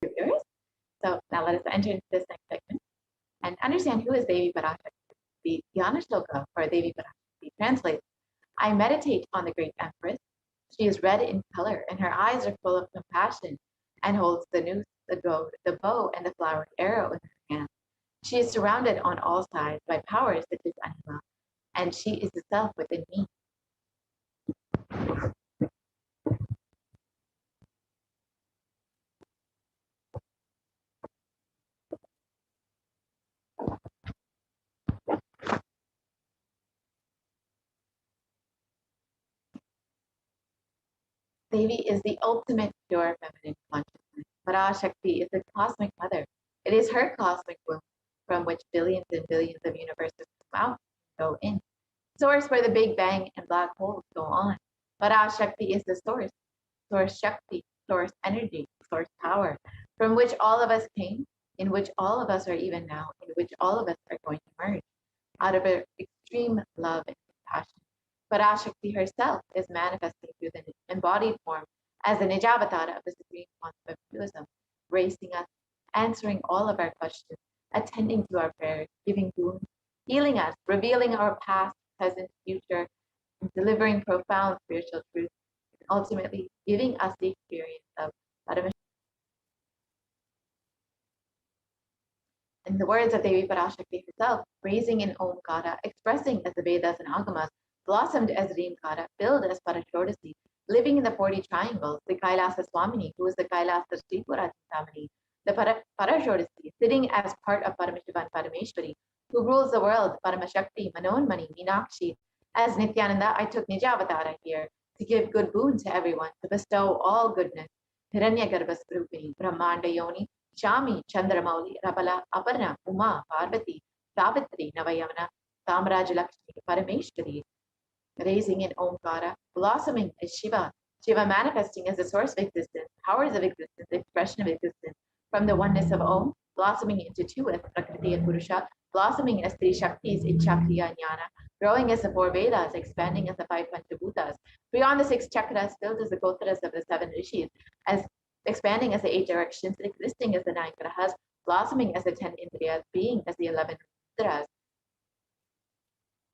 viewers. So now let us enter into this next segment and understand who is Devi Parashakti. The Dhyana Shloka for Devi Parashakti translates, I meditate on the great Empress. She is red in color, and her eyes are full of compassion, and holds the noose, the goad, the bow, and the flowered arrow in her hand. She is surrounded on all sides by powers such as Anima, and she is the self within me. Devi is the ultimate pure feminine consciousness. Parashakti is the cosmic mother. It is her cosmic womb from which billions and billions of universes come out and go in. Source where the Big Bang and black holes go on. Parashakti is the source Shakti, source energy, source power, from which all of us came, in which all of us are even now, in which all of us are going to merge, out of her extreme love and compassion. Parashakti herself is manifesting through the embodied form as the Nijavatara of the Supreme Concept of Buddhism, gracing us, answering all of our questions, attending to our prayers, giving boons, healing us, revealing our past, present, future, and delivering profound spiritual truths, and ultimately giving us the experience of Paramashivoham. In the words of Devi Parashakti herself, raising in Omkara, expressing as the Vedas and Agamas, blossomed as Reemkara, filled as Parashodasi, living in the 40 triangles, the Kailasa Swamini, who is the Kailasa Tripura Chintamani, the Parashodasi, sitting as part of Paramashivan Parameshwari, who rules the world, Paramashakti, Manonmani, Meenakshi. As Nithyananda, I took Nijavatara here to give good boon to everyone, to bestow all goodness. Hiranyagarbha Swarupini, Brahmanda Yoni, Shami, Chandramauli, Rapala, Aparna, Uma, Parvati, Savitri, Navayamana, Samraj Lakshmi, Parameshwari, raising in Omkara, blossoming as Shiva, Shiva manifesting as the source of existence, powers of existence, expression of existence, from the oneness of Om, blossoming into two as Prakriti and Purusha, blossoming as three Shaktis in Chakriya and Jnana, growing as the four Vedas, expanding as the five Panchabhutas, beyond the six chakras, filled as the Gotras of the seven Rishis, as expanding as the eight directions, existing as the nine grahas, blossoming as the 10 Indriyas, being as the 11 Rudras.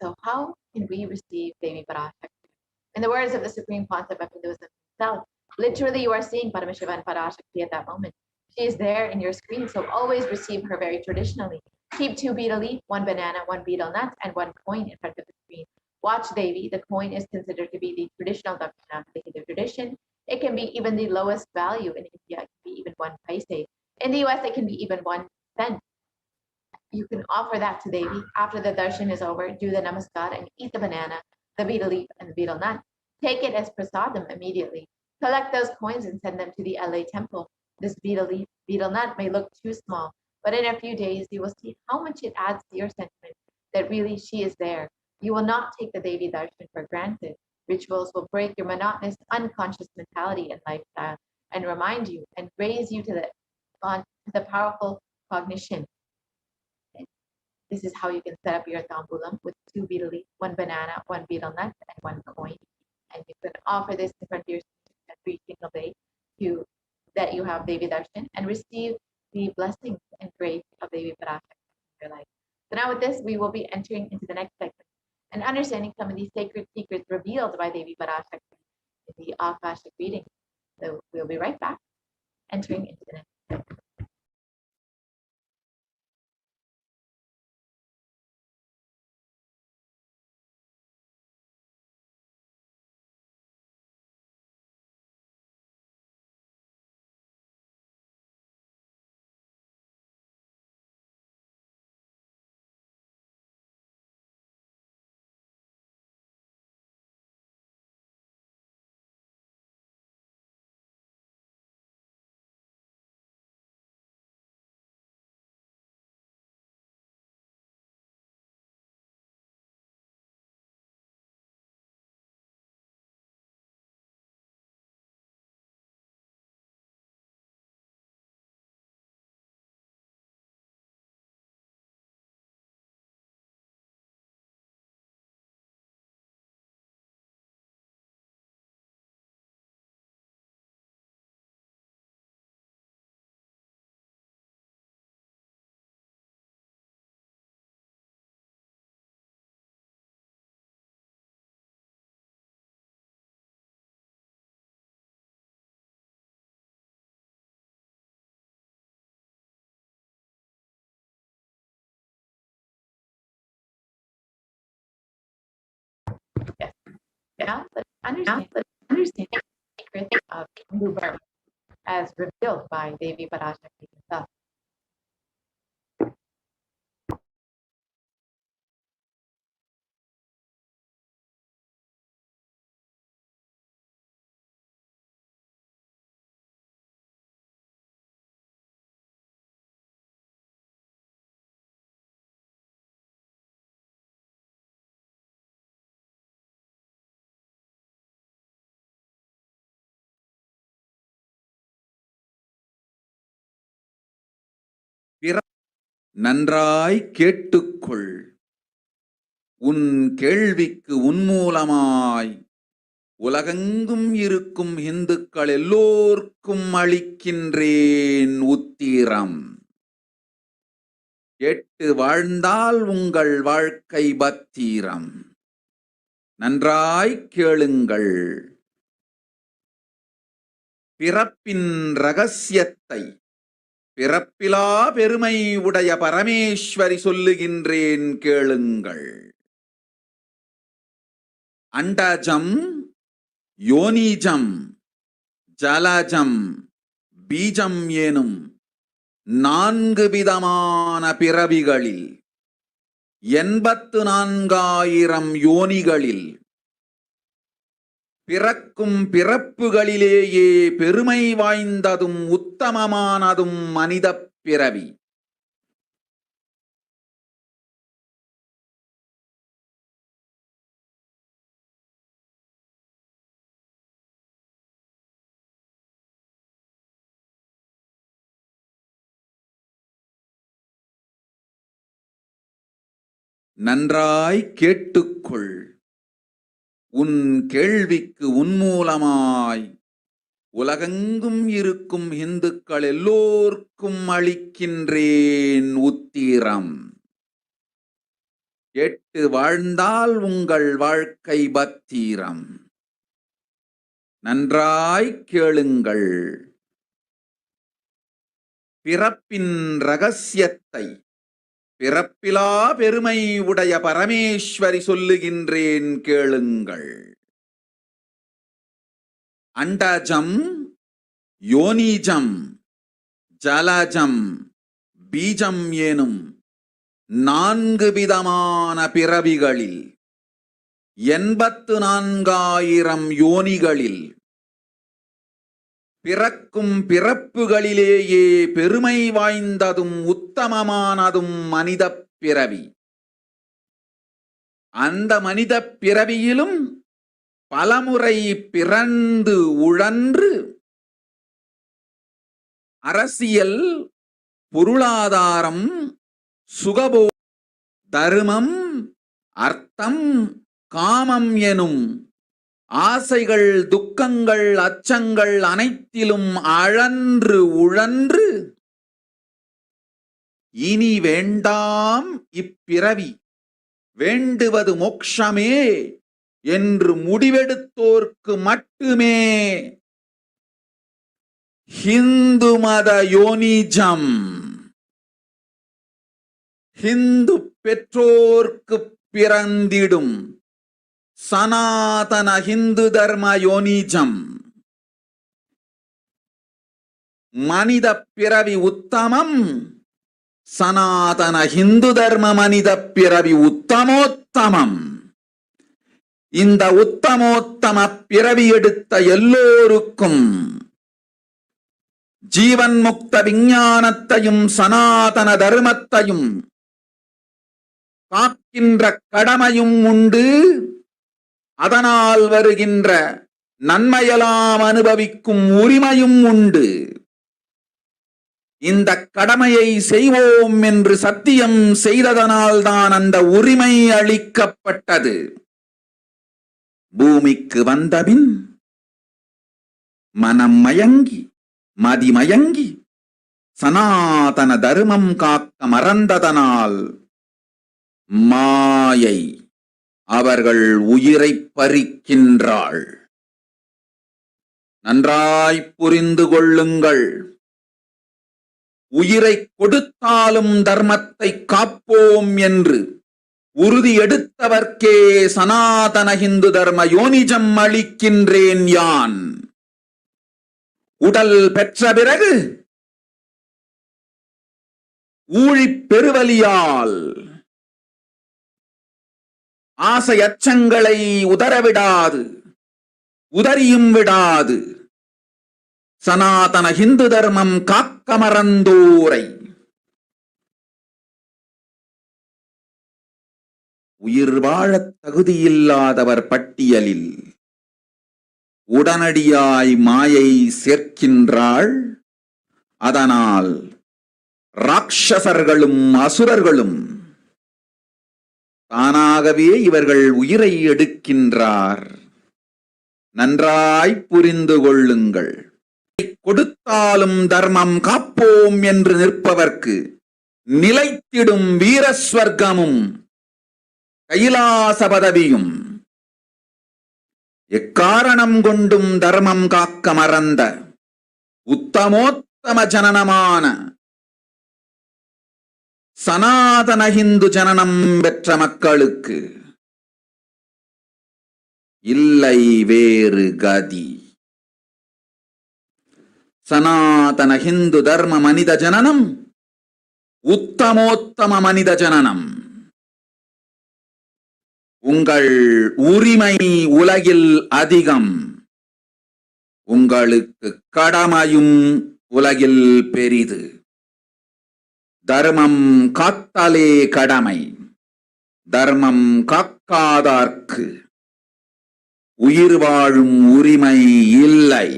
So how can we receive Devi Parashakti? In the words of the Supreme Concept of Hinduism itself, literally you are seeing Paramashivan Parashakti at that moment. She is there in your screen, so always receive her very traditionally. Keep 2 betel leaf, 1 banana, 1 betel nut, and 1 coin in front of the screen. Watch Devi. The coin is considered to be the traditional dakshina of the Hindu tradition. It can be even the lowest value in India. It can be even 1 paise. In the US, it can be even 1 cent. You can offer that to Devi. After the darshan is over, do the namaskar and eat the banana, the betel leaf, and the betel nut. Take it as prasadam immediately. Collect those coins and send them to the LA temple. This betel leaf, betel nut may look too small, but in a few days, you will see how much it adds to your sentiment that really she is there. You will not take the Devi darshan for granted. Rituals will break your monotonous, unconscious mentality and lifestyle and remind you and raise you to the powerful cognition. This is how you can set up your tambulam with 2 betel leaf, 1 banana, 1 betel nut, and 1 coin. And you can offer this in front of your students every single day that you have Devi Darshan and receive the blessings and grace of Devi Parashakti in your life. So now with this, we will be entering into the next segment and understanding some of these sacred secrets revealed by Devi Parashakti in the Akashic reading. So we'll be right back, entering into the next segment. down, but understand the secret of new birth as revealed by Devi Parashakti herself. நன்றாய் கேட்டுக்கொள். உன் கேள்விக்கு உன்மூலமாய் உலகெங்கும் இருக்கும் இந்துக்கள் எல்லோர்க்கும் அளிக்கின்றேன் உத்திரம். கேட்டு வாழ்ந்தால் உங்கள் வாழ்க்கை பத்திரம். நன்றாய் கேளுங்கள். பிறப்பின் ரகசியத்தை பிறப்பிலா பெருமை உடைய பரமேஸ்வரி சொல்லுகின்றேன் கேளுங்கள். அண்டஜம், யோனிஜம், ஜலஜம், பீஜம் எனும் 4 விதமான பிறவிகளில் 84,000 யோனிகளில் பிறக்கும் பிறப்புகளிலேயே பெருமை வாய்ந்ததும் உத்தமமானதும் மனித பிறவி. நன்றாய் கேட்டுக்கொள். உன் கேள்விக்கு உன்மூலமாய் உலகெங்கும் இருக்கும் இந்துக்கள் எல்லோர்க்கும் அளிக்கின்றேன் உத்திரம். கேட்டு வாழ்ந்தால் உங்கள் வாழ்க்கை பத்திரம். நன்றாய் கேளுங்கள். பிறப்பின் ரகசியத்தை பிறப்பிலா பெருமை உடைய பரமேஸ்வரி சொல்லுகின்றேன் கேளுங்கள். அண்டஜம், யோனிஜம், ஜலஜம், பீஜம் எனும் 4 விதமான பிறவிகளில் 84,000 யோனிகளில் பிறக்கும் பிறப்புகளிலேயே பெருமை வாய்ந்ததும் உத்தமமானதும் மனித பிறவி. அந்த மனித பிறவியிலும் பலமுறை பிறந்து உழன்று அரசியல், பொருளாதாரம், சுகபோ, தர்மம், அர்த்தம், காமம் எனும் ஆசைகள், துக்கங்கள், அச்சங்கள் அனைத்திலும் அழன்று உழன்று இனி வேண்டாம் இப்பிறவி, வேண்டுவது மோட்சமே என்று முடிவெடுத்தோர்க்கு மட்டுமே ஹிந்து மத யோனிஜம், ஹிந்து பெற்றோர்க்கு பிறந்திடும் சனாதன ஹிந்து தர்ம யோனிஜம், மனித பிறவி உத்தமம், சனாதன ஹிந்து தர்ம மனித பிறவி உத்தமோத்தமம். இந்த உத்தமோத்தம பிறவி எடுத்த எல்லோருக்கும் ஜீவன் முக்த விஞ்ஞானத்தையும் சனாதன தர்மத்தையும் காக்கின்ற கடமையும் உண்டு. அதனால் வருகின்ற நன்மையெல்லாம் அனுபவிக்கும் உரிமையும் உண்டு. இந்த கடமையை செய்வோம் என்று சத்தியம் செய்ததனால்தான் அந்த உரிமை அளிக்கப்பட்டது. பூமிக்கு வந்தபின் மனம் மயங்கி மதிமயங்கி சனாதன தர்மம் காக்க மறந்ததனால் மாயை அவர்கள் உயிரை பறிக்கின்றாள். நன்றாய் புரிந்து கொள்ளுங்கள். உயிரை கொடுத்தாலும் தர்மத்தை காப்போம் என்று உறுதி எடுத்தவர்க்கே சனாதன ஹிந்து தர்ம யோனிஜம் அளிக்கின்றேன் யான். உடல் பெற்ற பிறகு ஊழிப் பெருவலியால் ஆசை அச்சங்களை உதறவிடாது, உதறியும் விடாது சனாதன ஹிந்து தர்மம் காக்க மறந்தோரை உயிர் வாழத் தகுதியில்லாதவர் பட்டியலில் உடனடியாய் மாயை சேர்க்கின்றாள். அதனால் ராட்சசர்களும் அசுரர்களும் தானாகவே இவர்கள் உயிரை எடுக்கின்றார். நன்றாய் புரிந்து கொள்ளுங்கள். கொடுத்தாலும் தர்மம் காப்போம் என்று நிற்பவர்க்கு நிலைத்திடும் வீரஸ்வர்க்கமும் கைலாச பதவியும். எக்காரணம் கொண்டும் தர்மம் காக்க மறந்த உத்தமோத்தம ஜனனமான சனாதன ஹிந்து ஜனனம் பெற்ற மக்களுக்கு இல்லை வேறு கதி. சனாதன ஹிந்து தர்ம மனித ஜனனம் உத்தமோத்தம மனித ஜனனம். உங்கள் உரிமை உலகில் அதிகம், உங்களுக்கு கடமையும் உலகில் பெரிது. தர்மம் காத்தாலே கடமை, தர்மம் காக்காதார்க்கு உயிர் வாழும் உரிமை இல்லை.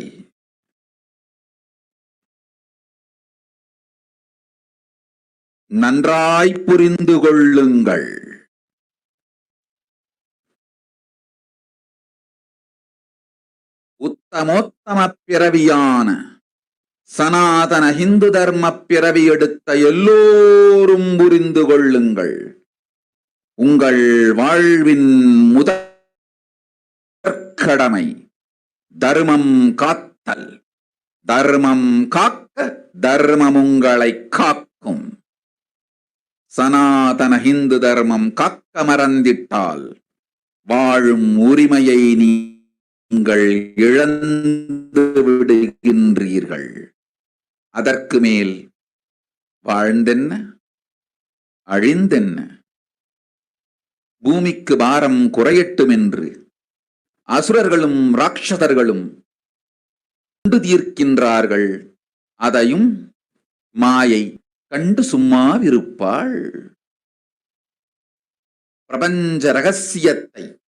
நன்றாய் புரிந்து கொள்ளுங்கள். உத்தமோத்தம பிறவியான சனாதன ஹிந்து தர்ம பிறவி எடுத்த எல்லோரும் புரிந்து கொள்ளுங்கள். உங்கள் வாழ்வின் முதற்கடமை தர்மம் காத்தல். தர்மம் காக்க தர்மம் உங்களை காக்கும். சனாதன ஹிந்து தர்மம் காக்க மறந்திட்டால் வாழும் உரிமையை நீங்கள் இழந்து விடுகின்றீர்கள். அதற்கு மேல் வாழ்ந்தென்ன அழிந்தென்ன? பூமிக்கு பாரம் குறையட்டும் என்று அசுரர்களும் ராட்சதர்களும் கண்டு தீர்க்கின்றார்கள். அதையும் மாயை கண்டு சும்மாவிருப்பாள். பிரபஞ்ச ரகசியத்தை,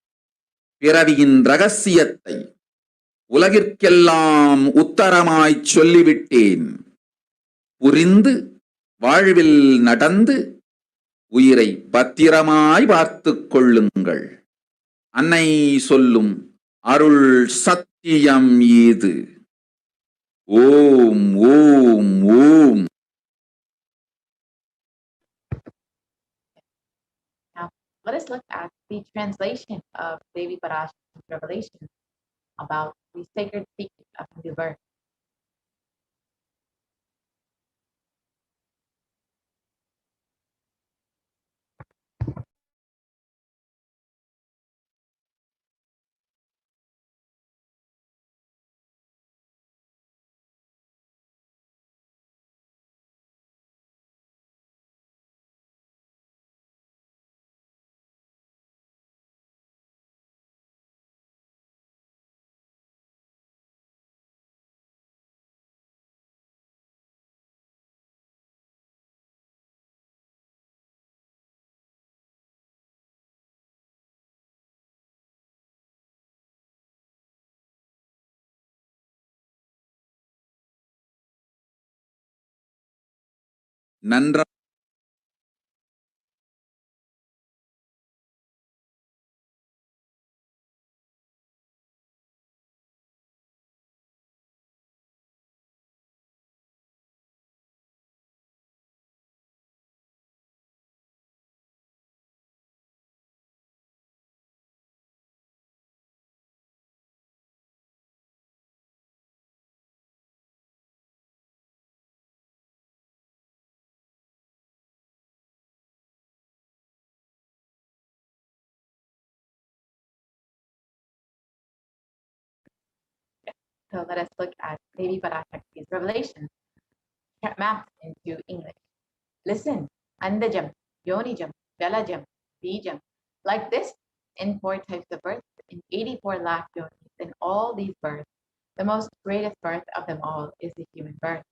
பிறவியின் ரகசியத்தை உலகிற்கெல்லாம் உத்தரமாய்ச் சொல்லிவிட்டேன். புரிந்து வாழ்வில் நடந்து உயிரை பத்திரமாய் பார்த்துக் கொள்ளுங்கள். அன்னை சொல்லும் அருள் சத்தியம் இது. ஓம் ஓம் ஓம். Now, let us look at the translation of Devi Parashakti's revelation about the sacred secret of Hindu birth. நன்றா So let us look at Devi Parashakti's revelation mapped into English. Listen, Andajam, Yonijam, Jalajam, Bijam. Like this, in 4 types of birth, in 84 lakh yonis, in all these births, the most greatest birth of them all is the human birth.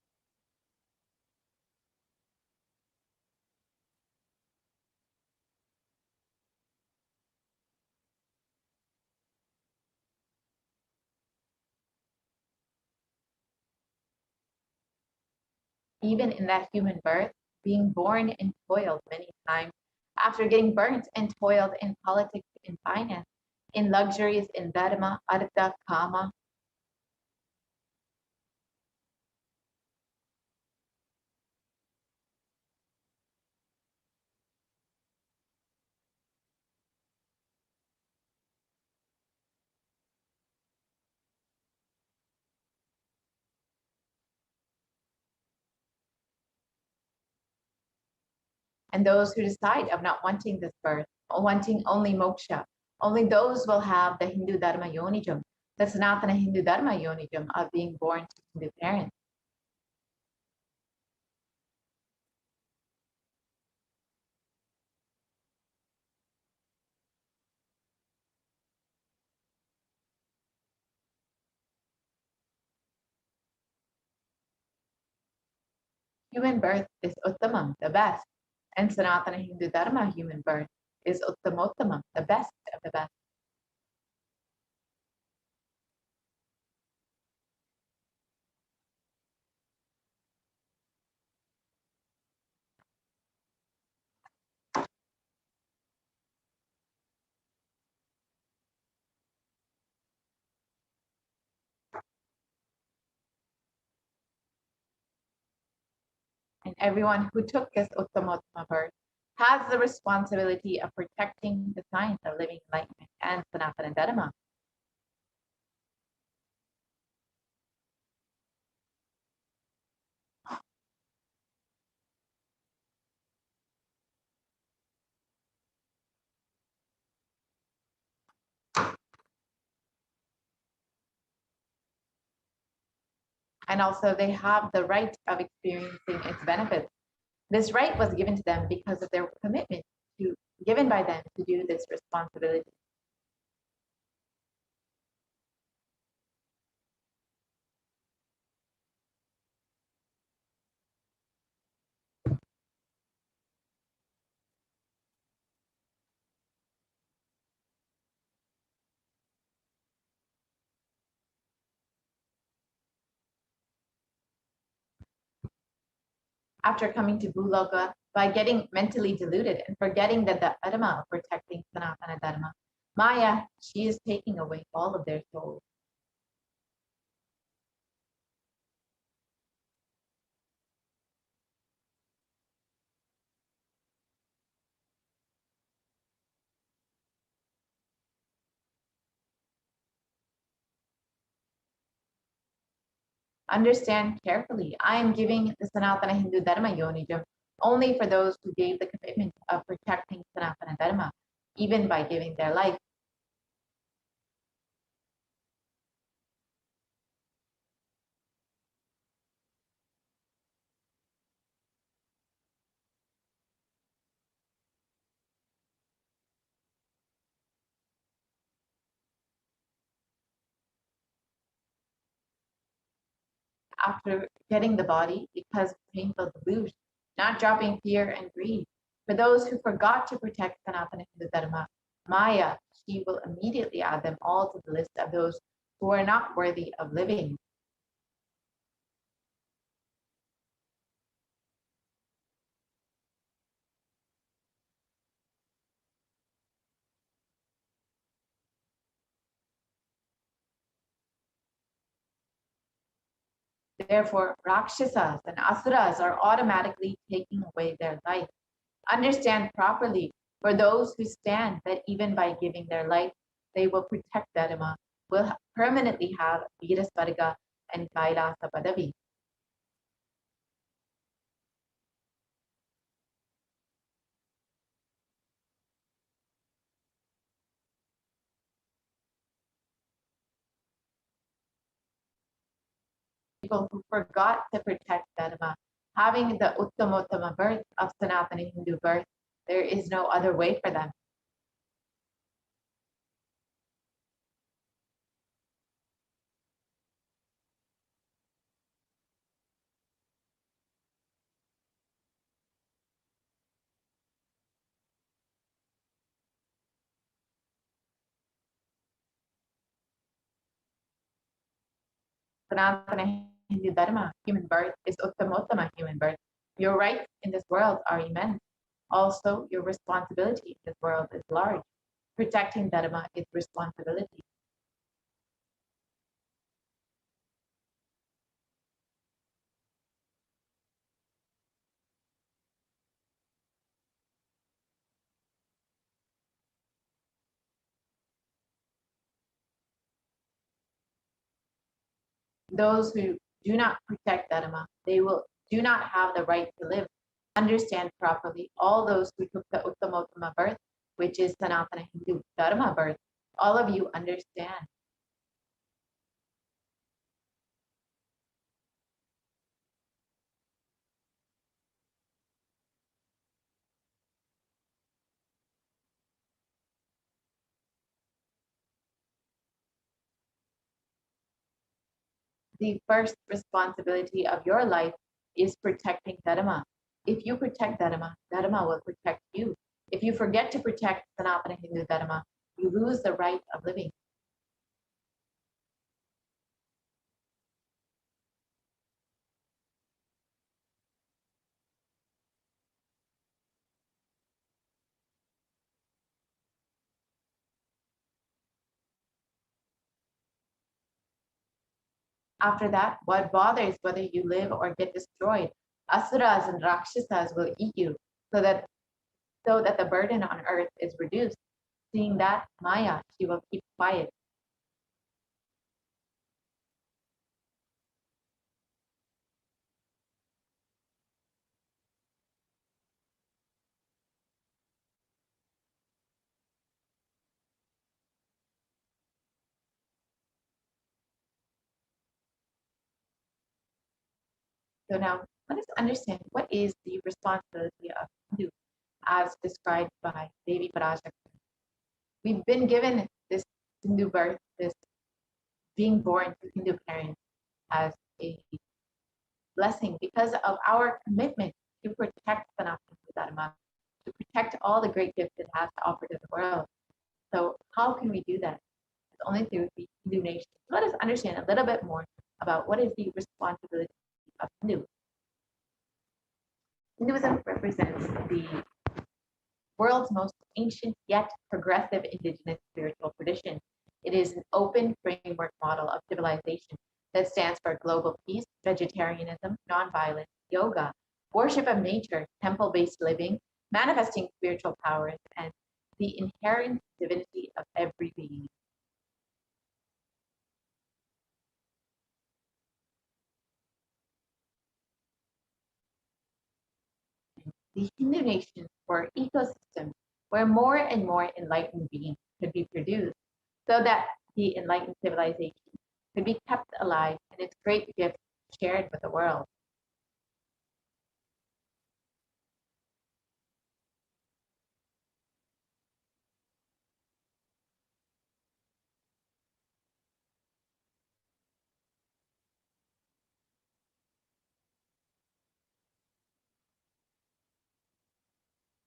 Even in that human birth, being born and toiled many times, after getting burnt and toiled in politics, in finance, in luxuries, in dharma, artha, kama, and those who decide of not wanting this birth, or wanting only moksha, only those will have the Hindu dharma yonijam, the Sanatana Hindu dharma yonijam of being born to Hindu parents. Human birth is uttamam, the best, and Sanatana Hindu dharma human birth is uttamottamam, the best of the best. And everyone who took this Uttamottama birth has the responsibility of protecting the science of living enlightenment and Sanatana Dharma. And also they have the right of experiencing its benefits. This right was given to them because of their commitment given by them to do this responsibility. After coming to Bhuloka, by getting mentally deluded and forgetting that the Dharma of protecting Sanatana Dharma, Maya, she is taking away all of their souls. Understand carefully, I am giving the Sanatana Hindu Dharma Yonijam only for those who gave the commitment of protecting Sanatana Dharma, even by giving their life. After getting the body, because of painful delusion, not dropping fear and greed. For those who forgot to protect Sanatana Hindu Dharma, Maya, she will immediately add them all to the list of those who are not worthy of living. Therefore, Rakshasas and Asuras are automatically taking away their life. Understand properly, for those who stand that even by giving their life, they will protect Dharma, will permanently have Virasvarga and Kailasa Padavi. people who forgot to protect Dharma, having the Uttamottama birth of Sanatana Hindu birth, there is no other way for them. Sanatana Hindu Dharma, human birth, is Uttamottama human birth. Your rights in this world are immense. Also, your responsibility in this world is large. Protecting Dharma is responsibility. Those who do not protect Dharma, do not have the right to live. Understand properly, all those who took the Uttamottama birth, which is Sanatana Hindu Dharma birth, all of you understand. The first responsibility of your life is protecting Dharma. If you protect Dharma, Dharma will protect you. If you forget to protect Sanatana Hindu Dharma, you lose the right of living. After that, what bothers whether you live or get destroyed? Asuras and Rakshasas will eat you so that the burden on earth is reduced. Seeing that, Maya, she will keep quiet. So now let us understand what is the responsibility of Hindu as described by Devi Parashakti. We've been given this Hindu birth, this being born to Hindu parents as a blessing because of our commitment to protect Sanatana Dharma, to protect all the great gifts it has to offer to the world. So how can we do that? It's only through the Hindu nation. Let us understand a little bit more about what is the responsibility of Hindu. Hinduism represents the world's most ancient yet progressive indigenous spiritual tradition. It is an open framework model of civilization that stands for global peace, vegetarianism, nonviolence, yoga, worship of nature, temple-based living, manifesting spiritual powers, and the inherent divinity of every being. The Hindu nations were ecosystems where more and more enlightened beings could be produced so that the enlightened civilization could be kept alive and its great gifts shared with the world.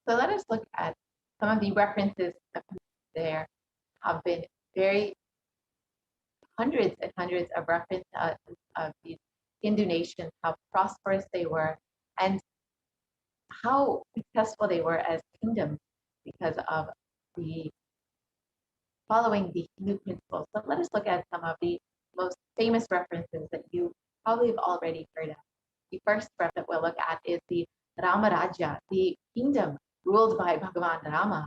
So let us look at some of the references that there have been very hundreds and hundreds of references of these Hindu nations, how prosperous they were, and how successful they were as kingdoms because of the following the Hindu principles. So let us look at some of the most famous references that you probably have already heard of. The first ref that we'll look at is the Rama Rajya, the kingdom ruled by Bhagavan Rama.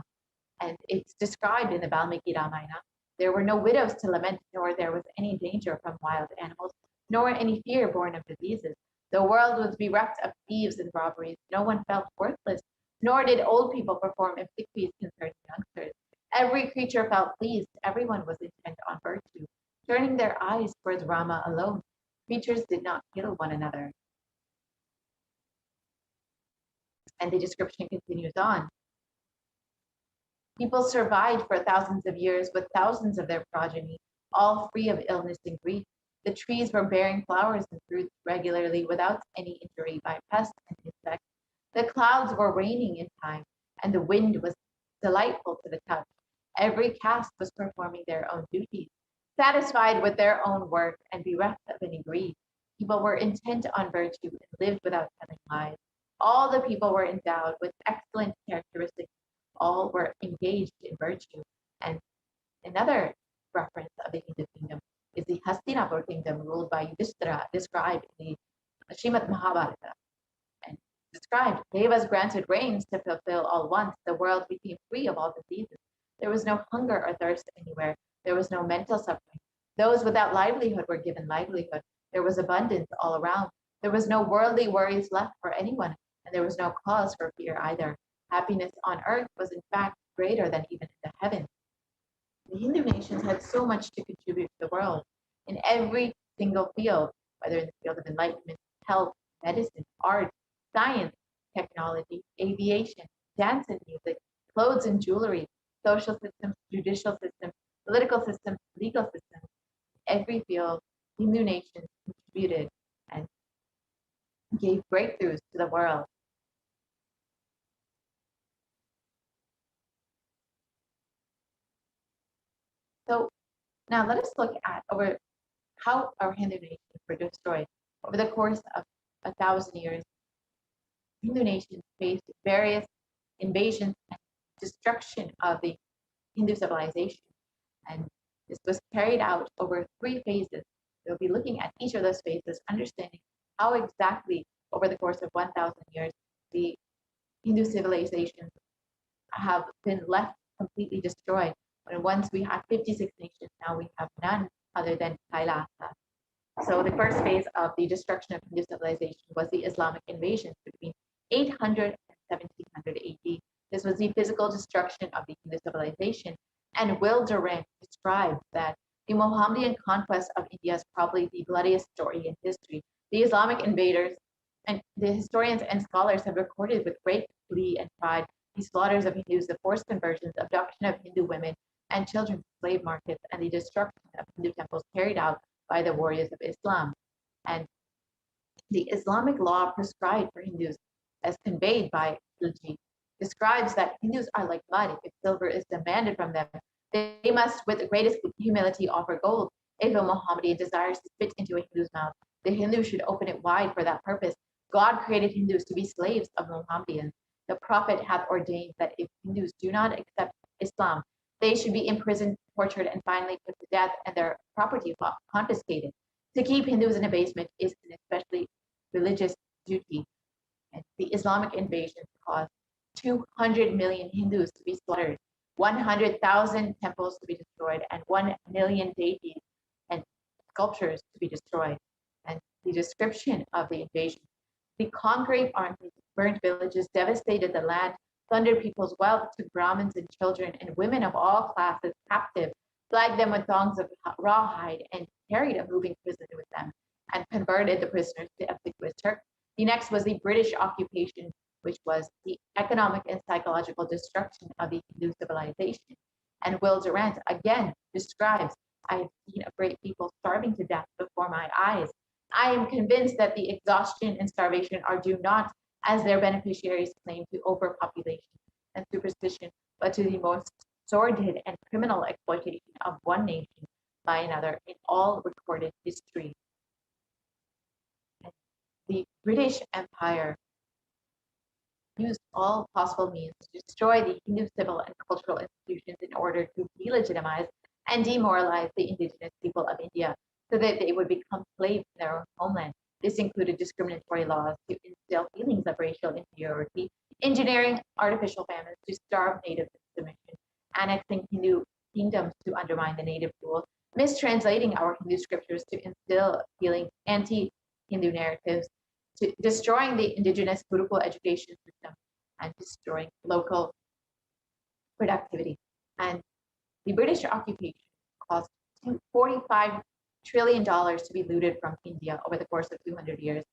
And it's described in the Valmiki Ramayana. There were no widows to lament, nor there was any danger from wild animals, nor any fear born of diseases. The world was bereft of thieves and robberies. No one felt worthless, nor did old people perform obsequies concerning youngsters. Every creature felt pleased. Everyone was intent on virtue, turning their eyes towards Rama alone. creatures did not kill one another. And the description continues on. People survived for thousands of years with thousands of their progeny, all free of illness and grief. The trees were bearing flowers and fruits regularly without any injury by pests and insects. The clouds were raining in time, and the wind was delightful to the touch. Every caste was performing their own duties, satisfied with their own work and bereft of any greed. People were intent on virtue and lived without telling lies. All the people were endowed with excellent characteristics. All were engaged in virtue. And another reference of the Hindu kingdom is the Hastinapur kingdom ruled by Yudhishthira, described in the Srimad Mahabharata. And described, Devas granted rains to fulfill all wants. The world became free of all diseases. There was no hunger or thirst anywhere. There was no mental suffering. Those without livelihood were given livelihood. There was abundance all around. There was no worldly worries left for anyone, and there was no cause for fear either. Happiness on earth was in fact greater than even in the heavens. The Hindu nations had so much to contribute to the world in every single field, whether in the field of enlightenment, health, medicine, art, science, technology, aviation, dance and music, clothes and jewelry, social systems, judicial systems, political systems, legal systems. Every field, Hindu nations contributed and gave breakthroughs to the world. So now let us look at how our Hindu nations were destroyed. Over the course of 1,000 years, Hindu nations faced various invasions and destruction of the Hindu civilization. And this was carried out over 3 phases. We'll be looking at each of those phases, understanding how exactly over the course of 1,000 years, the Hindu civilizations have been left completely destroyed. When once we had 56 nations, now we have none other than Kailasa. So the first phase of the destruction of Hindu civilization was the Islamic invasions between 800 and 1700 AD. This was the physical destruction of the Hindu civilization, and Will Durant described that the Mohammedan conquest of India is probably the bloodiest story in history. The Islamic invaders, and the historians and scholars have recorded with great glee and pride the slaughters of Hindus, the forced conversions, abduction of Hindu women and children to slave markets, and the destruction of Hindu temples carried out by the warriors of Islam. And the Islamic law prescribed for Hindus, as conveyed by Khilji, describes that Hindus are like mud. If silver is demanded from them, they must, with the greatest humility, offer gold. If a Mohammedan desires to spit into a Hindu's mouth, the Hindu should open it wide for that purpose. God created Hindus to be slaves of Mohammedans. The Prophet hath ordained that if Hindus do not accept Islam, they should be imprisoned, tortured, and finally put to death, and their property confiscated. To keep Hindus in abasement is an especially religious duty. And the Islamic invasion caused 200 million Hindus to be slaughtered, 100,000 temples to be destroyed, and 1 million deities and sculptures to be destroyed. And the description of the invasion: the concrete armies burned villages, devastated the land, plundered people's wealth, took Brahmins and children and women of all classes captive, flagged them with thongs of rawhide, and carried a moving prison with them, and converted the prisoners to obsequious Turks. The next was the British occupation, which was the economic and psychological destruction of the Hindu civilization. And Will Durant again describes, I have seen a great people starving to death before my eyes. I am convinced that the exhaustion and starvation are due not, as their beneficiaries claim, to overpopulation and superstition, but to the most sordid and criminal exploitation of one nation by another in all recorded history. The British Empire used all possible means to destroy the Hindu civil and cultural institutions in order to delegitimize and demoralize the indigenous people of India so that they would become slaves in their own homeland. This included discriminatory laws to instill feelings of racial inferiority, engineering artificial famines to starve natives into submission, annexing Hindu kingdoms to undermine the native rule, mistranslating our Hindu scriptures to instill feelings anti-Hindu narratives, to destroying the indigenous Gurukul education system, and destroying local productivity. And the British occupation caused 45 trillion to be looted from India over the course of 200 years.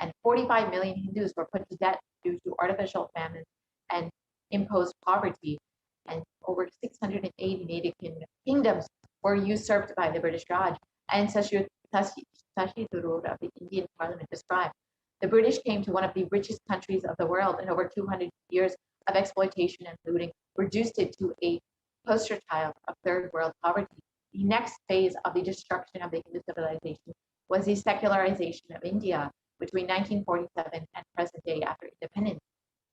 And 45 million Hindus were put to death due to artificial famine and imposed poverty. And over 680 native kingdoms were usurped by the British Raj. And Sashi Tharoor of the Indian Parliament described, the British came to one of the richest countries of the world, and over 200 years of exploitation and looting reduced it to a poster child of third world poverty. The next phase of the destruction of the Hindu civilization was the secularization of India between 1947 and present day after independence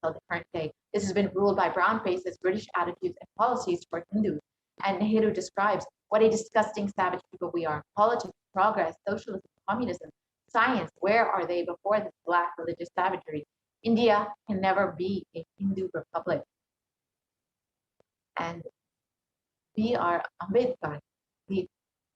until the current day. This has been ruled by brown faces, British attitudes and policies toward Hindus. And Nehru describes what a disgusting savage people we are. Politics, progress, socialism, communism, science, where are they before this black religious savagery? India can never be a Hindu republic. And B.R. Ambedkar,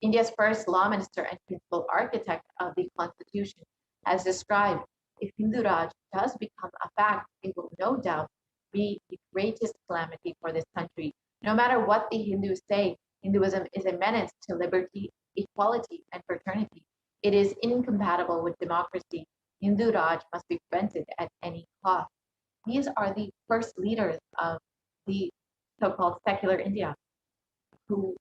India's first law minister and principal architect of the Constitution, has described, if Hindu Raj does become a fact, it will no doubt be the greatest calamity for this country. No matter what the Hindus say, Hinduism is a menace to liberty, equality, and fraternity. It is incompatible with democracy. Hindu Raj must be prevented at any cost. These are the first leaders of the so-called secular India, who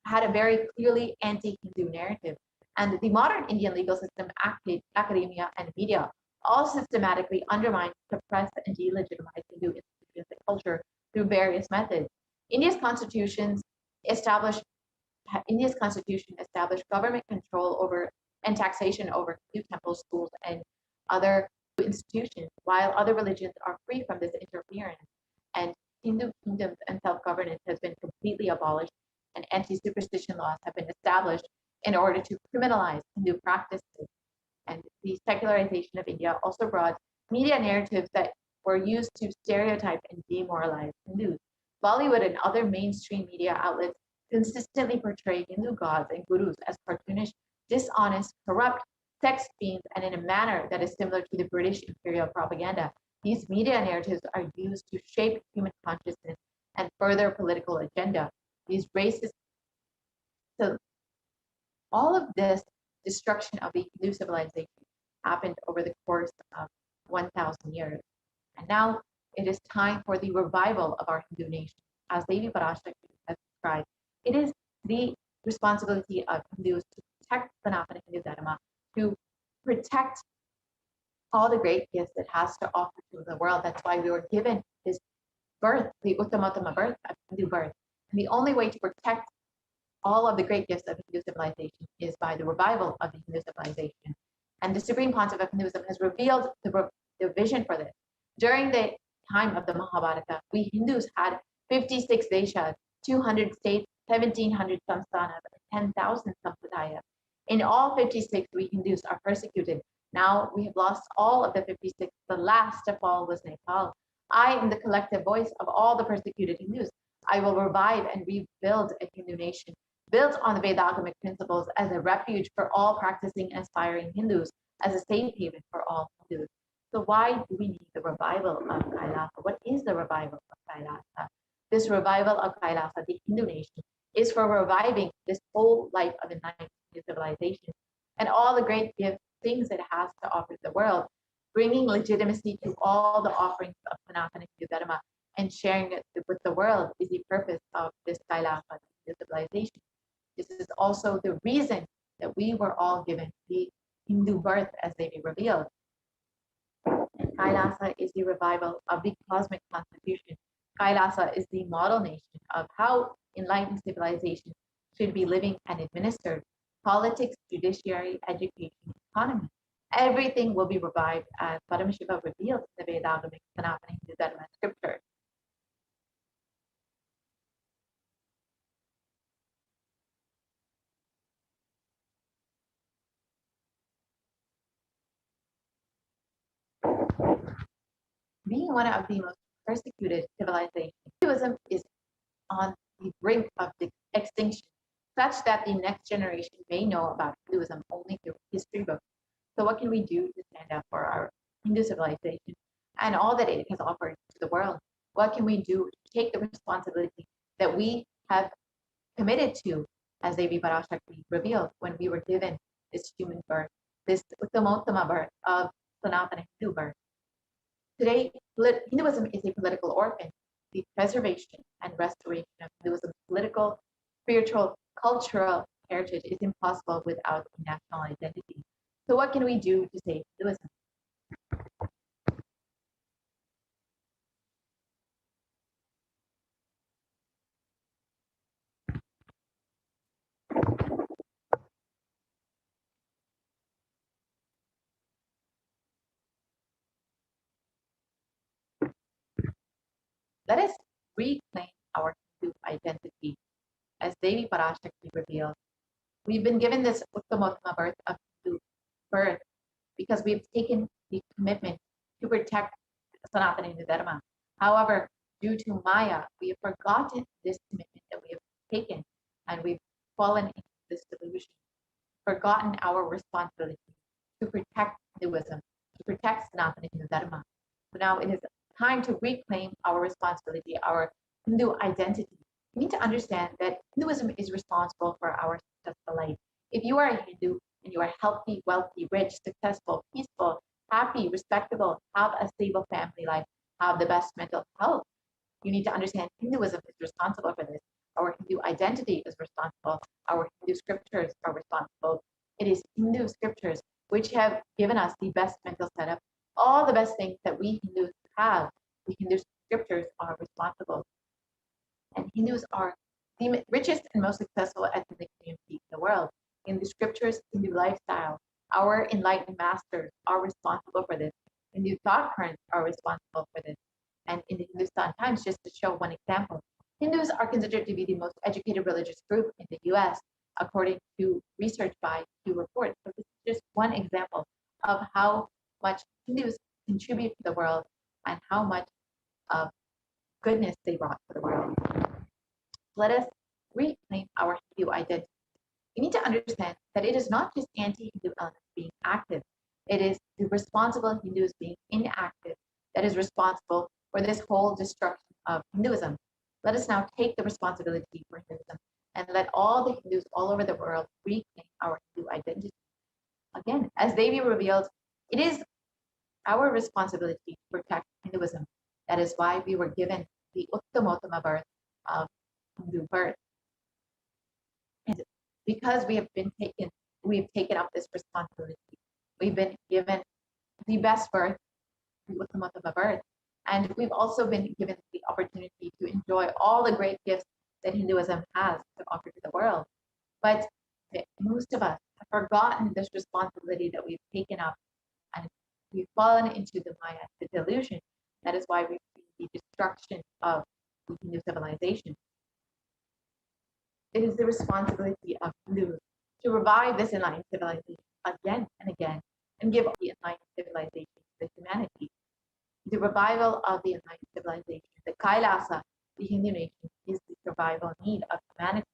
had a very clearly anti-Hindu narrative. And the modern Indian legal system, academia, and media all systematically undermine, suppress, and delegitimize Hindu institutions and culture through various methods. India's constitution established government control over and taxation over Hindu temples, schools, and other institutions, while other religions are free from this interference. And Hindu kingdoms and self-governance has been completely abolished, and anti-superstition laws have been established in order to criminalize Hindu practices. And the secularization of India also brought media narratives that were used to stereotype and demoralize Hindus. Bollywood and other mainstream media outlets consistently portray Hindu gods and gurus as cartoonish, dishonest, corrupt, sex fiends, and in a manner that is similar to the British imperial propaganda. These media narratives are used to shape human consciousness and further political agenda. These racist, so all of this destruction of the Hindu civilization happened over the course of 1,000 years. And now it is time for the revival of our Hindu nation. As Devi Parashakti has described, it is the responsibility of Hindus to protect Sanatana Hindu Dharma, to protect all the great gifts it has to offer to the world. That's why we were given this birth, the Uttamatama birth of Hindu birth. And the only way to protect all of the great gifts of Hindu civilization is by the revival of the Hindu civilization. And the Supreme Pontiff of Hinduism has revealed the vision for this. During the time of the Mahabharata, we Hindus had 56 deshas, 200 states, 1,700 samsthanas, and 10,000 sampradayas. In all 56, we Hindus are persecuted. Now we have lost all of the 56. The last to fall was Nepal. I am the collective voice of all the persecuted Hindus. I will revive and rebuild a Hindu nation built on the Vedagamic principles as a refuge for all practicing and aspiring Hindus, as a safe haven for all Hindus. So why do we need the revival of Kailasa? What is the revival of Kailasa? This revival of Kailasa, the Hindu nation, is for reviving this whole life of enlightenment civilization and all the great things it has to offer the world, bringing legitimacy to all the offerings of Sanatana Hindu Dharma and sharing it with the world is the purpose of this Kailasa civilization. This is also the reason that we were all given the Hindu birth as they be revealed. And Kailasa is the revival of the cosmic constitution. Kailasa is the model nation of how enlightened civilization should be living and administered. Politics, judiciary, education, economy. Everything will be revived as Paramashiva revealed in the Vedagamic Sanatana Hindu Dharma scripture. Being one of the most persecuted civilizations, Hinduism is on the brink of extinction, such that the next generation may know about Hinduism only through history books. So what can we do to stand up for our Hindu civilization and all that it has offered to the world? What can we do to take the responsibility that we have committed to as Devi Parashakti revealed when we were given this human birth, this Uttamottama birth of Sanatana Hindu birth. Today, Hinduism is a political orphan. The preservation and restoration of Hinduism's political, spiritual, cultural heritage is impossible without a national identity. So what can we do to save Hinduism? Let us reclaim our Hindu identity. As Devi Parashakti revealed, we've been given this Uttamottama birth of Hindu birth because we've taken the commitment to protect Sanatana Hindu Dharma. However, due to Maya, we have forgotten this commitment that we have taken, and we've fallen into this delusion, forgotten our responsibility to protect Hinduism, to protect Sanatana Hindu Dharma. So now it is time to reclaim our responsibility, our Hindu identity. We need to understand that Hinduism is responsible for our successful life. If you are a Hindu and you are healthy, wealthy, rich, successful, peaceful, happy, respectable, have a stable family life, have the best mental health, you need to understand Hinduism is responsible for this. Our Hindu identity is responsible. Our Hindu scriptures are responsible. It is Hindu scriptures which have given us the best mental setup. All the best things that we Hindus have, the Hindu scriptures are responsible. And Hindus are the richest and most successful ethnic community in the world. In the scriptures, Hindu lifestyle, our enlightened masters are responsible for this. Hindu thought currents are responsible for this. And in the Hindustan Times, just to show one example, Hindus are considered to be the most educated religious group in the US, according to research by Pew Reports. So this is just one example of how much Hindus contribute to the world and how much of goodness they brought to the world. Let us reclaim our Hindu identity. We need to understand that it is not just anti-Hindu elements being active. It is the responsible Hindus being inactive that is responsible for this whole destruction of Hinduism. Let us now take the responsibility for Hinduism and let all the Hindus all over the world reclaim our Hindu identity. Again, as Devi revealed, it is our responsibility to protect Hinduism. That is why we were given the Uttamottama birth of Hindu birth. And because we've taken up this responsibility. We've been given the best birth, the Uttamottama birth. And we've also been given the opportunity to enjoy all the great gifts that Hinduism has to offer to the world. But most of us have forgotten this responsibility that we've taken up, and we've fallen into the Maya, the delusion. That is why we see the destruction of the Hindu civilization. It is the responsibility of Hindus to revive this enlightened civilization again and again and give the enlightened civilization to humanity. The revival of the enlightened civilization, the Kailasa, the Hindu nation, is the survival need of humanity.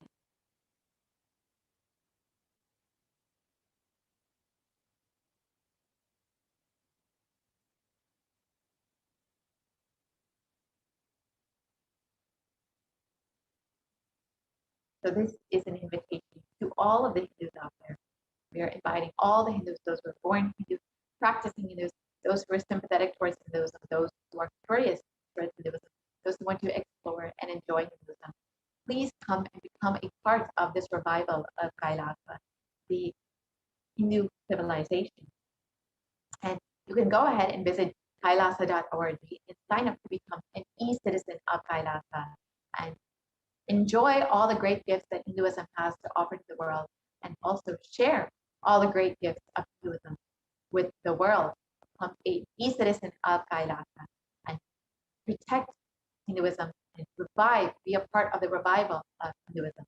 So this is an invitation to all of the Hindus out there. We are inviting all the Hindus, those who are born Hindus, practicing Hindus, those who are sympathetic towards Hinduism, those who are curious towards Hinduism, those who want to explore and enjoy Hinduism. Please come and become a part of this revival of Kailasa, the Hindu civilization. And you can go ahead and visit kailasa.org and sign up to become an e-citizen of Kailasa and enjoy all the great gifts that Hinduism has to offer to the world, and also share all the great gifts of Hinduism with the world. Become an e-citizen of Kailasa and protect Hinduism and be a part of the revival of Hinduism.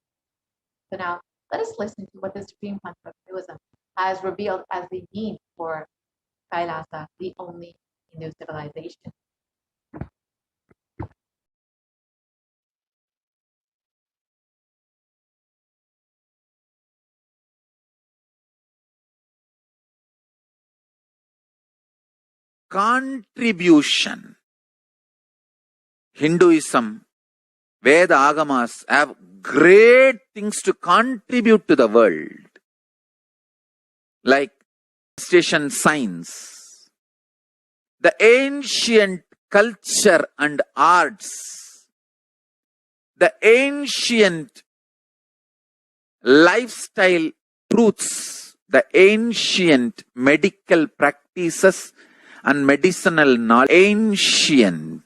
So now let us listen to what the Supreme Concept of Hinduism has revealed as the need for Kailasa, the only Hindu civilization. Contribution. Hinduism Veda Agamas have great things to contribute to the world, like station science, the ancient culture and arts, the ancient lifestyle truths, the ancient medical practices and medicinal knowledge, ancient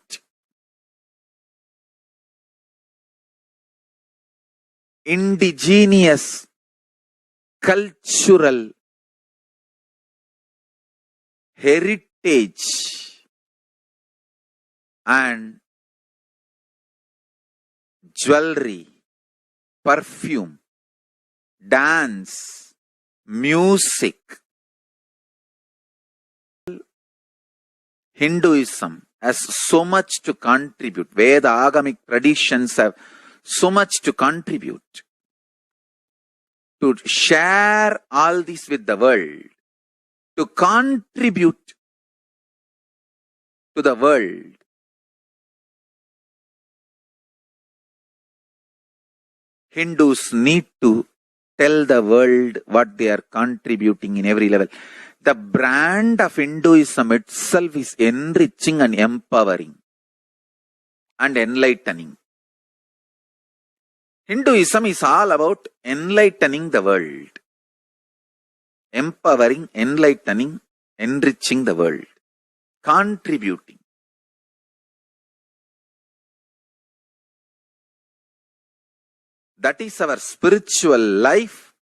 indigenous cultural heritage and jewelry, perfume, dance, music. Hinduism has so much to contribute. Veda Agamic traditions have so much to contribute. To share all this with the world, to contribute to the world. Hindus need to tell the world what they are contributing in every level. The brand of Hinduism itself is enriching and empowering and enlightening. Hinduism is all about enlightening the world. Empowering, enlightening, enriching the world. Contributing. That is our spiritual life.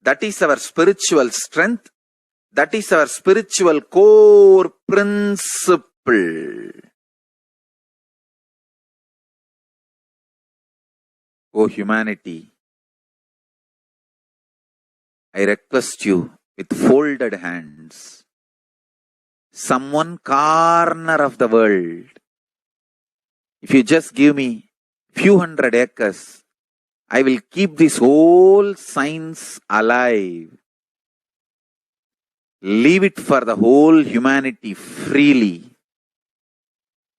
That is our spiritual strength. That is our spiritual core principle. O humanity, I request you with folded hands, some one corner of the world, if you just give me few hundred acres, I will keep this whole science alive. Leave it for the whole humanity freely.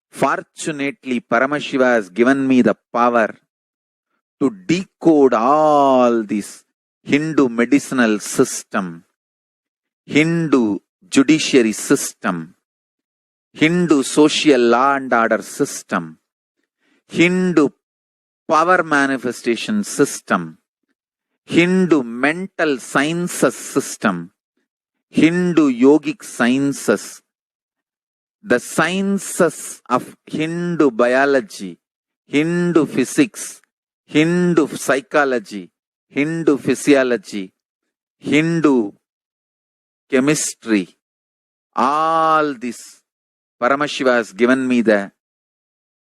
Fortunately, Paramashiva has given me the power to decode all this Hindu medicinal system, Hindu judiciary system, Hindu social law and order system, Hindu power manifestation system, Hindu mental sciences system, Hindu yogic sciences, the sciences of Hindu biology, Hindu physics, Hindu psychology, Hindu physiology, Hindu chemistry, all this Paramashiva has given me the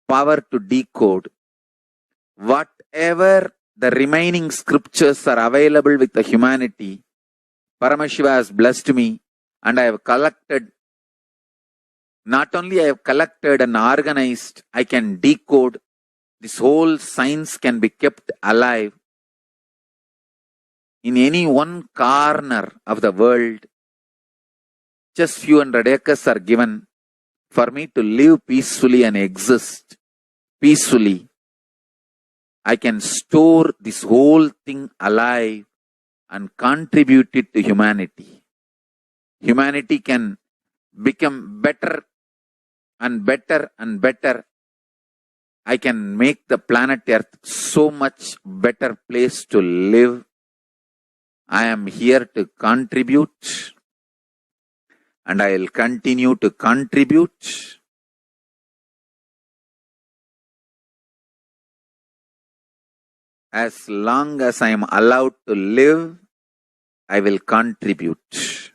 power to decode. Whatever the remaining scriptures are available with the humanity, Paramashiva has blessed me, and I have collected, not only I have collected and organized, I can decode. This whole science can be kept alive in any one corner of the world. Just few hundred acres are given for me to live peacefully and exist peacefully. I can store this whole thing alive and contribute it to humanity. Humanity can become better and better and better. I can make the planet Earth so much better place to live. I am here to contribute, and I will continue to contribute. As long as I am allowed to live, I will contribute.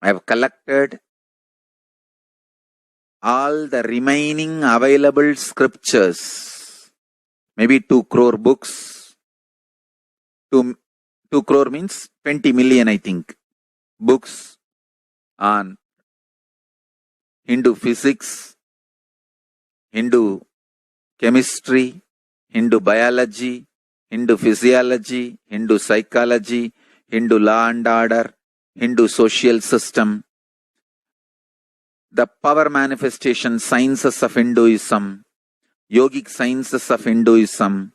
I have collected all the remaining available scriptures, maybe 2 crore books. 2 crore means 20 million, I think, books on Hindu physics, Hindu chemistry, Hindu biology, Hindu physiology, Hindu psychology, Hindu law and order, Hindu social system, the power manifestation sciences of Hinduism, yogic sciences of Hinduism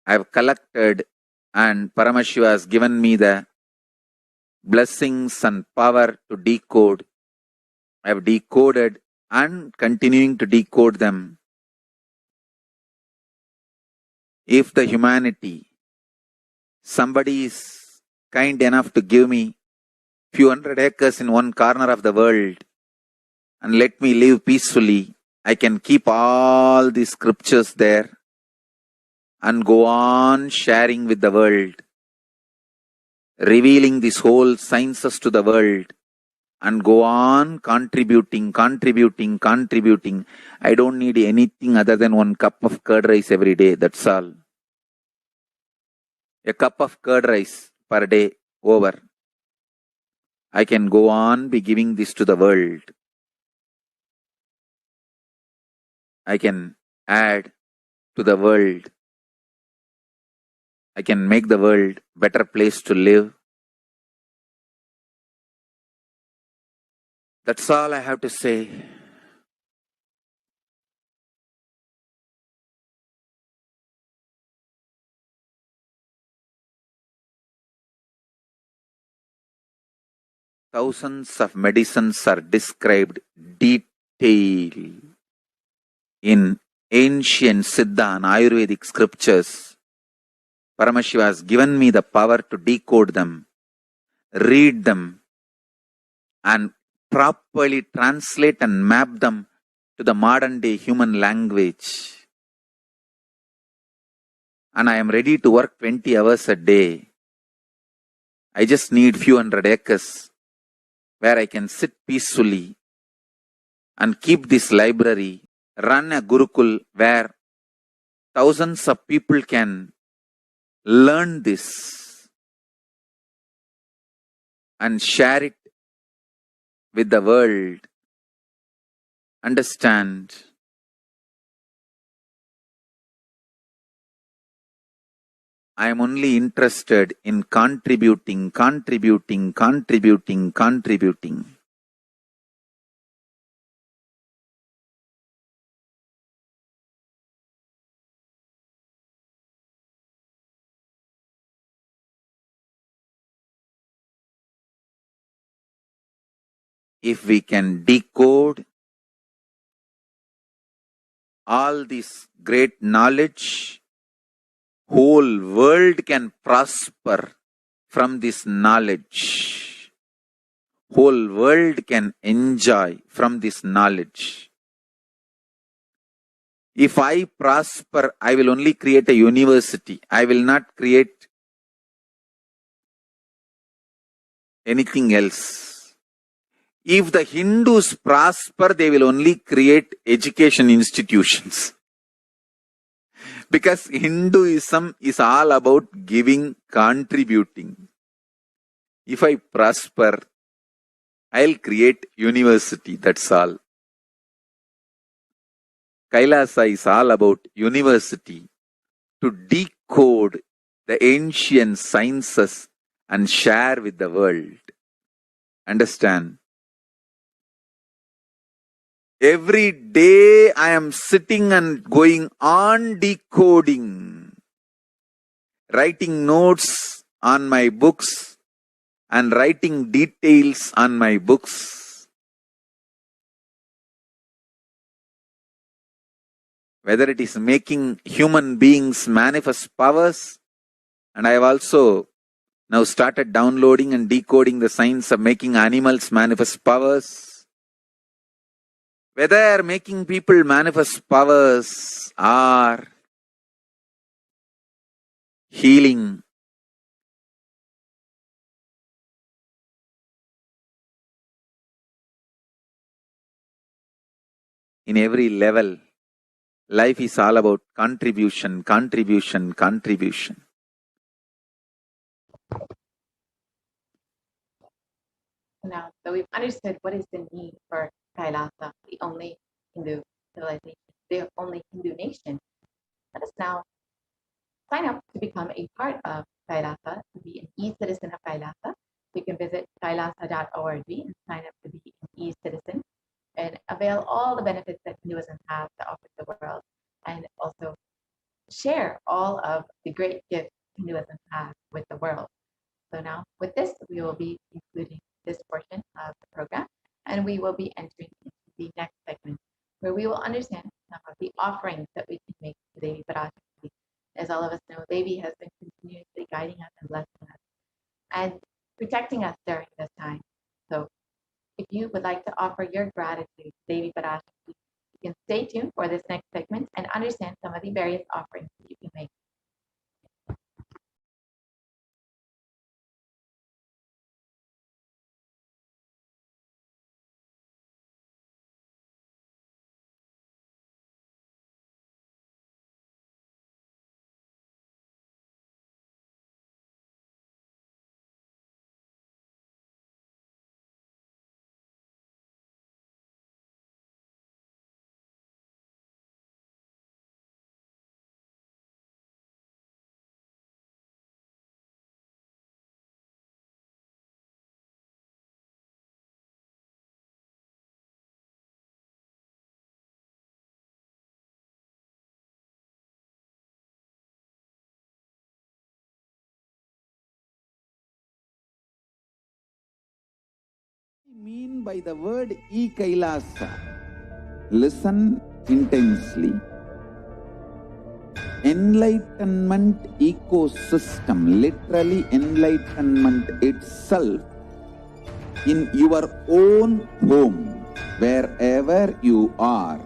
I have collected, and Paramashiva has given me the blessings and power to decode. I have decoded and continuing to decode them. If the humanity, somebody is kind enough to give me few hundred acres in one corner of the world and let me live peacefully, I can keep all the scriptures there and go on sharing with the world, revealing these whole sciences to the world, and go on contributing. I don't need anything other than one cup of curd rice every day. That's all. A cup of curd rice per day over. I can go on be giving this to the world. I can add to the world. I can make the world better place to live. That's all I have to say. Thousands of medicines are described detail in ancient Siddha and Ayurvedic scriptures. Paramashiva has given me the power to decode them, read them, and properly translate and map them to the modern day human language. And I am ready to work 20 hours a day. I just need few hundred acres where I can sit peacefully and keep this library, run a Gurukul where thousands of people can learn this and share it with the world. Understand? I am only interested in contributing. If we can decode all this great knowledge, whole world can prosper from this knowledge. Whole world can enjoy from this knowledge. If I prosper, I will only create a university. I will not create anything else. If the Hindus prosper, they will only create education institutions. Because Hinduism is all about giving, contributing. If I prosper, I'll create university, that's all. Kailasa is all about university, to decode the ancient sciences and share with the world. Understand? Every day I am sitting and going on decoding, writing notes on my books and writing details on my books. Whether it is making human beings manifest powers, and I have also now started downloading and decoding the science of making animals manifest powers. Whether making people manifest powers or healing, in every level, life is all about contribution. Now, so we've understood what is the need for Kailasa, the only Hindu civilization, the only Hindu nation. Let us now sign up to become a part of Kailasa, to be an e-citizen of Kailasa. You can visit kailasa.org and sign up to be an e-citizen and avail all the benefits that Hinduism has to offer the world. share all of the great gifts Hinduism has with the world. So now with this, we will be concluding this portion of the program, and we will be entering into the next segment where we will understand some of the offerings that we can make to Devi Parashakti. As all of us know, Devi has been continuously guiding us and blessing us and protecting us during this time. So if you would like to offer your gratitude to Devi Parashakti, you can stay tuned for this next segment and understand some of the various offerings that you can make. I mean by the word e-Kailasa? Listen intensely. Enlightenment ecosystem, literally enlightenment itself, in your own home, wherever you are.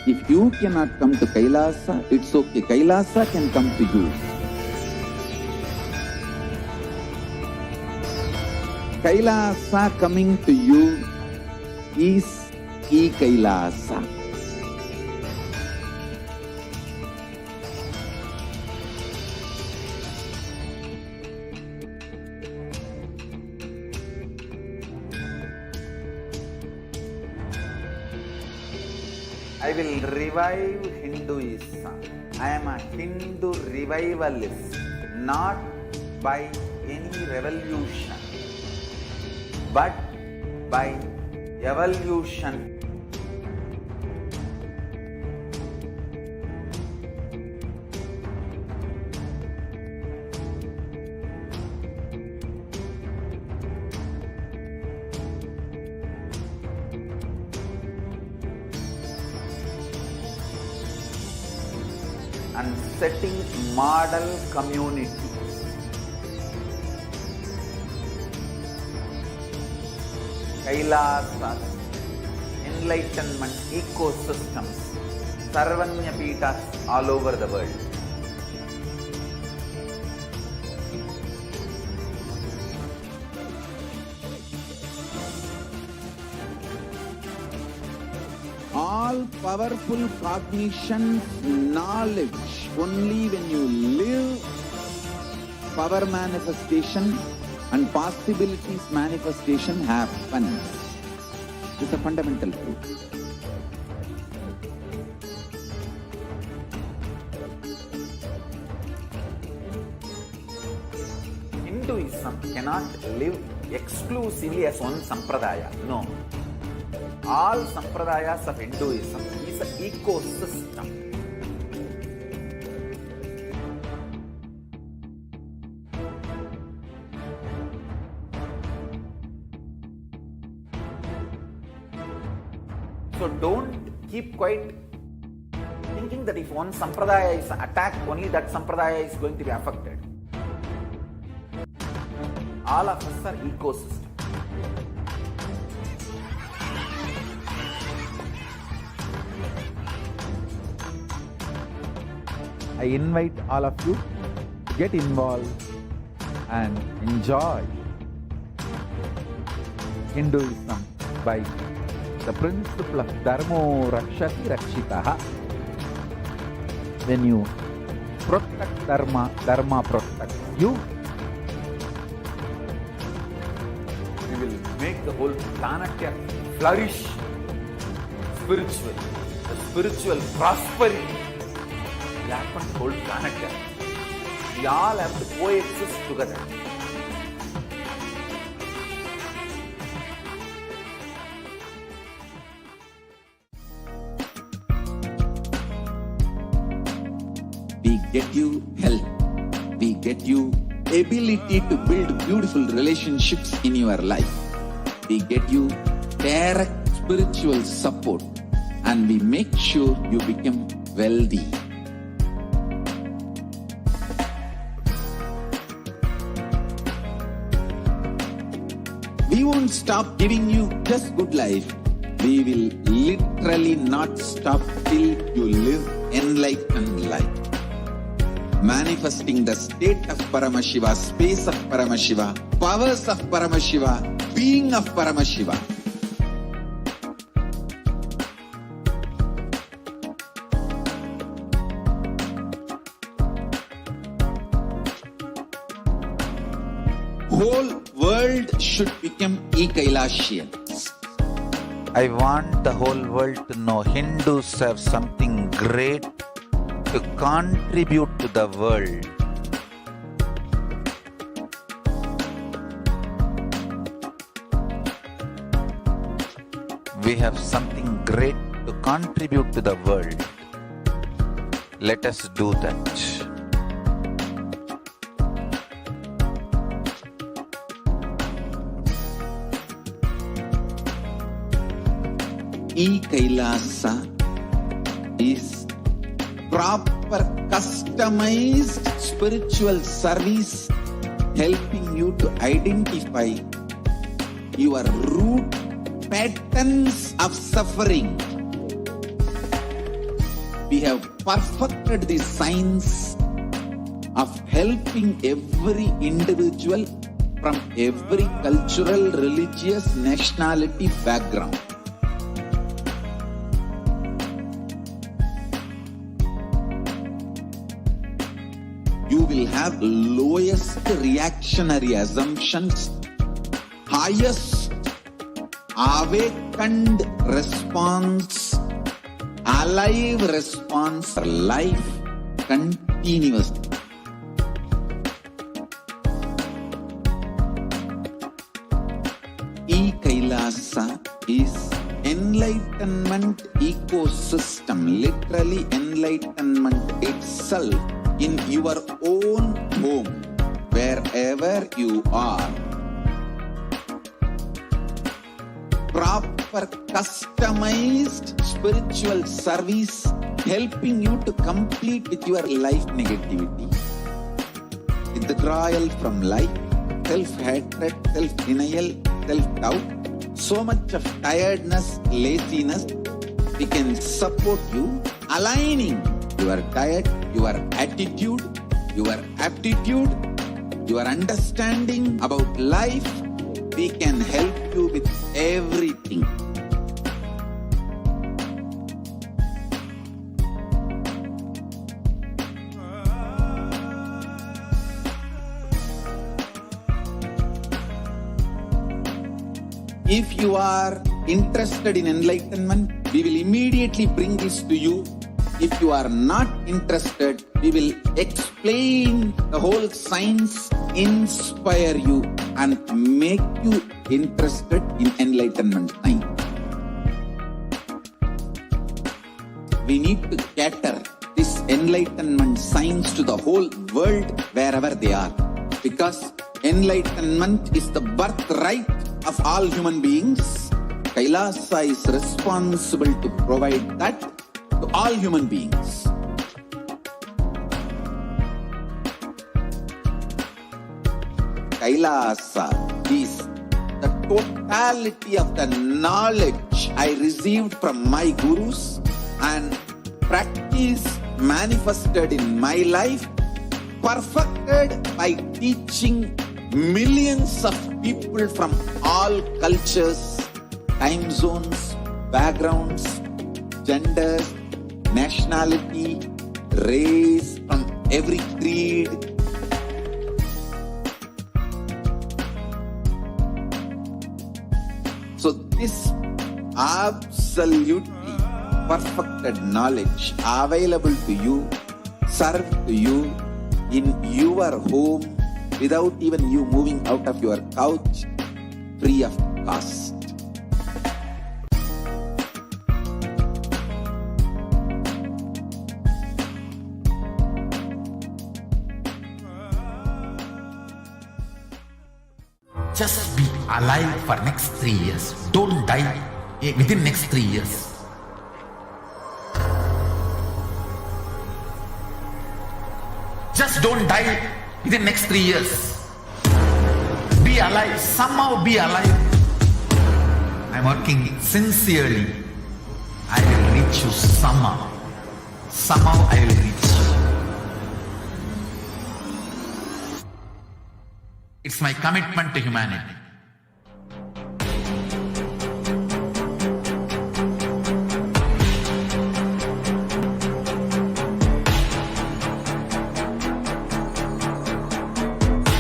If you cannot come to Kailasa, it's okay. Kailasa can come to you. Kailasa coming to you is e-Kailasa. I will revive Hinduism. I am a Hindu revivalist, not by any revolution, but by evolution. And setting model community. Kailasas, enlightenment ecosystems, Sarvanya Peethas all over the world. All powerful cognition, knowledge, only when you live, power manifestation and possibilities manifestation happens. It's a fundamental truth. Hinduism cannot live exclusively as one sampradaya. No. All sampradayas of Hinduism is an ecosystem. So don't keep quiet thinking that if one sampradaya is attacked, only that sampradaya is going to be affected. All of us are ecosystem. I invite all of you to get involved and enjoy Hinduism by the principle of Dharmo Rakshati Rakshitaha. When you protect Dharma, Dharma protects you. We will make the whole planet flourish spiritually. The spiritual prosperity will happen to the whole planet. We all have to coexist together. get you health. We get you ability to build beautiful relationships in your life. We get you direct spiritual support, and we make sure you become wealthy. We won't stop giving you just good life. We will literally not stop till you live enlightened life. Manifesting the state of Paramashiva, space of Paramashiva, powers of Paramashiva, being of Paramashiva. Whole world should become Kailashians. I want the whole world to know Hindus have something great to contribute to the world. We have something great to contribute to the world. Let us do that. Kailasa is proper customized spiritual service helping you to identify your root patterns of suffering. We have perfected the science of helping every individual from every cultural, religious, nationality background. You will have lowest reactionary assumptions, highest awakened response, alive response for life continuously. Kailasa is enlightenment ecosystem, literally enlightenment itself in your own home, wherever you are. Proper customized spiritual service helping you to complete with your life negativity, withdrawal from life, self-hatred, self-denial, self-doubt, so much of tiredness, laziness. We can support you aligning your diet, your attitude, your aptitude, your understanding about life. We can help you with everything. If you are interested in enlightenment, we will immediately bring this to you. If you are not interested, we will explain the whole science, inspire you, and make you interested in enlightenment science. We need to cater this enlightenment science to the whole world wherever they are, because enlightenment is the birthright of all human beings. Kailasa is responsible to provide that to all human beings. Kailasa is the totality of the knowledge I received from my gurus and practice manifested in my life, perfected by teaching millions of people from all cultures, time zones, backgrounds, genders, nationality, race, from every creed. So this absolutely perfected knowledge available to you, served to you in your home without even you moving out of your couch, free of cost. Just be alive for next 3 years. Don't die within next 3 years. Just don't die within next 3 years. Be alive. Somehow be alive. I'm working sincerely. I will reach you somehow. Somehow I will reach you. It's my commitment to humanity.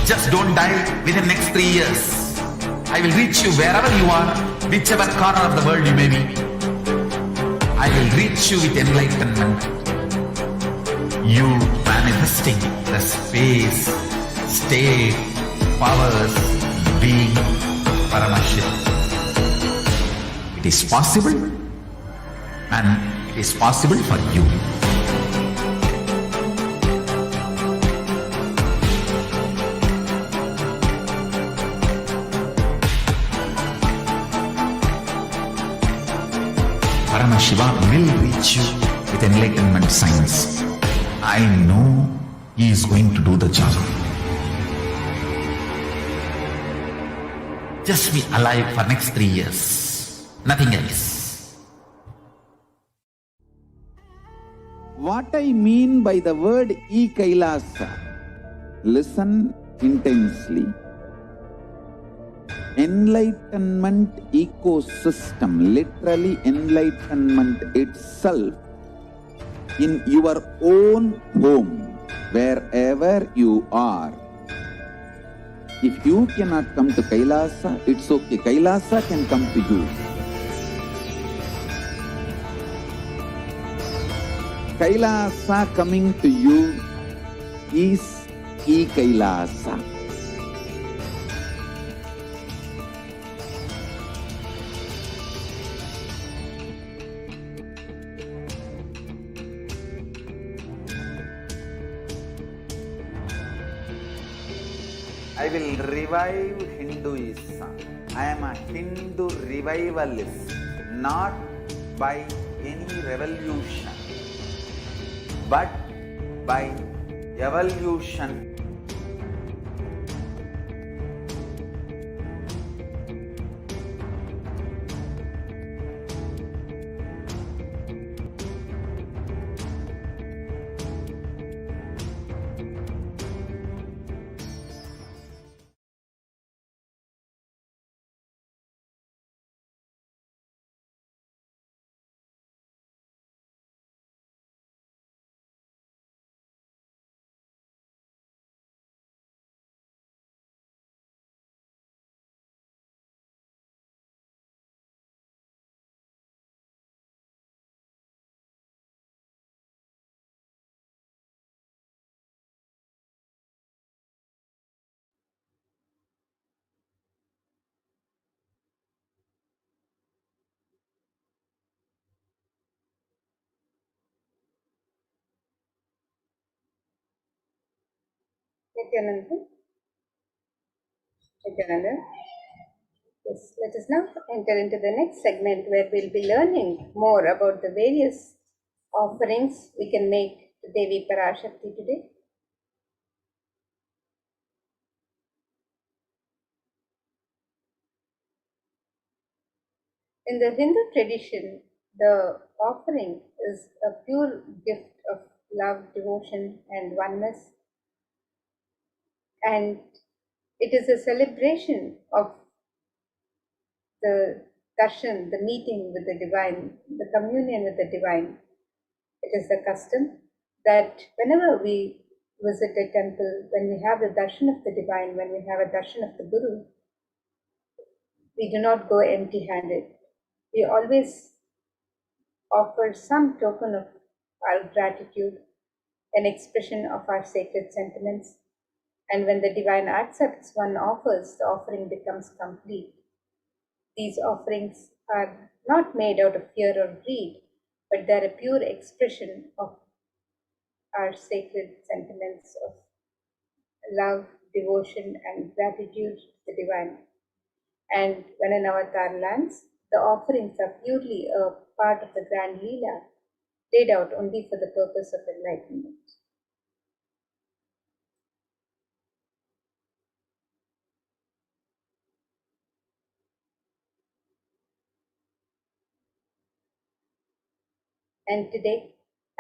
Just don't die within next 3 years. I will reach you wherever you are, whichever corner of the world you may be. I will reach you with enlightenment. You manifesting the space, state, powers, being Paramashivoham. It is possible, and it is possible for you. Paramashivoham will reach you with enlightenment science. I know he is going to do the job. Just be alive for next 3 years. Nothing else. What I mean by the word E-Kailasa, listen intensely. Enlightenment ecosystem, literally enlightenment itself, in your own home, wherever you are. If you cannot come to Kailasa, it's okay. Kailasa can come to you. Kailasa coming to you is E-Kailasa. I will revive Hinduism. I am a Hindu revivalist, not by any revolution, but by evolution. Nithyananda. Yes, let us now enter into the next segment where we'll be learning more about the various offerings we can make to Devi Parashakti today. In the Hindu tradition, the offering is a pure gift of love, devotion, and oneness, and it is a celebration of the darshan, the meeting with the divine, the communion with the divine. It is the custom that whenever we visit a temple, when we have the darshan of the divine, when we have a darshan of the Guru, we do not go empty-handed. We always offer some token of our gratitude, an expression of our sacred sentiments. And when the divine accepts one offers, the offering becomes complete. These offerings are not made out of fear or greed, but they're a pure expression of our sacred sentiments of love, devotion, and gratitude to the divine. And when an avatar lands, the offerings are purely a part of the grand Leela, laid out only for the purpose of enlightenment. And today,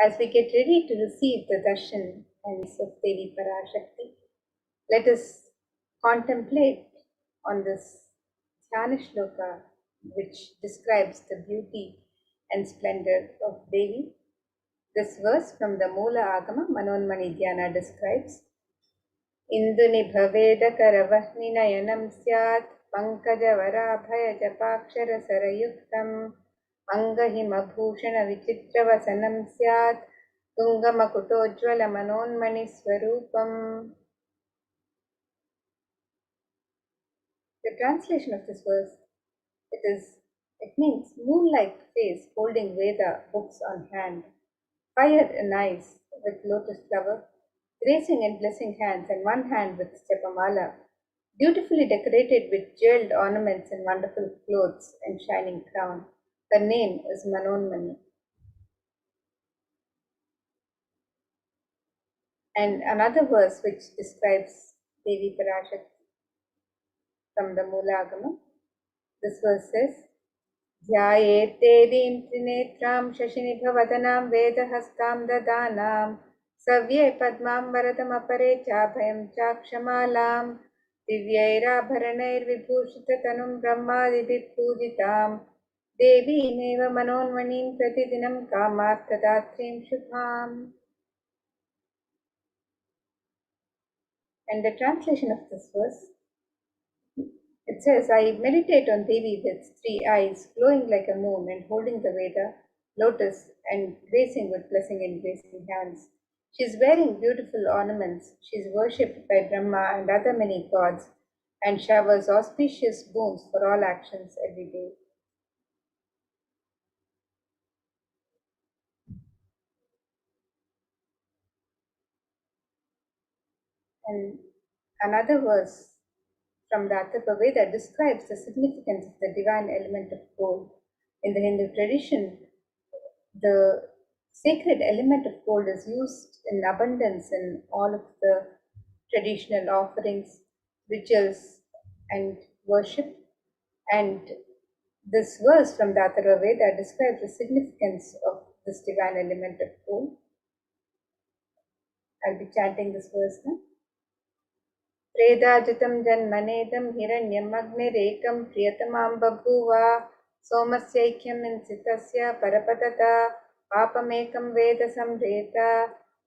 as we get ready to receive the darshan and of Devi Parashakti, let us contemplate on this Dhyana Shloka, which describes the beauty and splendor of Devi. This verse from the Moola Agama Manonmani Dhyana describes Indunibhavedakaravatninayanam syat pankajavaraabhayajapaksharasarayuktam angahimabhushanavicitravasanam syat tungamakutojjwalamanonmaniswarupam. The translation of this verse, it means moon-like face holding Veda books on hand, fire in eyes with lotus flower, gracing and blessing hands, and one hand with Japamala, beautifully decorated with jeweled ornaments and wonderful clothes and shining crown. Her name is Manonmani. And another verse which describes Devi Parashakti from the Moolagama, this verse says, ध्यायेत् देवीं त्रिनेत्रां शशिनिभवदनां वेदहस्तां ददानां सव्ये पद्मां वरदमपरे चाभयं चाक्षमालां दिव्यैराभरणैर्विभूषिततनुं ब्रह्मादिभिः पूजितां देवीमेव मनोन्मणिं प्रतिदिनं कामार्थदात्रीं शुभाम्. And the translation of this verse, it says, I meditate on Devi with three eyes, glowing like a moon and holding the Veda, lotus, and gracing with blessing and gracing hands. She is wearing beautiful ornaments. She is worshipped by Brahma and other many gods and showers auspicious boons for all actions every day. And another verse from the Atharva Veda describes the significance of the divine element of gold. In the Hindu tradition, the sacred element of gold is used in abundance in all of the traditional offerings, rituals, and worship. And this verse from the Atharva Veda describes the significance of this divine element of gold. I'll be chanting this verse now. प्रेदाजितं जन्मनेदं हिरण्यम् अग्निरेकं प्रियतमां बभूव सोमस्यैक्यम् इंसितस्य परपतता पापमेकं वेद संभेत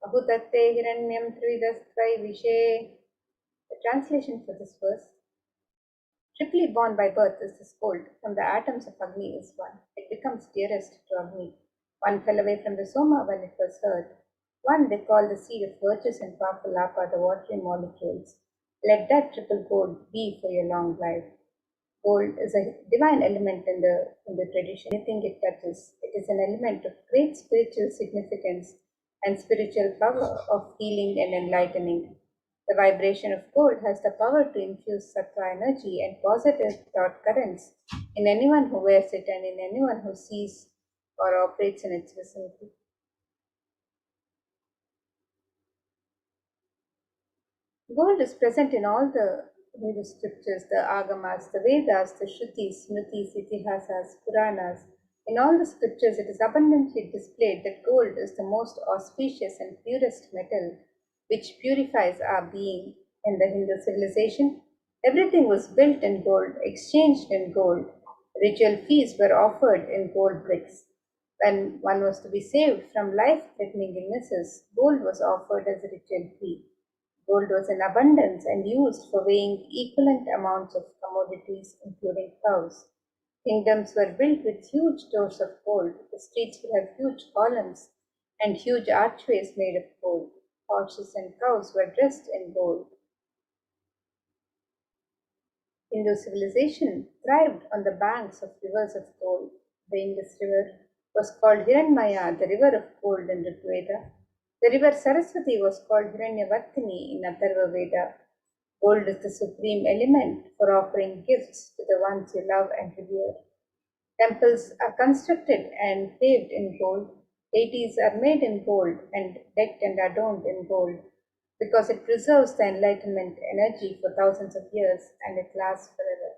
अहुतत्ते हिरण्यं त्रिविधस्त्वै विशे. The translation for this verse: triply born by birth is this gold. From the atoms of Agni is one. It becomes dearest to Agni. One fell away from the Soma when it was heard. One they call the seed of virtuous and powerful Apa, the watery molecules. Let that triple gold be for your long life. Gold is a divine element in the tradition. Anything it touches, it is an element of great spiritual significance and spiritual power of healing and enlightening. The vibration of gold has the power to infuse sattva energy and positive thought currents in anyone who wears it and in anyone who sees or operates in its vicinity. Gold is present in all the Hindu scriptures, the Agamas, the Vedas, the Shrutis, Smritis, Itihasas, Puranas. In all the scriptures, it is abundantly displayed that gold is the most auspicious and purest metal which purifies our being. In the Hindu civilization, everything was built in gold, exchanged in gold. Ritual feasts were offered in gold bricks. When one was to be saved from life-threatening illnesses, gold was offered as a ritual fee. Gold was in abundance and used for weighing equivalent amounts of commodities, including cows. Kingdoms were built with huge stores of gold. The streets would have huge columns and huge archways made of gold. Horses and cows were dressed in gold. Hindu civilization thrived on the banks of rivers of gold. The Indus River was called Hiranmaya, the river of gold in Rigveda. The river Saraswati was called Hiranyavartini in Atharva Veda. Gold is the supreme element for offering gifts to the ones you love and revere. Temples are constructed and paved in gold. Deities are made in gold and decked and adorned in gold because it preserves the enlightenment energy for thousands of years and it lasts forever.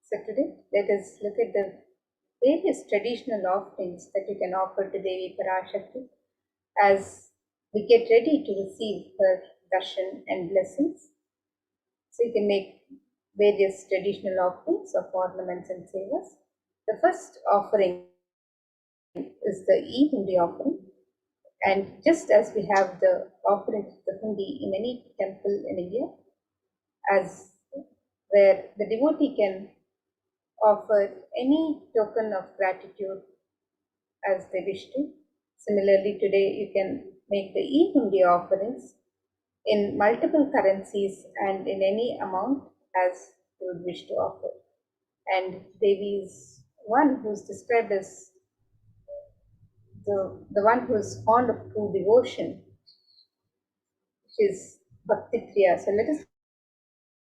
So today, let us look at the various traditional offerings that you can offer to Devi Parashakti as we get ready to receive her darshan and blessings. So you can make various traditional offerings of ornaments and sevas. The first offering is the e-hundi offering. And just as we have the offering of the hundi in any temple in India, as where the devotee can offer any token of gratitude as they wish to. Similarly, today you can make the e-hundi offerings in multiple currencies and in any amount as you would wish to offer. And Devi is one who is described as the one who is fond of true devotion, which is Bhakti Priya. So let us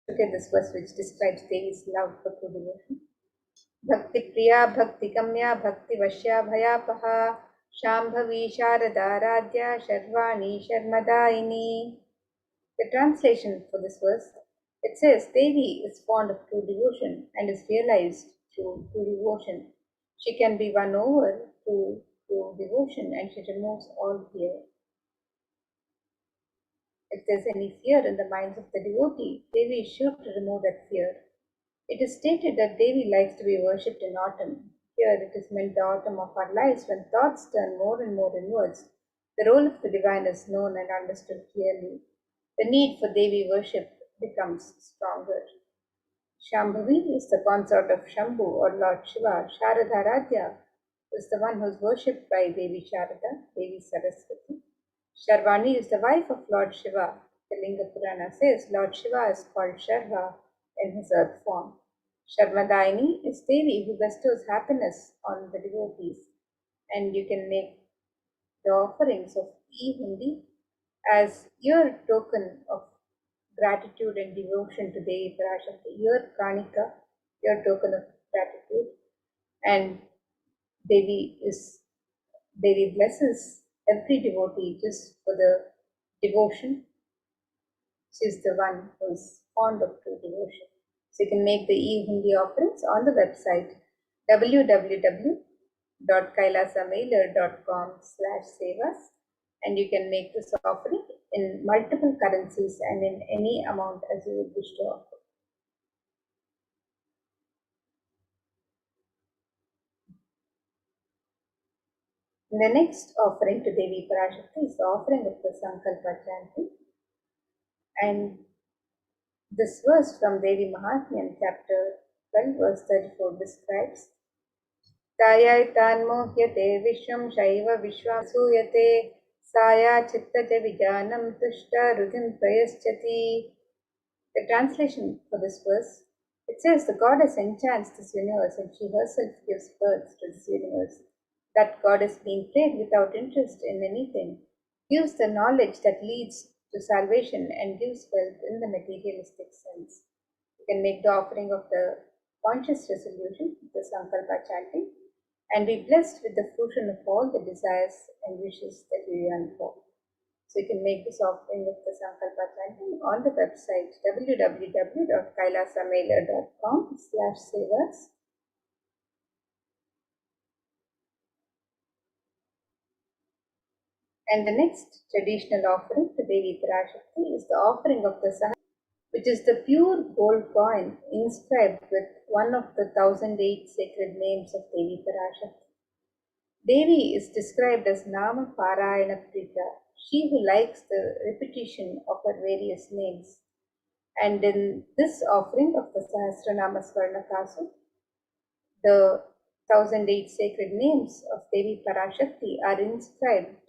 look at this verse which describes Devi's love for true devotion. Bhakti Priya, Bhakti Kamya, Bhakti Vashya Bhayapaha, Shambhavi Sharadaradhya, Sharvani Sharmadaini. The translation for this verse, it says, Devi is fond of true devotion and is realized through true devotion. She can be won over through devotion and she removes all fear. If there's any fear in the minds of the devotee, Devi is sure to remove that fear. It is stated that Devi likes to be worshipped in autumn. Here it is meant the autumn of our lives when thoughts turn more and more inwards. The role of the divine is known and understood clearly. The need for Devi worship becomes stronger. Shambhavi is the consort of Shambhu or Lord Shiva. Sharadharadhya is the one who is worshipped by Devi Sharada, Devi Saraswati. Sharvani is the wife of Lord Shiva. The Linga Purana says Lord Shiva is called Sharva in his earth form. Sharmadaini is Devi who bestows happiness on the devotees. And you can make the offerings of e-hundi as your token of gratitude and devotion to Devi Parashakti, your kanika, your token of gratitude. And Devi blesses every devotee just for the devotion. She is the one who is fond of true devotion. So you can make the e-hundi offerings on the website www.kailasamailer.com/sevas, and you can make this offering in multiple currencies and in any amount as you would wish to offer. The next offering to Devi Parashakti is the offering of the Sankalpa chanting. And this verse from Devi Mahatmyam, chapter 12, verse 34 describes Taya tanmohyate vishwam shaiva vishwasuyate saya chittaja vijanam tushta rudim prayaschati. The translation for this verse, it says the goddess enchants this universe and she herself gives birth to this universe. That goddess being prayed without interest in anything gives the knowledge that leads to salvation and gives wealth in the materialistic sense. You can make the offering of the conscious resolution, the Sankalpa chanting, and be blessed with the fruition of all the desires and wishes that you yearn for. So you can make this offering of the Sankalpa chanting on the website www.kailasamailer.com/sevas. And the next traditional offering to Devi Parashakti is the offering of the Sahasra, which is the pure gold coin inscribed with one of the 1008 sacred names of Devi Parashakti. Devi is described as Nama Parayana Prita, she who likes the repetition of her various names. And in this offering of the Sahasranama Swarnakasu, the 1008 sacred names of Devi Parashakti are inscribed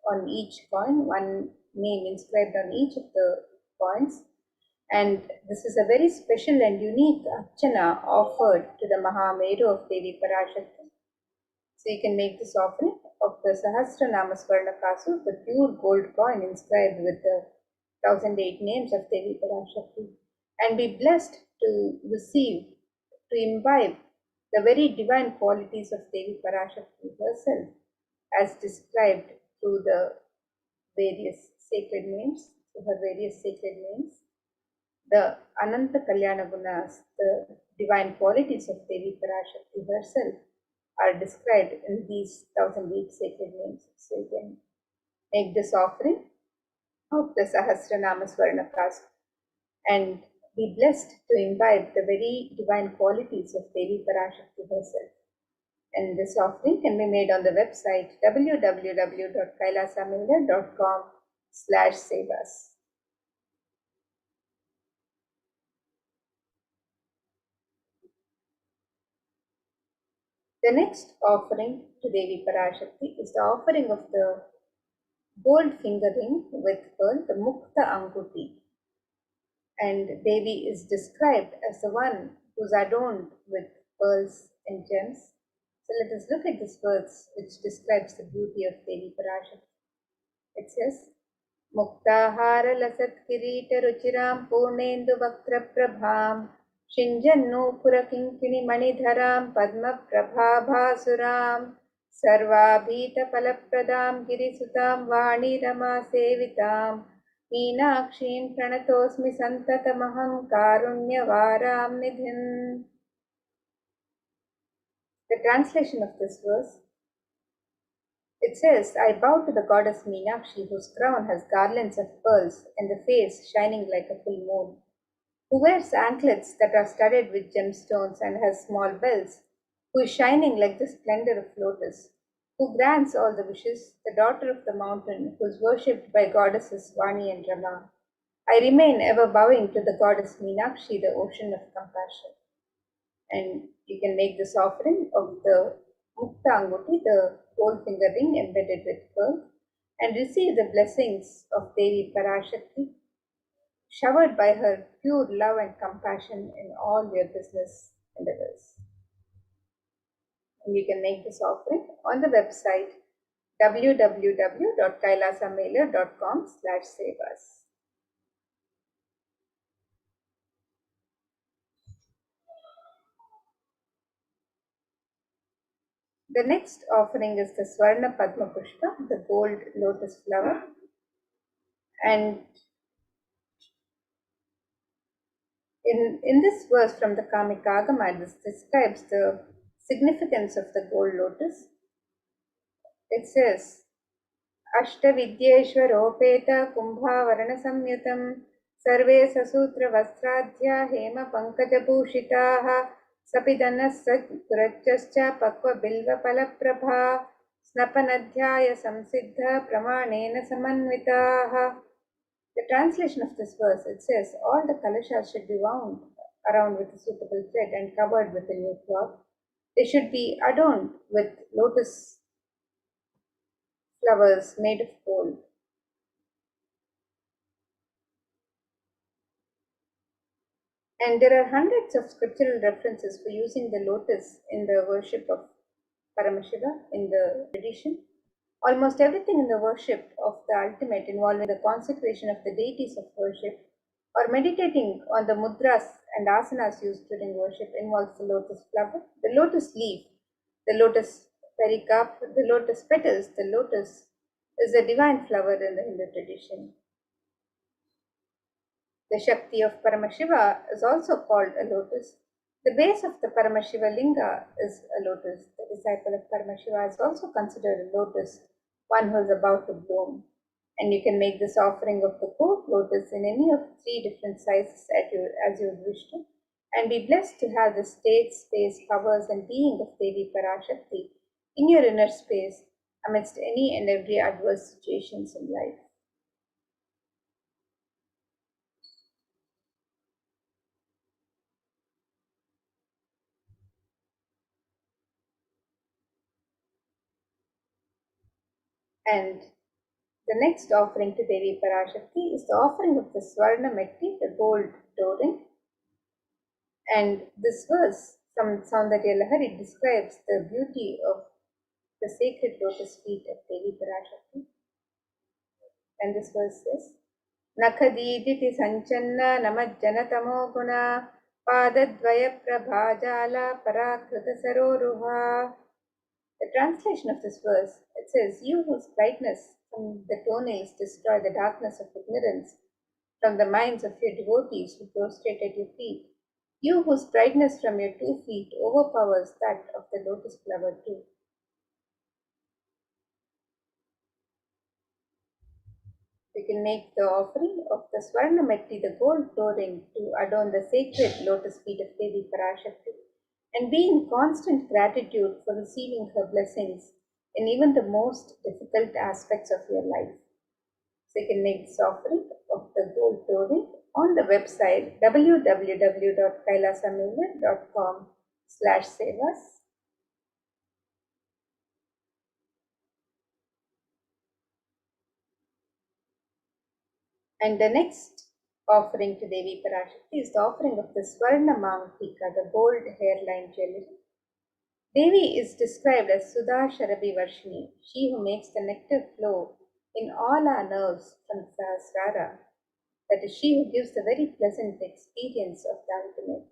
on each coin, one name inscribed on each of the coins. And this is a very special and unique archana offered to the Mahameru of Devi Parashakti. So you can make this offering of the Sahasranama Swarnakasu, the pure gold coin inscribed with the 1008 names of Devi Parashakti, and be blessed to receive, to imbibe the very divine qualities of Devi Parashakti herself, as described through the various sacred names, through her various sacred names. The Ananta Kalyana Gunas, the divine qualities of Devi Parashakti herself, are described in these 1008 sacred names. So you can make this offering of the Sahasranama Swarnakas and be blessed to imbibe the very divine qualities of Devi Parashakti herself. And this offering can be made on the website www.kailasamela.com/sevas. The next offering to Devi Parashakti is the offering of the gold finger ring with pearl, the Mukta Anguti. And Devi is described as the one who's adorned with pearls and gems. So let us look at this verse which describes the beauty of Devi Parashakti. It says, Muktahara lasat kirita ruchiram purnendu vaktra prabham Shinjannu purakinkini manidharam padma prabhabhasuram sarvabhita palapradam girisutam vani rama sevitam Meenakshim pranatosmi santatamaham karunyavaram nidhim. The translation of this verse, it says, I bow to the goddess Meenakshi, whose crown has garlands of pearls and the face shining like a full moon, who wears anklets that are studded with gemstones and has small bells, who is shining like the splendor of lotus, who grants all the wishes, the daughter of the mountain, who is worshipped by goddesses Vani and Rama. I remain ever bowing to the goddess Meenakshi, the ocean of compassion. And you can make this offering of the Mukta Anguti, the gold finger ring embedded with pearl, and receive the blessings of Devi Parashakti, showered by her pure love and compassion in all your business endeavors. And you can make this offering on the website www.kailasamela.com/sevas. The next offering is the Swarna Padma Pushpa, the gold lotus flower. And in this verse from the Kamikagama, this describes the significance of the gold lotus. It says, Ashtavidyeshwaropeta kumbhavarana samyutam sarve sasutra vastradhya hema pankajabhushitaha sapidanas purachascha pakva bilva palaprabha snapanadhyaya samsiddha pramanena samanvitaha. The translation of this verse, it says, all the kalashas should be wound around with a suitable thread and covered with a new cloth. They should be adorned with lotus flowers made of gold. And there are hundreds of scriptural references for using the lotus in the worship of Paramashiva in the tradition. Almost everything in the worship of the ultimate involving the consecration of the deities of worship or meditating on the mudras and asanas used during worship involves the lotus flower, the lotus leaf, the lotus pericarp, the lotus petals. The lotus is a divine flower in the Hindu tradition. The Shakti of Paramashiva is also called a lotus. The base of the Paramashiva linga is a lotus. The disciple of Paramashiva is also considered a lotus, one who is about to bloom. And you can make this offering of the gold lotus in any of 3 different sizes as you would wish to, and be blessed to have the state, space, powers, and being of Devi Parashakti in your inner space amidst any and every adverse situations in life. And the next offering to Devi Parashakti is the offering of the Swarna Metti, the gold dooring. And this verse from Saundarya Lahari describes the beauty of the sacred lotus feet of Devi Parashakti. And this verse says, Nakhadiditi sanchanna namajjana tamo guna padadvaya prabhajala parakrita saroruha. The translation of this verse, it says, you whose brightness from the toenails destroy the darkness of ignorance from the minds of your devotees who prostrate at your feet, you whose brightness from your 2 feet overpowers that of the lotus flower too. We can make the offering of the Swarnamatti, the gold flooring, to adorn the sacred lotus feet of Devi Parashakti, and be in constant gratitude for receiving her blessings in even the most difficult aspects of your life. So you can make this offering of the gold flooring on the website www.kailasamila.com/sevas. And the next offering to Devi Parashakti is the offering of the Swarna Mangtika, the gold hairline jewelry. Devi is described as Sudha Sharabi Varshini, she who makes the nectar flow in all our nerves from Sahasrara. That is, she who gives the very pleasant experience of the ultimate.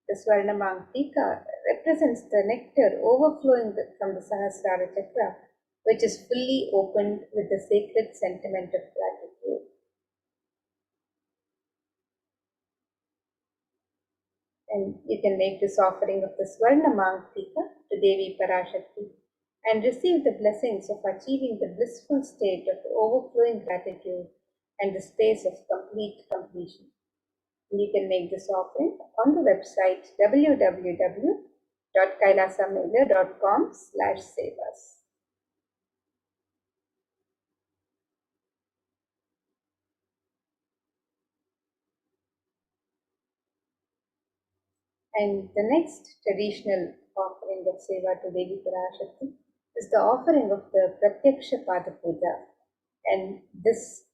The Swarna Mangtika represents the nectar overflowing from the Sahasrara Chakra, which is fully opened with the sacred sentiment of gratitude. And you can make this offering of the Swarna Mangtika to Devi Parashakti and receive the blessings of achieving the blissful state of overflowing gratitude and the space of complete completion. And you can make this offering on the website www.kailasamela.com/sevas. And the next traditional offering of Seva to Devi Parashakti is the offering of the Pratyaksha Pada Puja. And this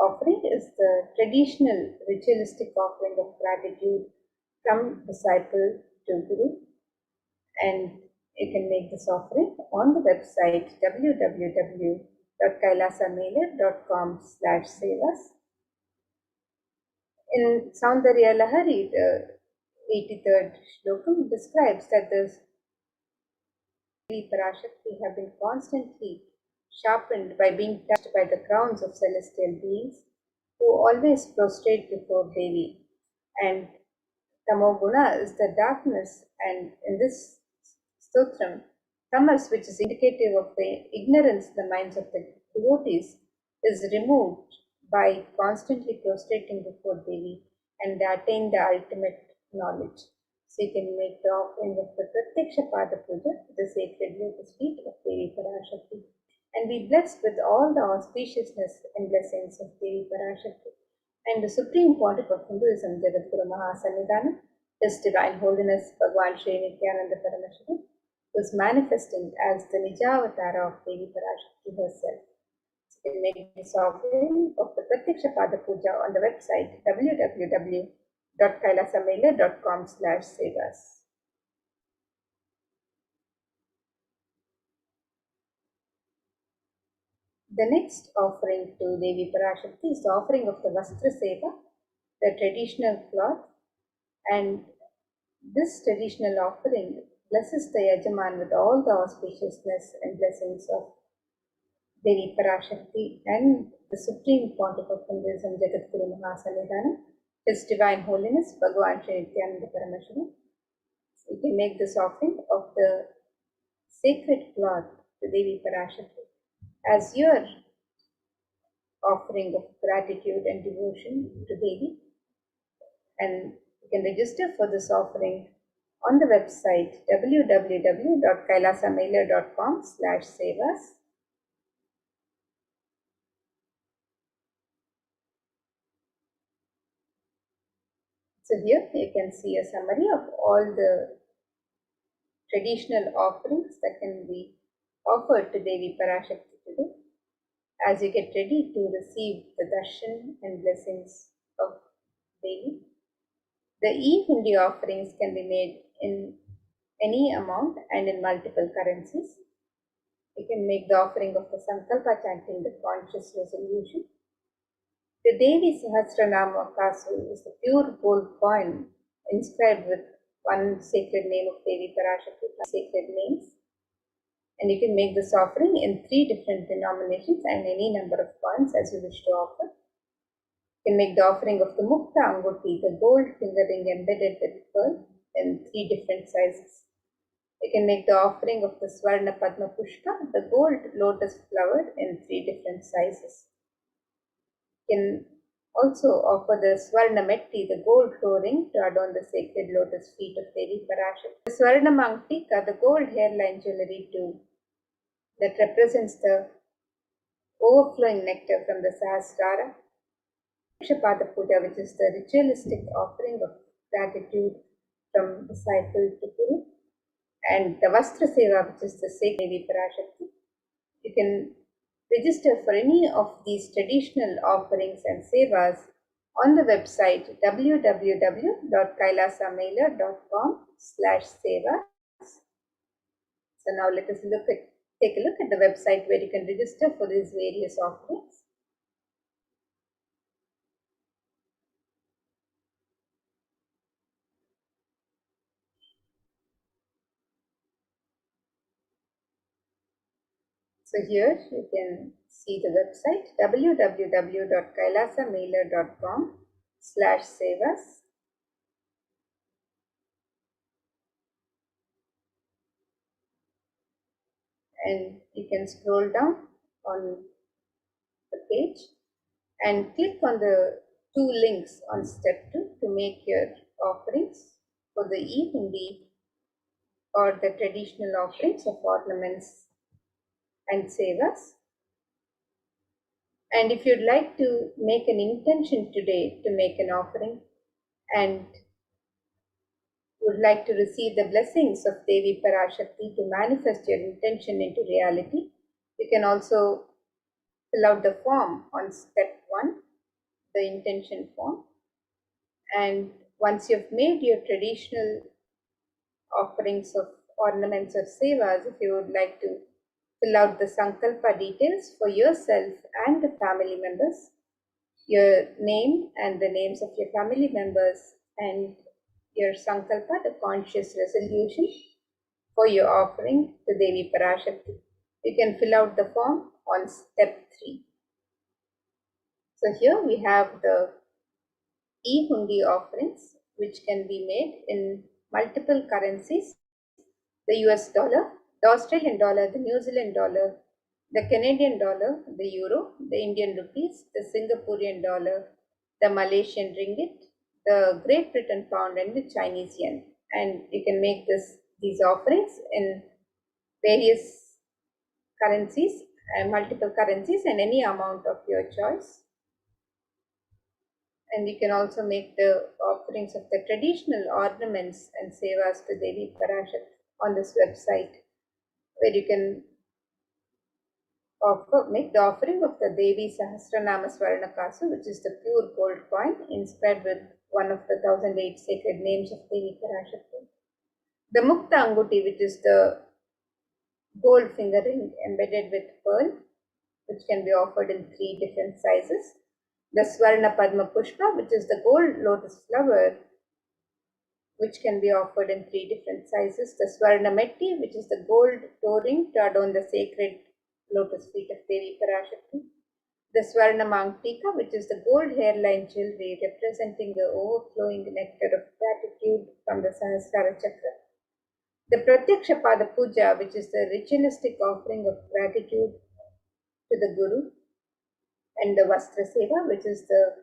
offering is the traditional ritualistic offering of gratitude from disciple to Guru. And you can make this offering on the website www.kailasamela.com/sevas. In Saundarya Lahari, the 83rd Shlokam describes that the Devi Parashakti have been constantly sharpened by being touched by the crowns of celestial beings who always prostrate before Devi. And Tamoguna is the darkness, and in this stotram, tamas, which is indicative of the ignorance in the minds of the devotees, is removed by constantly prostrating before Devi and they attain the ultimate knowledge. So you can make the offering of the Pratyaksha Pada Puja to the sacred lotus feet of Devi Parashakti and be blessed with all the auspiciousness and blessings of Devi Parashakti. And the Supreme Pontiff of Hinduism, Jagadguru Mahasannidhanam, His Divine Holiness Bhagwan Sri Nithyananda Paramashivam, was manifesting as the Nijavatara of Devi Parashakti herself. So you can make this offering of the Pratyaksha Pada Puja on the website www.kailasamela.com/sevas. The next offering to Devi Parashakti is the offering of the Vastra Seva, the traditional cloth, and this traditional offering blesses the Yajaman with all the auspiciousness and blessings of Devi Parashakti and the Supreme Pontiff of Hinduism, Jagadguru Mahasannidhanam, His Divine Holiness Bhagwan Sri Nithyananda Paramashivam. So you can make this offering of the sacred cloth to Devi Parashakti as your offering of gratitude and devotion to Devi. And you can register for this offering on the website www.kailasamela.com/sevas. So here you can see a summary of all the traditional offerings that can be offered to Devi Parashakti today. As you get ready to receive the darshan and blessings of Devi, the e-hundi offerings can be made in any amount and in multiple currencies. You can make the offering of the Sankalpa chanting the conscious resolution. The Devi Sahasranama Kasu is the pure gold coin inscribed with one sacred name of Devi Parashakti, sacred names. And you can make this offering in 3 different denominations and any number of coins as you wish to offer. You can make the offering of the Mukta Anguti, the gold finger ring embedded with pearl, in 3 different sizes. You can make the offering of the Swarna Padma Pushpa, the gold lotus flower, in 3 different sizes. You can also offer the Swarna Metti, the gold toe ring, to adorn the sacred lotus feet of Devi Parashakti. The Swarna Mangtika, the gold hairline jewelry too, that represents the overflowing nectar from the Sahasrara. Pada Puja, which is the ritualistic offering of gratitude from disciple to Guru, and the Vastra Seva, which is the sacred Devi Parashakti. You can register for any of these traditional offerings and sevas on the website www.kailasamailer.com/sevas. So now let us take a look at the website where you can register for these various offerings. So here you can see the website www.kailasamailer.com/sevas. And you can scroll down on the page and click on the 2 links on step 2 to make your offerings for the e-hundi or the traditional offerings of ornaments and sevas. And if you'd like to make an intention today to make an offering and would like to receive the blessings of Devi Parashakti to manifest your intention into reality, you can also fill out the form on step 1, the intention form. And once you've made your traditional offerings of ornaments or sevas, if you would like to fill out the Sankalpa details for yourself and the family members, your name and the names of your family members, and your Sankalpa, the conscious resolution for your offering to Devi Parashakti, you can fill out the form on step 3. So here we have the e-hundi offerings, which can be made in multiple currencies: the US dollar, the Australian dollar, the New Zealand dollar, the Canadian dollar, the euro, the Indian rupees, the Singaporean dollar, the Malaysian ringgit, the Great Britain pound, and the Chinese yen. And you can make these offerings in various currencies, multiple currencies, and any amount of your choice. And you can also make the offerings of the traditional ornaments and sevas to Devi Parashakti on this website, where you can make the offering of the Devi Sahasranama Swarnakasu, which is the pure gold coin inscribed with one of the 1008 sacred names of Devi Parashakti. The Mukta Anguti, which is the gold finger ring embedded with pearl, which can be offered in 3 different sizes. The Swarna Padma Pushpa, which is the gold lotus flower, which can be offered in 3 different sizes. The Swarna Metti, which is the gold toe ring to adorn the sacred lotus feet of Devi Parashakti. The Swarna Mangtika, which is the gold hairline jewelry representing the overflowing nectar of gratitude from the Sahasrara Chakra. The Pratyaksha Pada Puja, which is the ritualistic offering of gratitude to the Guru. And the Vastra Seva, which is the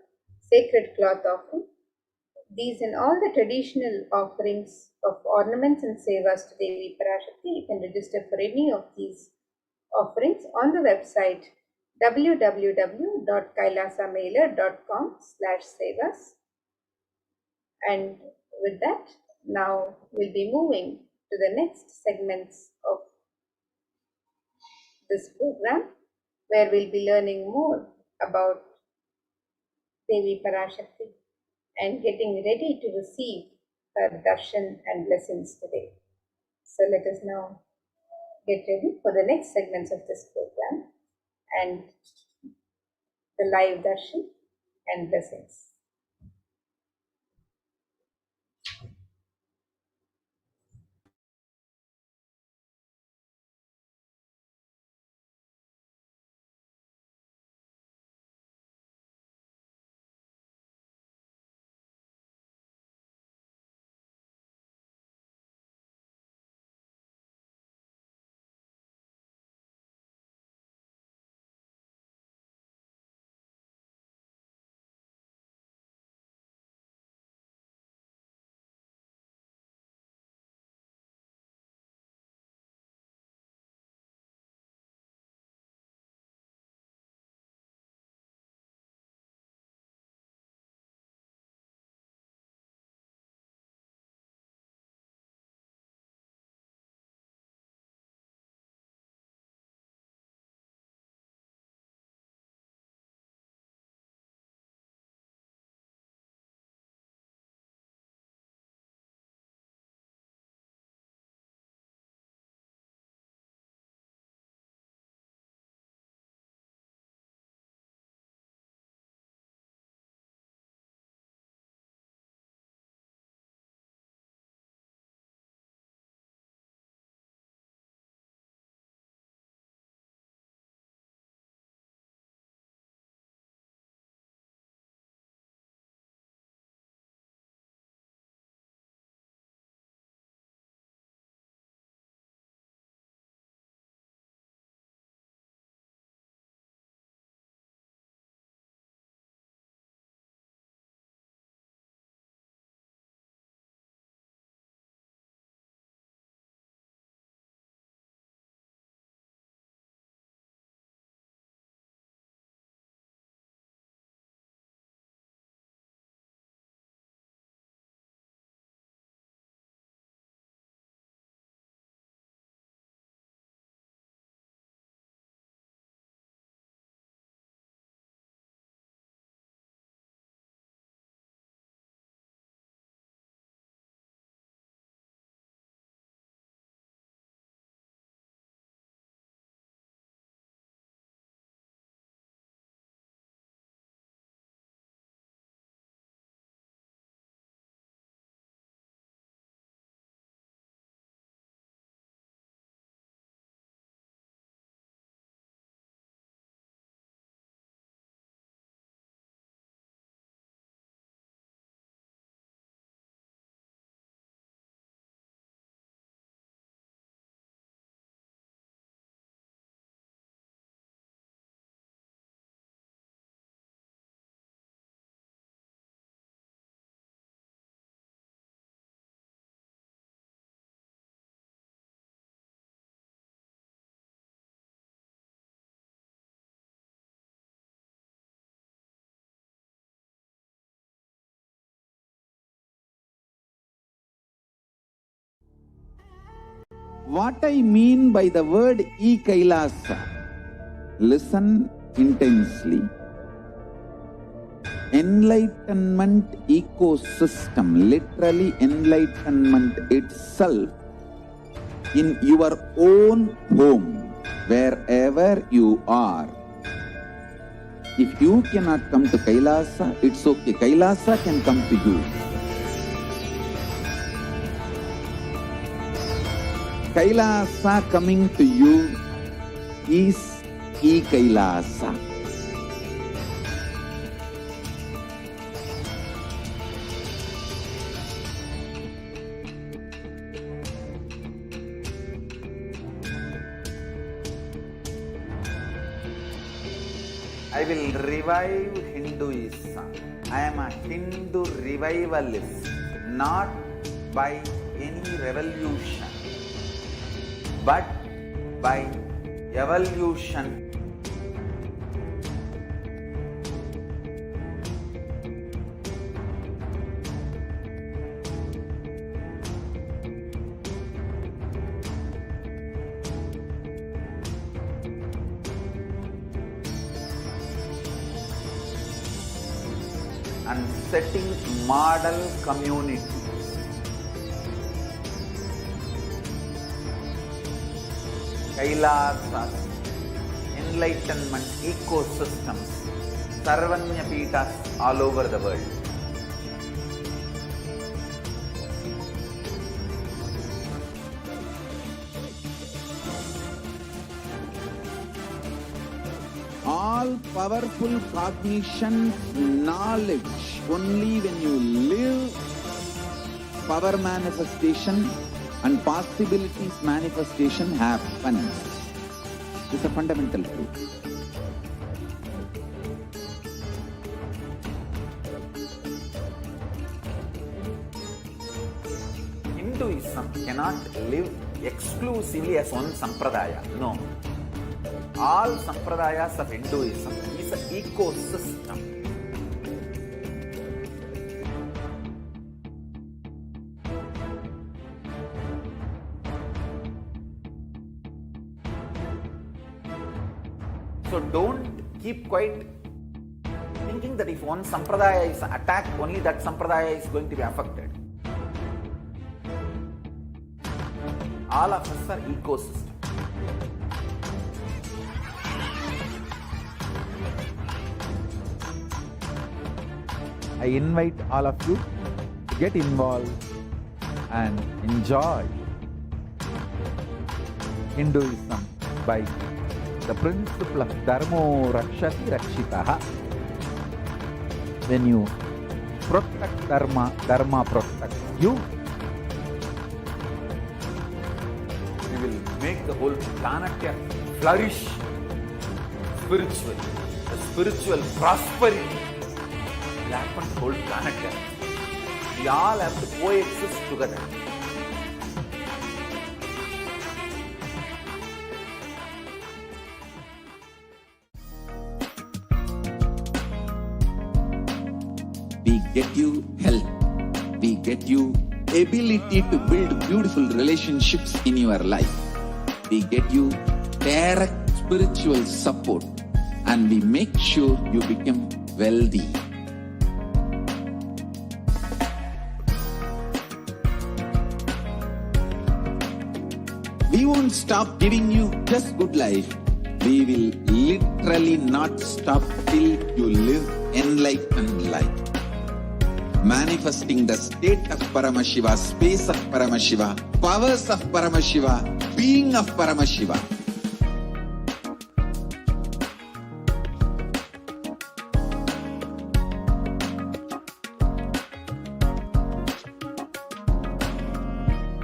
sacred cloth offering. These and all the traditional offerings of ornaments and sevas to Devi Parashakti, you can register for any of these offerings on the website www.kailasamailer.com/sevas. And with that, now we'll be moving to the next segments of this program, where we'll be learning more about Devi Parashakti and getting ready to receive her darshan and blessings today. So let us now get ready for the next segments of this program and the live darshan and blessings. What I mean by the word e-Kailasa, listen intensely. Enlightenment ecosystem, literally enlightenment itself, in your own home, wherever you are. If you cannot come to Kailasa, it's okay. Kailasa can come to you. Kailasa coming to you is e-Kailasa. I will revive Hinduism. I am a Hindu revivalist, not by any revolution, but by evolution. And setting model communities. Kailasas, enlightenment ecosystems, Sarvanya Peethas all over the world. All powerful cognition, knowledge, only when you live, power manifestation and possibilities manifestation happens. This is a fundamental truth. Hinduism cannot live exclusively as one sampradaya. No. All sampradayas of Hinduism is an ecosystem. So don't keep quiet thinking that if one sampradaya is attacked, only that sampradaya is going to be affected. All of us are ecosystems. I invite all of you to get involved and enjoy Hinduism by the principle of Dharmo Rakshati Rakshitaha. When you protect Dharma, Dharma protects you. We will make the whole planet flourish spiritually, the spiritual prosperity. Will happen to the whole planet. We all have to coexist together. We get you health. We get you ability to build beautiful relationships in your life. We get you direct spiritual support, and we make sure you become wealthy. We won't stop giving you just good life. We will literally not stop till you live enlightened life. Manifesting the state of Paramashiva, space of Paramashiva, powers of Paramashiva, being of Paramashiva.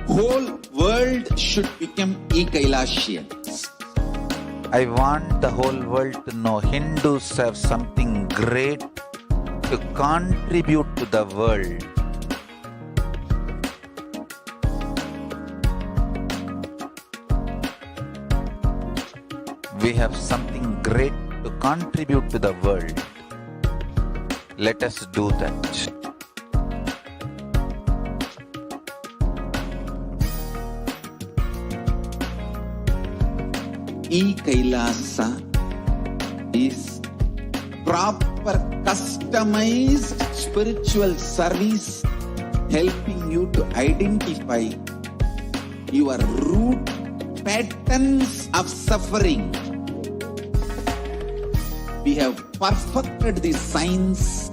Whole world should become e-Kailashians. I want the whole world to know Hindus have something great to contribute to the world. We have something great to contribute to the world. Let us do that. E-Kailasa is proper customized spiritual service helping you to identify your root patterns of suffering. We have perfected the science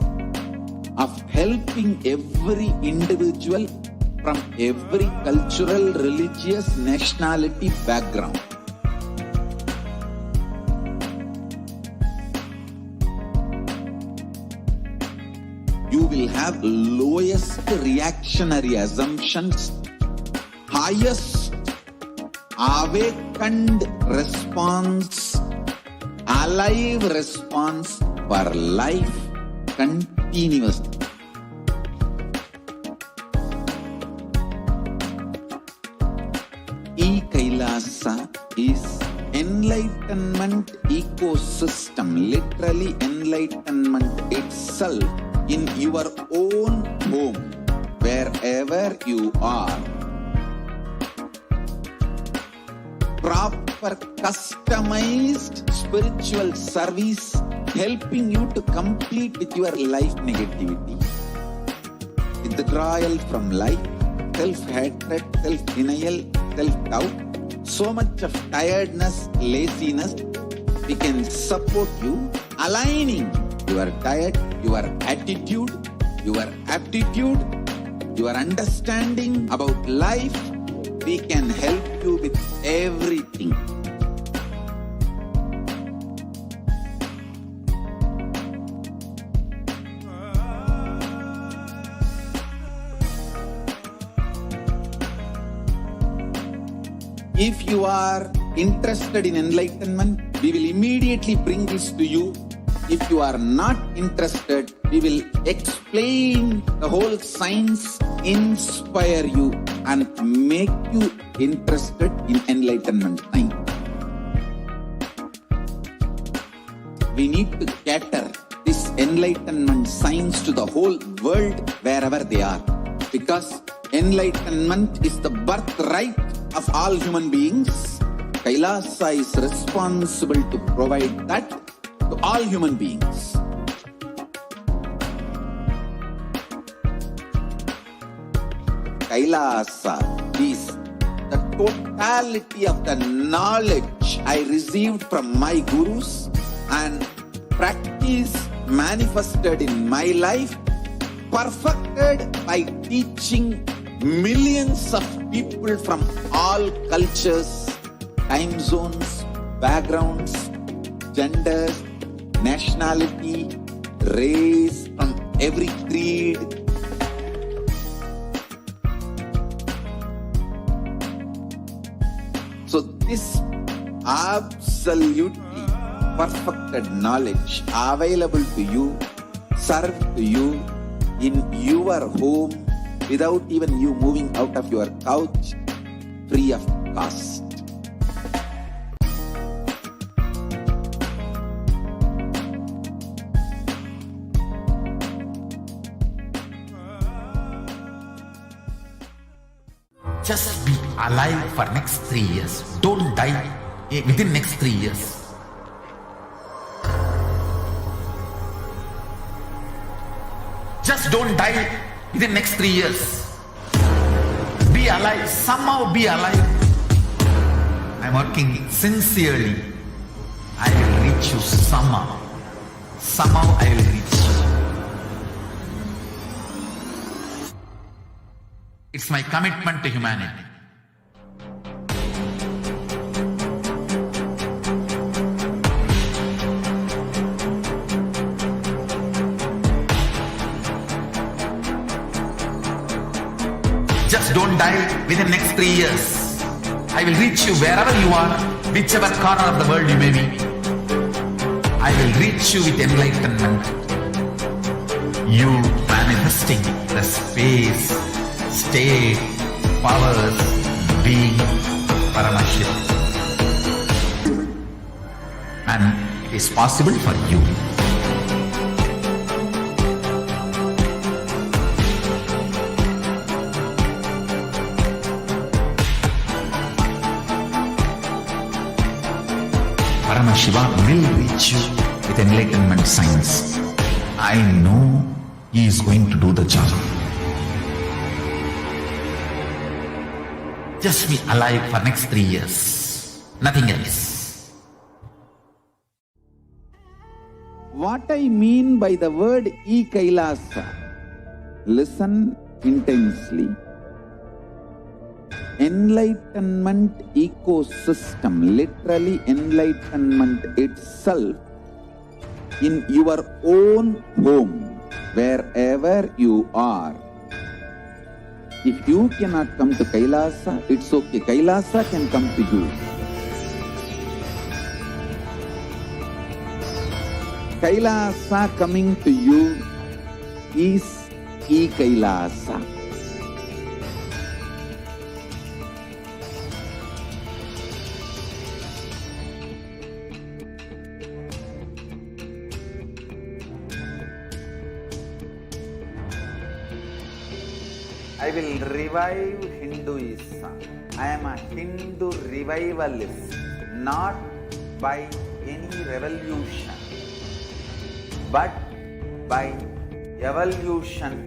of helping every individual from every cultural, religious, nationality background. You will have lowest reactionary assumptions, highest awakened response, alive response for life continuously. E-Kailasa is enlightenment ecosystem, literally enlightenment itself in your own home, wherever you are. Proper customized spiritual service helping you to complete with your life negativity. Withdrawal from life, self-hatred, self-denial, self-doubt, so much of tiredness, laziness, we can support you, aligning your diet, your attitude, your aptitude, your understanding about life. We can help you with everything. If you are interested in enlightenment, we will immediately bring this to you. If you are not interested, we will explain the whole science, inspire you and make you interested in enlightenment science. We need to cater this enlightenment science to the whole world wherever they are, because enlightenment is the birthright of all human beings. Kailasa is responsible to provide that to all human beings. Kailasa is the totality of the knowledge I received from my gurus and practice manifested in my life, perfected by teaching millions of people from all cultures, time zones, backgrounds, genders, nationality, race, from every creed. So this absolutely perfected knowledge available to you, served to you in your home, without even you moving out of your couch, free of cost. Just be alive for next 3 years. Don't die within next 3 years. Just don't die within next 3 years. Be alive. Somehow be alive. I'm working sincerely. I will reach you somehow. Somehow I will reach you. It's my commitment to humanity. Just don't die within next 3 years. I will reach you wherever you are, whichever corner of the world you may be. I will reach you with enlightenment. You manifesting the space, state, powers, being Paramashivoham. And it is possible for you. Paramashivoham will reach you with enlightenment science. I know he is going to do the job. Just be alive for next 3 years. Nothing else. What I mean by the word e-Kailasa, listen intensely. Enlightenment ecosystem, literally enlightenment itself, in your own home, wherever you are. If you cannot come to Kailasa, it's okay. Kailasa can come to you. Kailasa coming to you is e-Kailasa. I will revive Hinduism. I am a Hindu revivalist, not by any revolution, but by evolution.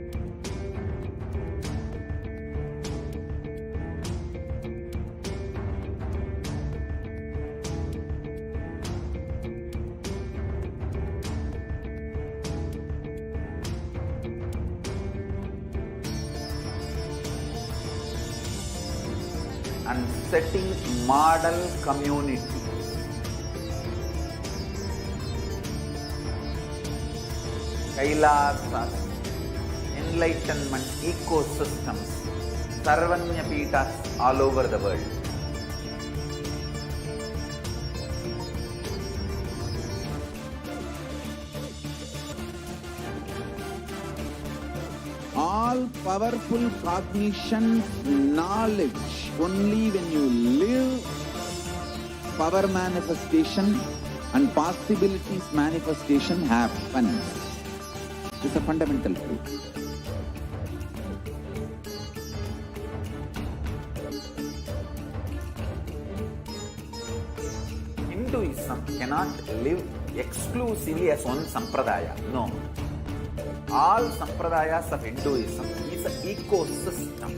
and setting model community. Kailasas, enlightenment ecosystems, Sarvanya Peethas all over the world. All powerful cognition, knowledge, only when you live power manifestation and possibilities manifestation happens. This is a fundamental truth. Hinduism cannot live exclusively as one sampradaya. No. All sampradayas of Hinduism is an ecosystem.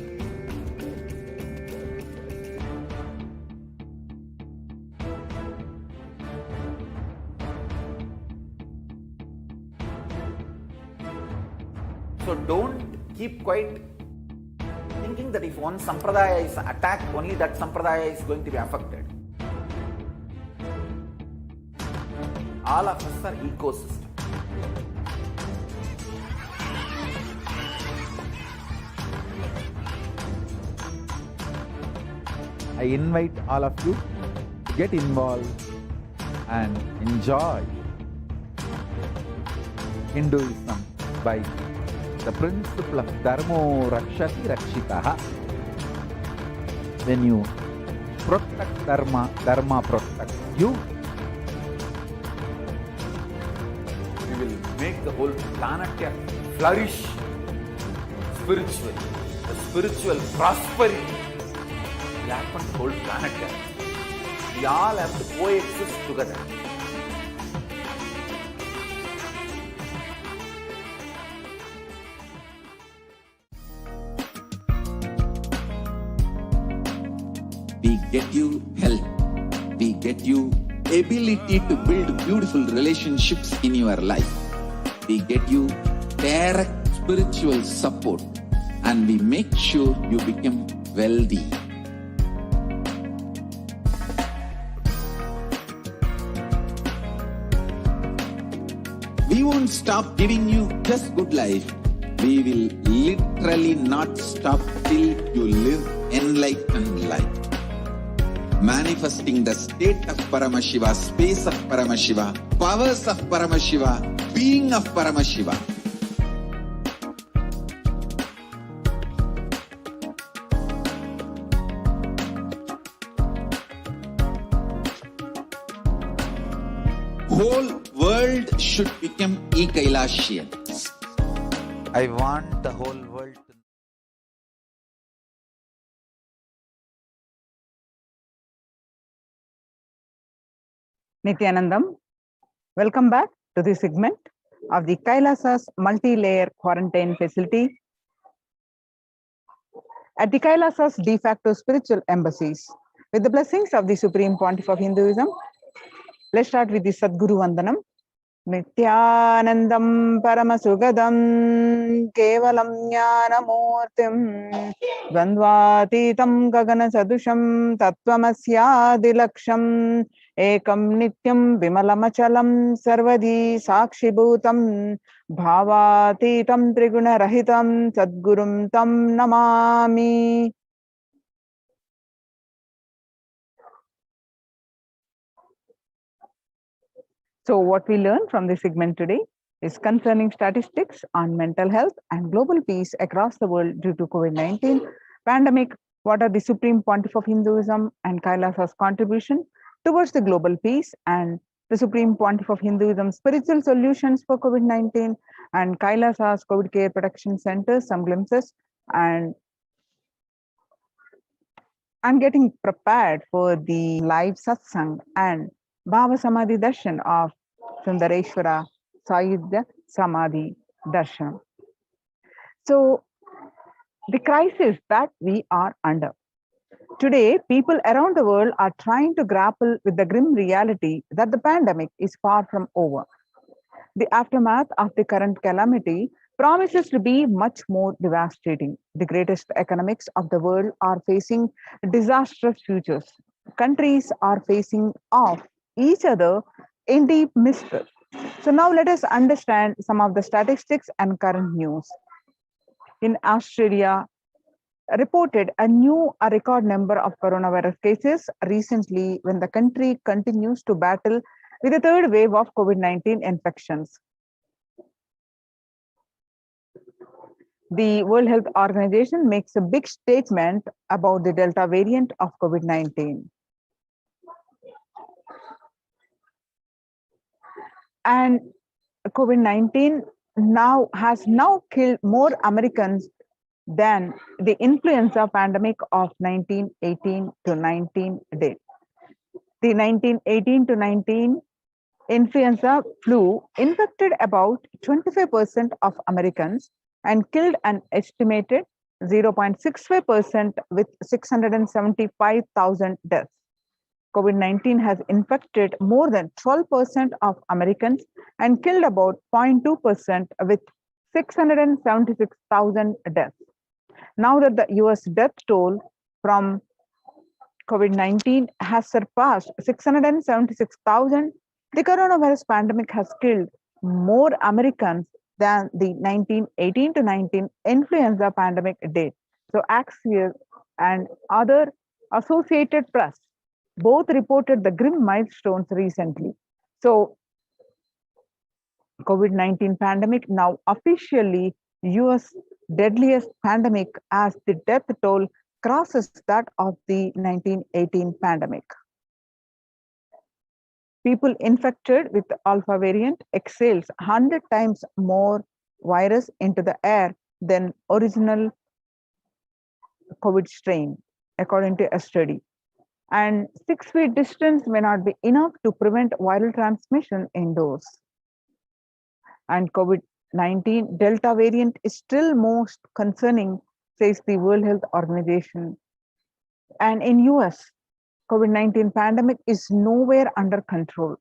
So don't keep quiet thinking that if one sampradaya is attacked, only that sampradaya is going to be affected. All of us are ecosystem. I invite all of you to get involved and enjoy Hinduism by the principle of Dharmo Rakshati Rakshitaha. When you protect Dharma, Dharma protects you. You will make the whole planet flourish spiritually. The spiritual prosperity will happen to the whole planet. We all have to coexist together. We get you health. We get you ability to build beautiful relationships in your life. We get you direct spiritual support, and we make sure you become wealthy. We won't stop giving you just good life. We will literally not stop till you live enlightened life. Manifesting the state of Paramashiva, space of Paramashiva, powers of Paramashiva, being of Paramashiva. Whole world should become e-Kailashians. I want the whole world to Nithyanandam, welcome back to this segment of the Kailasas multi-layer quarantine facility at the Kailasas de facto spiritual embassies. With the blessings of the Supreme Pontiff of Hinduism, let's start with the Sadguru Vandanam. Nithyanandam Paramasugadam Kevalam Jnanamurtim Dvandvatitam Gagana Sadusham Tattvamasya Ekam Nityam Vimalamachalam Sarvadi Sakshibhutam Bhavatitam Triguna Rahitam Sadgurum Tam Namami. So what we learned from this segment today is concerning statistics on mental health and global peace across the world due to COVID-19 pandemic. What are the Supreme Pontiff of Hinduism and Kailasa's contribution towards the global peace, and the Supreme Pontiff of Hinduism spiritual solutions for COVID-19 and Kailasa's COVID care protection centers, some glimpses, and I'm getting prepared for the live satsang and Bhava Samadhi Darshan of Sundareshwara Sayudya Samadhi Darshan. So, the crisis that we are under. Today, people around the world are trying to grapple with the grim reality that the pandemic is far from over. The aftermath of the current calamity promises to be much more devastating. The greatest economics of the world are facing disastrous futures. Countries are facing off each other in deep mistrust. So now let us understand some of the statistics and current news. In Australia, reported a record number of coronavirus cases recently when the country continues to battle with a third wave of COVID-19 infections. The World Health Organization makes a big statement about the Delta variant of COVID-19. And COVID-19 has killed more Americans than the influenza pandemic of 1918 to 19 did. The 1918 to 19 influenza flu infected about 25% of Americans and killed an estimated 0.65% with 675,000 deaths. COVID-19 has infected more than 12% of Americans and killed about 0.2% with 676,000 deaths. Now that the US death toll from COVID-19 has surpassed 676,000, the coronavirus pandemic has killed more Americans than the 1918 to 19 influenza pandemic did. So Axios and other Associated Press both reported the grim milestones recently. So COVID-19 pandemic now officially US deadliest pandemic as the death toll crosses that of the 1918 pandemic. People infected with the alpha variant exhales 100 times more virus into the air than original COVID strain, according to a study. And 6 feet distance may not be enough to prevent viral transmission indoors. And COVID-19 Delta variant is still most concerning, says the World Health Organization. And in US, COVID-19 pandemic is nowhere under control,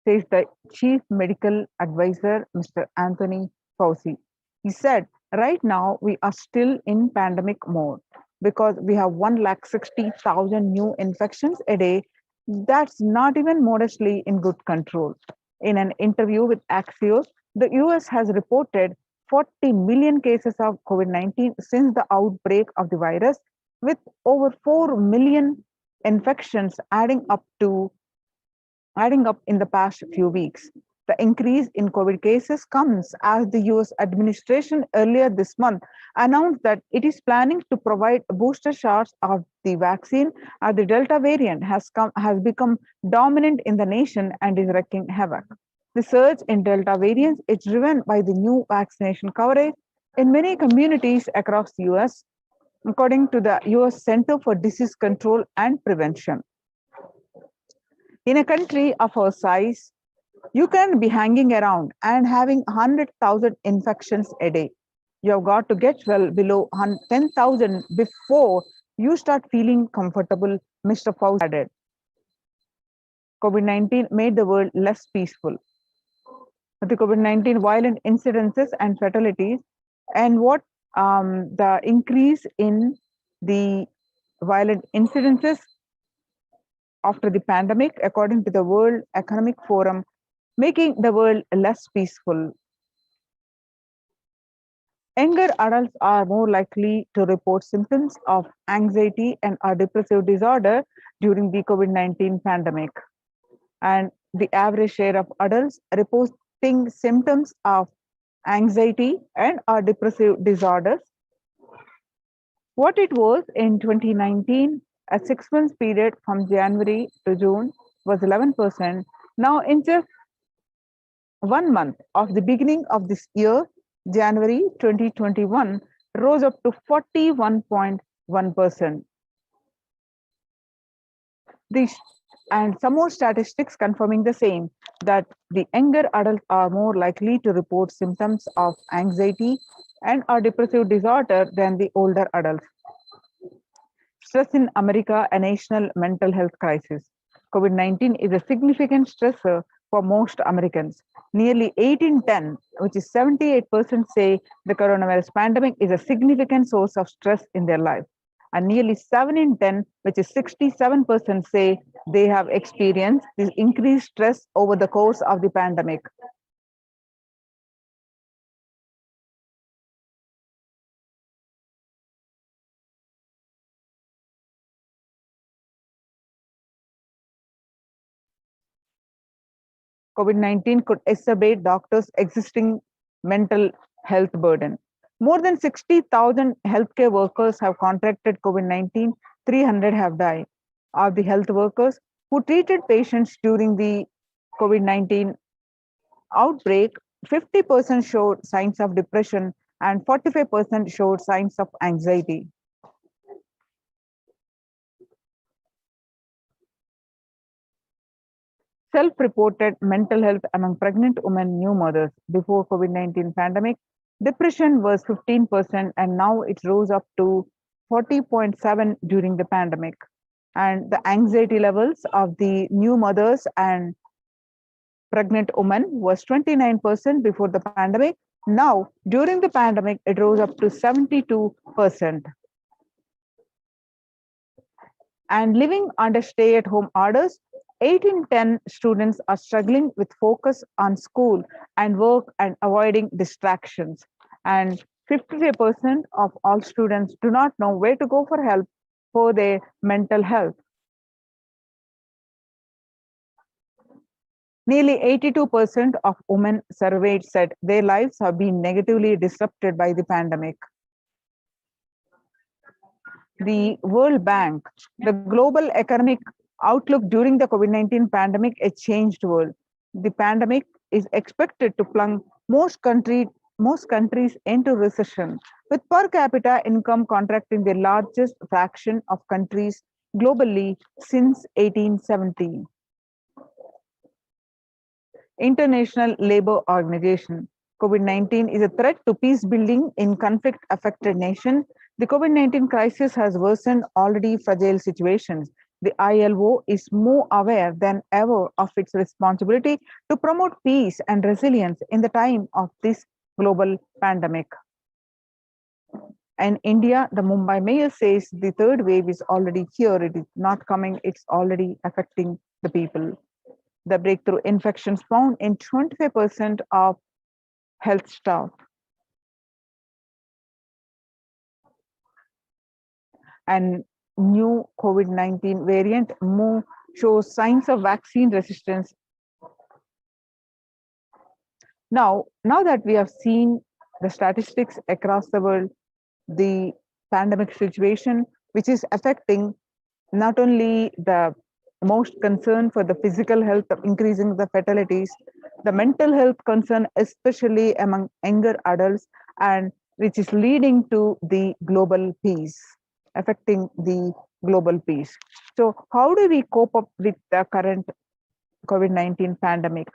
says the Chief Medical Advisor, Mr. Anthony Fauci. He said, right now we are still in pandemic mode because we have 160,000 new infections a day. That's not even modestly in good control. In an interview with Axios, the US has reported 40 million cases of COVID-19 since the outbreak of the virus, with over 4 million infections adding up in the past few weeks. The increase in COVID cases comes as the US administration earlier this month announced that it is planning to provide booster shots of the vaccine as the Delta variant has become dominant in the nation and is wreaking havoc. The surge in Delta variants is driven by the new vaccination coverage in many communities across the US, according to the US Center for Disease Control and Prevention. In a country of our size, you can be hanging around and having 100,000 infections a day. You have got to get well below 10,000 before you start feeling comfortable, Mr. Fauci added. COVID-19 made the world less peaceful. The COVID-19 violent incidences and fatalities, and what the increase in the violent incidences after the pandemic, according to the World Economic Forum, making the world less peaceful. Younger adults are more likely to report symptoms of anxiety and or depressive disorder during the COVID-19 pandemic. And the average share of adults reporting symptoms of anxiety and or depressive disorders, what it was in 2019, a 6 months period from January to June was 11%. Now in just 1 month of the beginning of this year, January 2021, rose up to 41.1%. And some more statistics confirming the same, that the younger adults are more likely to report symptoms of anxiety and or depressive disorder than the older adults. Stress in America, a national mental health crisis. COVID-19 is a significant stressor for most Americans. Nearly 8 in 10, which is 78%, say the coronavirus pandemic is a significant source of stress in their life. And nearly 7 in 10, which is 67%, say they have experienced this increased stress over the course of the pandemic. COVID-19 could exacerbate doctors' existing mental health burden. More than 60,000 healthcare workers have contracted COVID-19, 300 have died. Of the health workers who treated patients during the COVID-19 outbreak, 50% showed signs of depression and 45% showed signs of anxiety. Self-reported mental health among pregnant women, new mothers before COVID-19 pandemic, depression was 15% and now it rose up to 40.7 during the pandemic. And the anxiety levels of the new mothers and pregnant women was 29% before the pandemic. Now, during the pandemic, it rose up to 72%. And living under stay-at-home orders, 8 in 10 students are struggling with focus on school and work and avoiding distractions. And 53% of all students do not know where to go for help for their mental health. Nearly 82% of women surveyed said their lives have been negatively disrupted by the pandemic. The World Bank, the global economic outlook during the COVID-19 pandemic, a changed world. The pandemic is expected to plunge most countries into recession, with per capita income contracting the largest fraction of countries globally since 1870. International Labour Organization. COVID-19 is a threat to peace building in conflict-affected nations. The COVID-19 crisis has worsened already fragile situations. The ILO is more aware than ever of its responsibility to promote peace and resilience in the time of this global pandemic. In India, the Mumbai mayor says the third wave is already here. It is not coming, it's already affecting the people. The breakthrough infections found in 25% of health staff. And new COVID-19 variant Mu shows signs of vaccine resistance. Now that we have seen the statistics across the world, the pandemic situation, which is affecting not only the most concern for the physical health of increasing the fatalities, the mental health concern, especially among younger adults, and which is leading to the global peace, affecting the global peace. So how do we cope up with the current COVID-19 pandemic?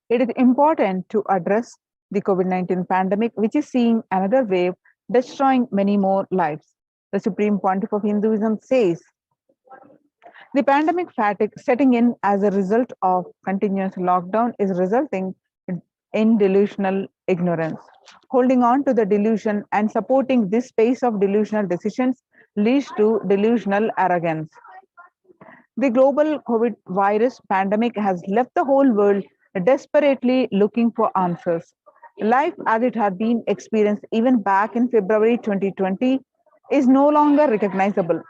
It is important to address the COVID-19 pandemic, which is seeing another wave, destroying many more lives. The Supreme Pontiff of Hinduism says, the pandemic fatigue setting in as a result of continuous lockdown is resulting in delusional ignorance. Holding on to the delusion and supporting this space of delusional decisions leads to delusional arrogance. The global COVID virus pandemic has left the whole world desperately looking for answers. Life as it had been experienced even back in February 2020 is no longer recognizable.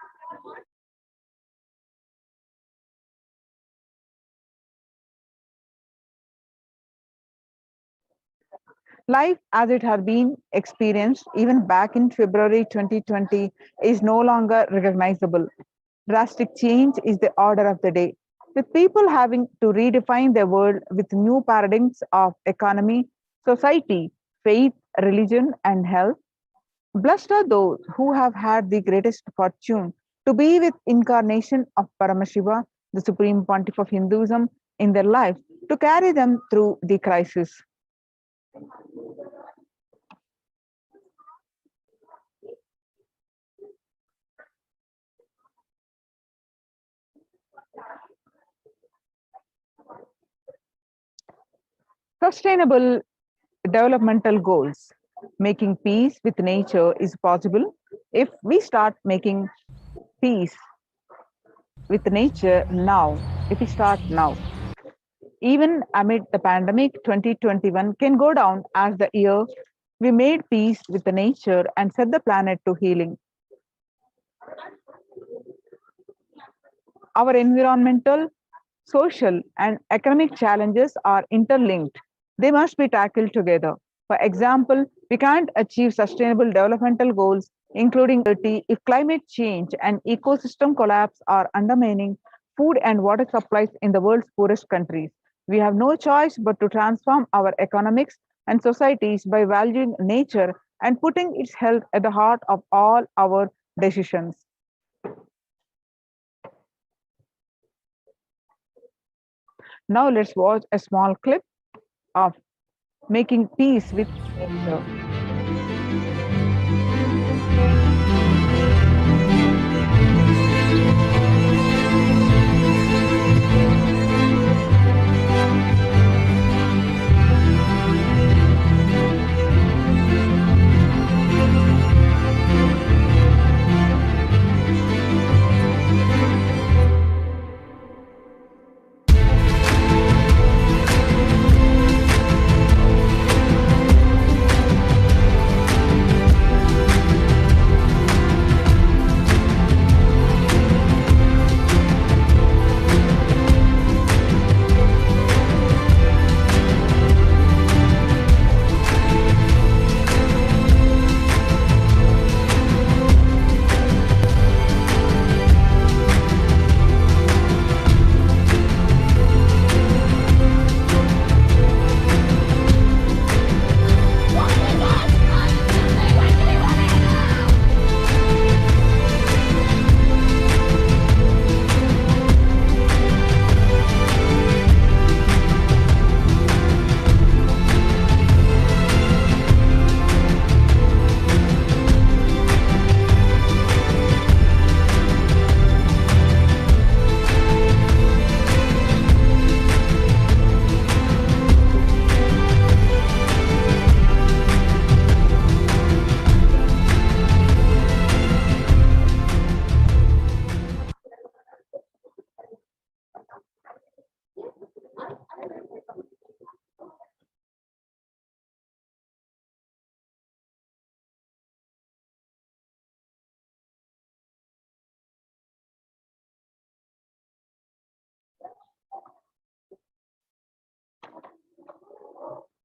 Life as it had been experienced even back in February 2020 is no longer recognizable. Drastic change is the order of the day, with people having to redefine their world with new paradigms of economy, society, faith, religion, and health. Blessed are those who have had the greatest fortune to be with incarnation of Paramashiva, the Supreme Pontiff of Hinduism, in their life to carry them through the crisis. Sustainable developmental goals. Making peace with nature is possible if we start making peace with nature now, if we start now. Even amid the pandemic, 2021 can go down as the year we made peace with the nature and set the planet to healing. Our environmental, social, and economic challenges are interlinked. They must be tackled together. For example, we can't achieve sustainable developmental goals, including 30, if climate change and ecosystem collapse are undermining food and water supplies in the world's poorest countries. We have no choice but to transform our economics and societies by valuing nature and putting its health at the heart of all our decisions. Now let's watch a small clip of making peace with nature.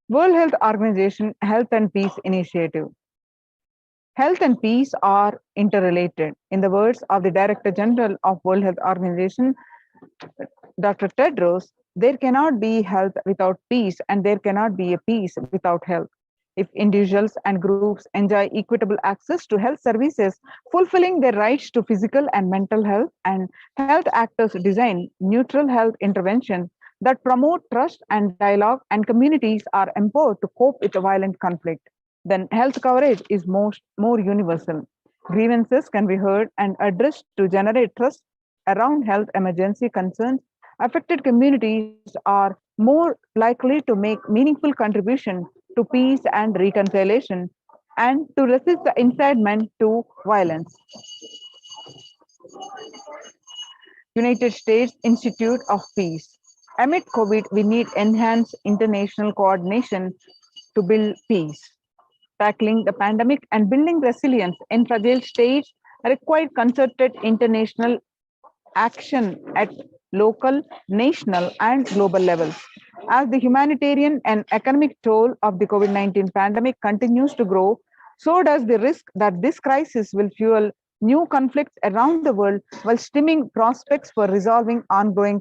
World Health Organization Health and Peace Initiative. Health and peace are interrelated. In the words of the Director General of World Health Organization, Dr. Tedros, there cannot be health without peace, and there cannot be a peace without health. If individuals and groups enjoy equitable access to health services, fulfilling their rights to physical and mental health, and health actors design neutral health interventions that promote trust and dialogue, and communities are empowered to cope with violent conflict, then health coverage is more universal. Grievances can be heard and addressed to generate trust around health emergency concerns. Affected communities are more likely to make meaningful contribution to peace and reconciliation and to resist the incitement to violence. United States Institute of Peace. Amid COVID, we need enhanced international coordination to build peace. Tackling the pandemic and building resilience in fragile states required concerted international action at local, national, and global levels. As the humanitarian and economic toll of the COVID-19 pandemic continues to grow, so does the risk that this crisis will fuel new conflicts around the world while stemming prospects for resolving ongoing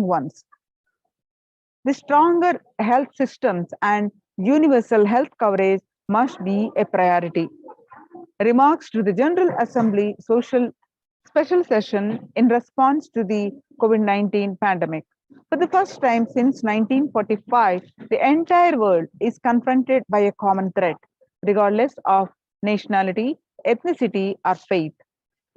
ones. The stronger health systems and universal health coverage must be a priority. Remarks to the General Assembly special session in response to the COVID-19 pandemic. For the first time since 1945, the entire world is confronted by a common threat, regardless of nationality, ethnicity, or faith.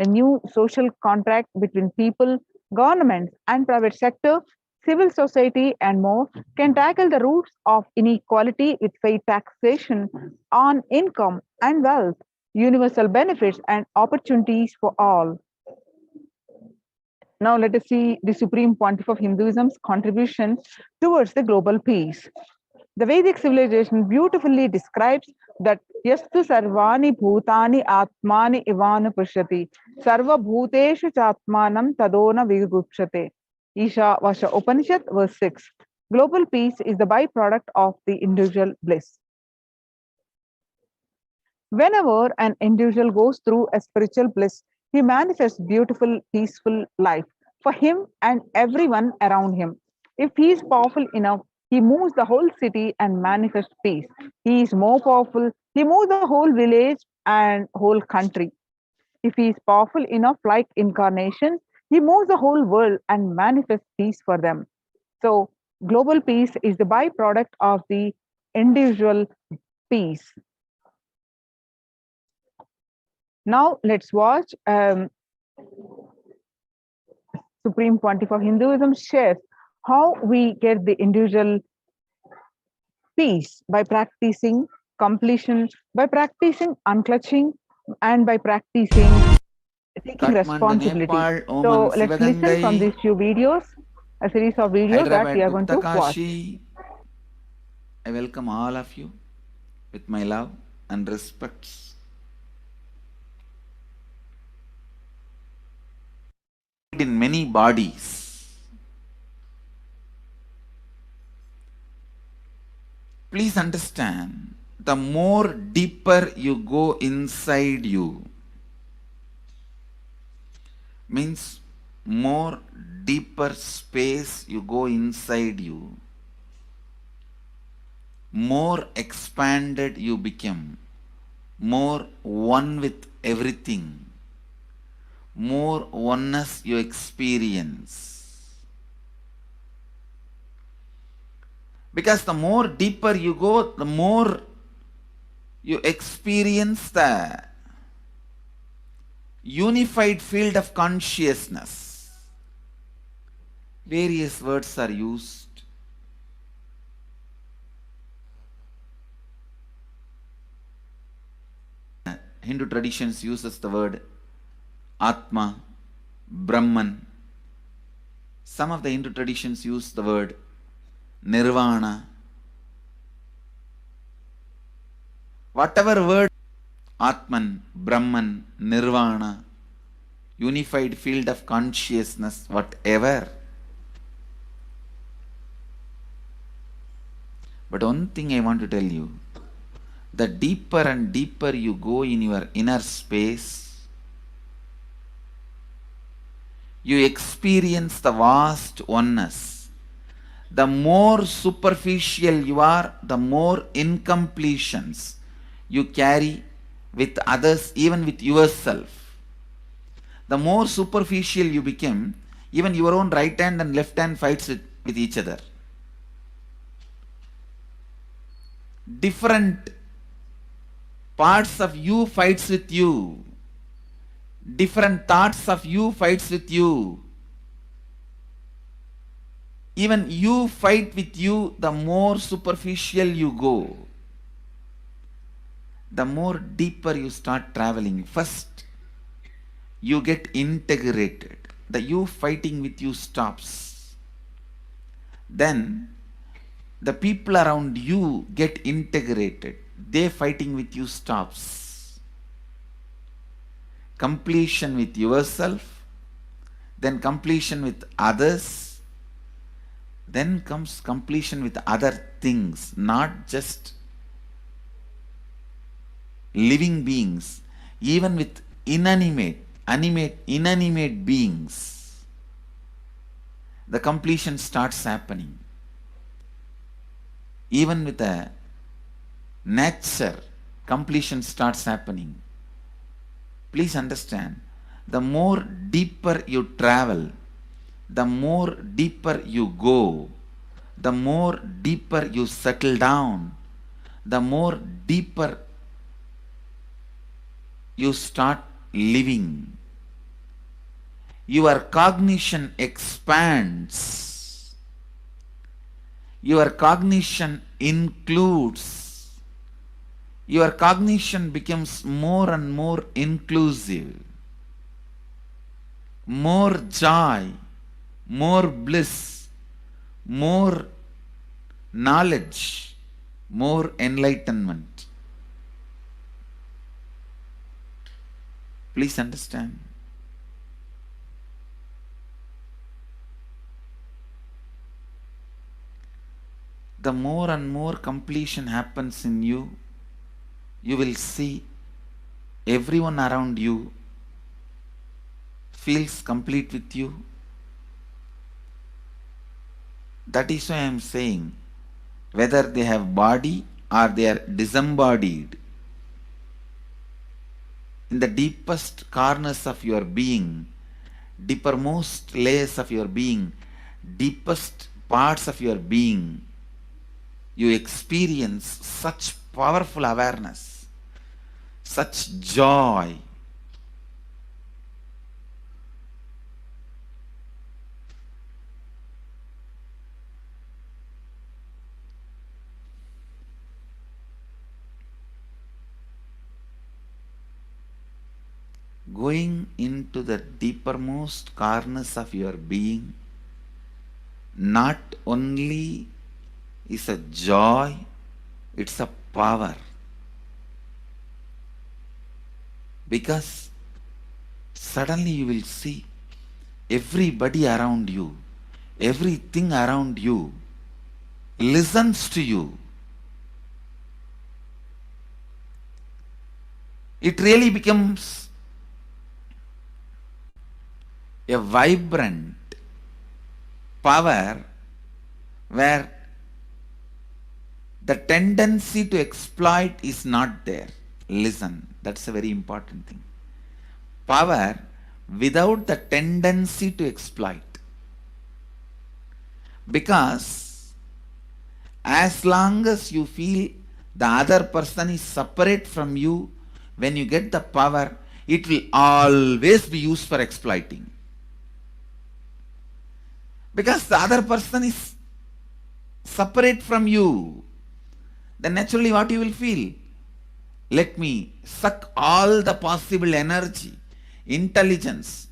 The new social contract between people, governments, and private sector civil society, and more can tackle the roots of inequality with fair taxation on income and wealth, universal benefits, and opportunities for all. Now, let us see the Supreme Pontiff of Hinduism's contribution towards the global peace. The Vedic civilization beautifully describes that yastu sarvani bhutani atmani ivana pushyati sarva bhuteshu chatmanam tadona vigupshate. Isha Vasha Upanishad, verse 6. Global peace is the byproduct of the individual bliss. Whenever an individual goes through a spiritual bliss, he manifests beautiful, peaceful life for him and everyone around him. If he is powerful enough, he moves the whole city and manifests peace. He is more powerful, he moves the whole village and whole country. If he is powerful enough, like incarnation, he moves the whole world and manifests peace for them. So, global peace is the byproduct of the individual peace. Now, let's watch Supreme Pontiff of Hinduism shares how we get the individual peace by practicing completion, by practicing unclutching, and by practicing taking Kathmandu, responsibility. Nepal, So Oman, let's listen from Sivagangai, these few videos, a series of videos that we Hyderabad, are going to watch. Guptakashi. I welcome all of you with my love and respects. In many bodies. Please understand, the more deeper you go inside you, means more deeper space you go inside you, more expanded you become, more one with everything, more oneness you experience. Because the more deeper you go, the more you experience the unified field of consciousness. Various words are used. Hindu traditions uses the word Atma, Brahman. Some of the Hindu traditions use the word Nirvana. Whatever word, Atman, Brahman, Nirvana, unified field of consciousness, whatever. But one thing I want to tell you, the deeper and deeper you go in your inner space, you experience the vast oneness. The more superficial you are, the more incompletions you carry with others, even with yourself. The more superficial you become, even your own right hand and left hand fights with each other. Different parts of you fights with you. Different thoughts of you fights with you. Even you fight with you, the more superficial you go, the more deeper you start traveling. First, you get integrated. The you fighting with you stops. Then, the people around you get integrated. They fighting with you stops. Completion with yourself, then completion with others, then comes completion with other things, not just living beings, even with inanimate beings. The completion starts happening. Even with the nature, completion starts happening. Please understand, the more deeper you travel, the more deeper you go, the more deeper you settle down, the more deeper you start living. Your cognition expands. your cognition includes, your cognition becomes more and more inclusive, more joy, more bliss, more knowledge, more enlightenment. Please understand. The more and more completion happens in you, you will see everyone around you feels complete with you. That is why I am saying, whether they have body or they are disembodied, in the deepest corners of your being, deepermost layers of your being, deepest parts of your being, you experience such powerful awareness, such joy. Going into the deepermost corners of your being not only is a joy, it's a power. Because suddenly you will see everybody around you, everything around you listens to you. It really becomes a vibrant power where the tendency to exploit is not there. Listen, that's a very important thing. Power without the tendency to exploit. Because as long as you feel the other person is separate from you, when you get the power, it will always be used for exploiting. Because the other person is separate from you, then naturally what you will feel? Let me suck all the possible energy, intelligence,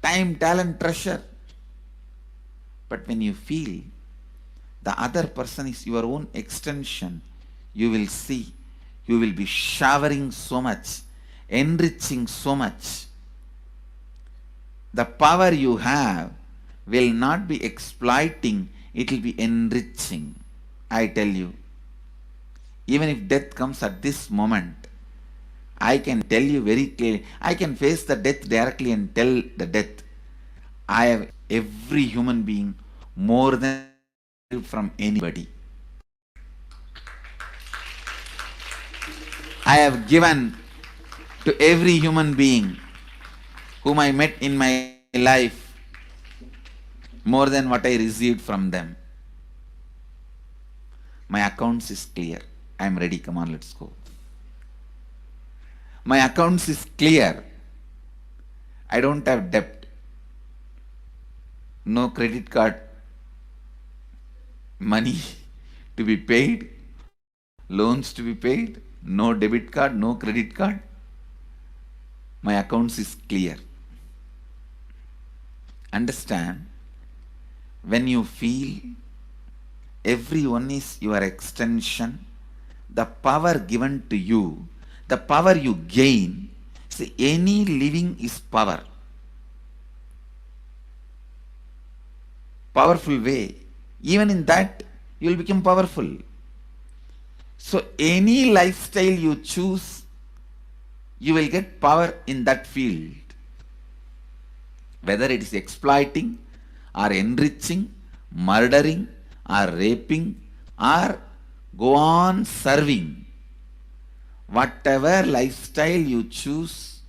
time, talent, treasure. But when you feel the other person is your own extension, you will see, you will be showering so much, enriching so much. The power you have will not be exploiting, it will be enriching. I tell you, even if death comes at this moment, I can tell you very clearly, I can face the death directly and tell the death, I have every human being more than from anybody. I have given to every human being whom I met in my life more than what I received from them. My accounts is clear. I am ready. Come on, let's go. My accounts is clear. I don't have debt. No credit card money to be paid. Loans to be paid. No debit card, no credit card. My accounts is clear. Understand, when you feel everyone is your extension, the power given to you, the power you gain, see, any living is power. Powerful way. Even in that, you will become powerful. So any lifestyle you choose, you will get power in that field. Whether it is exploiting or enriching, murdering or raping or go on serving. Whatever lifestyle you choose,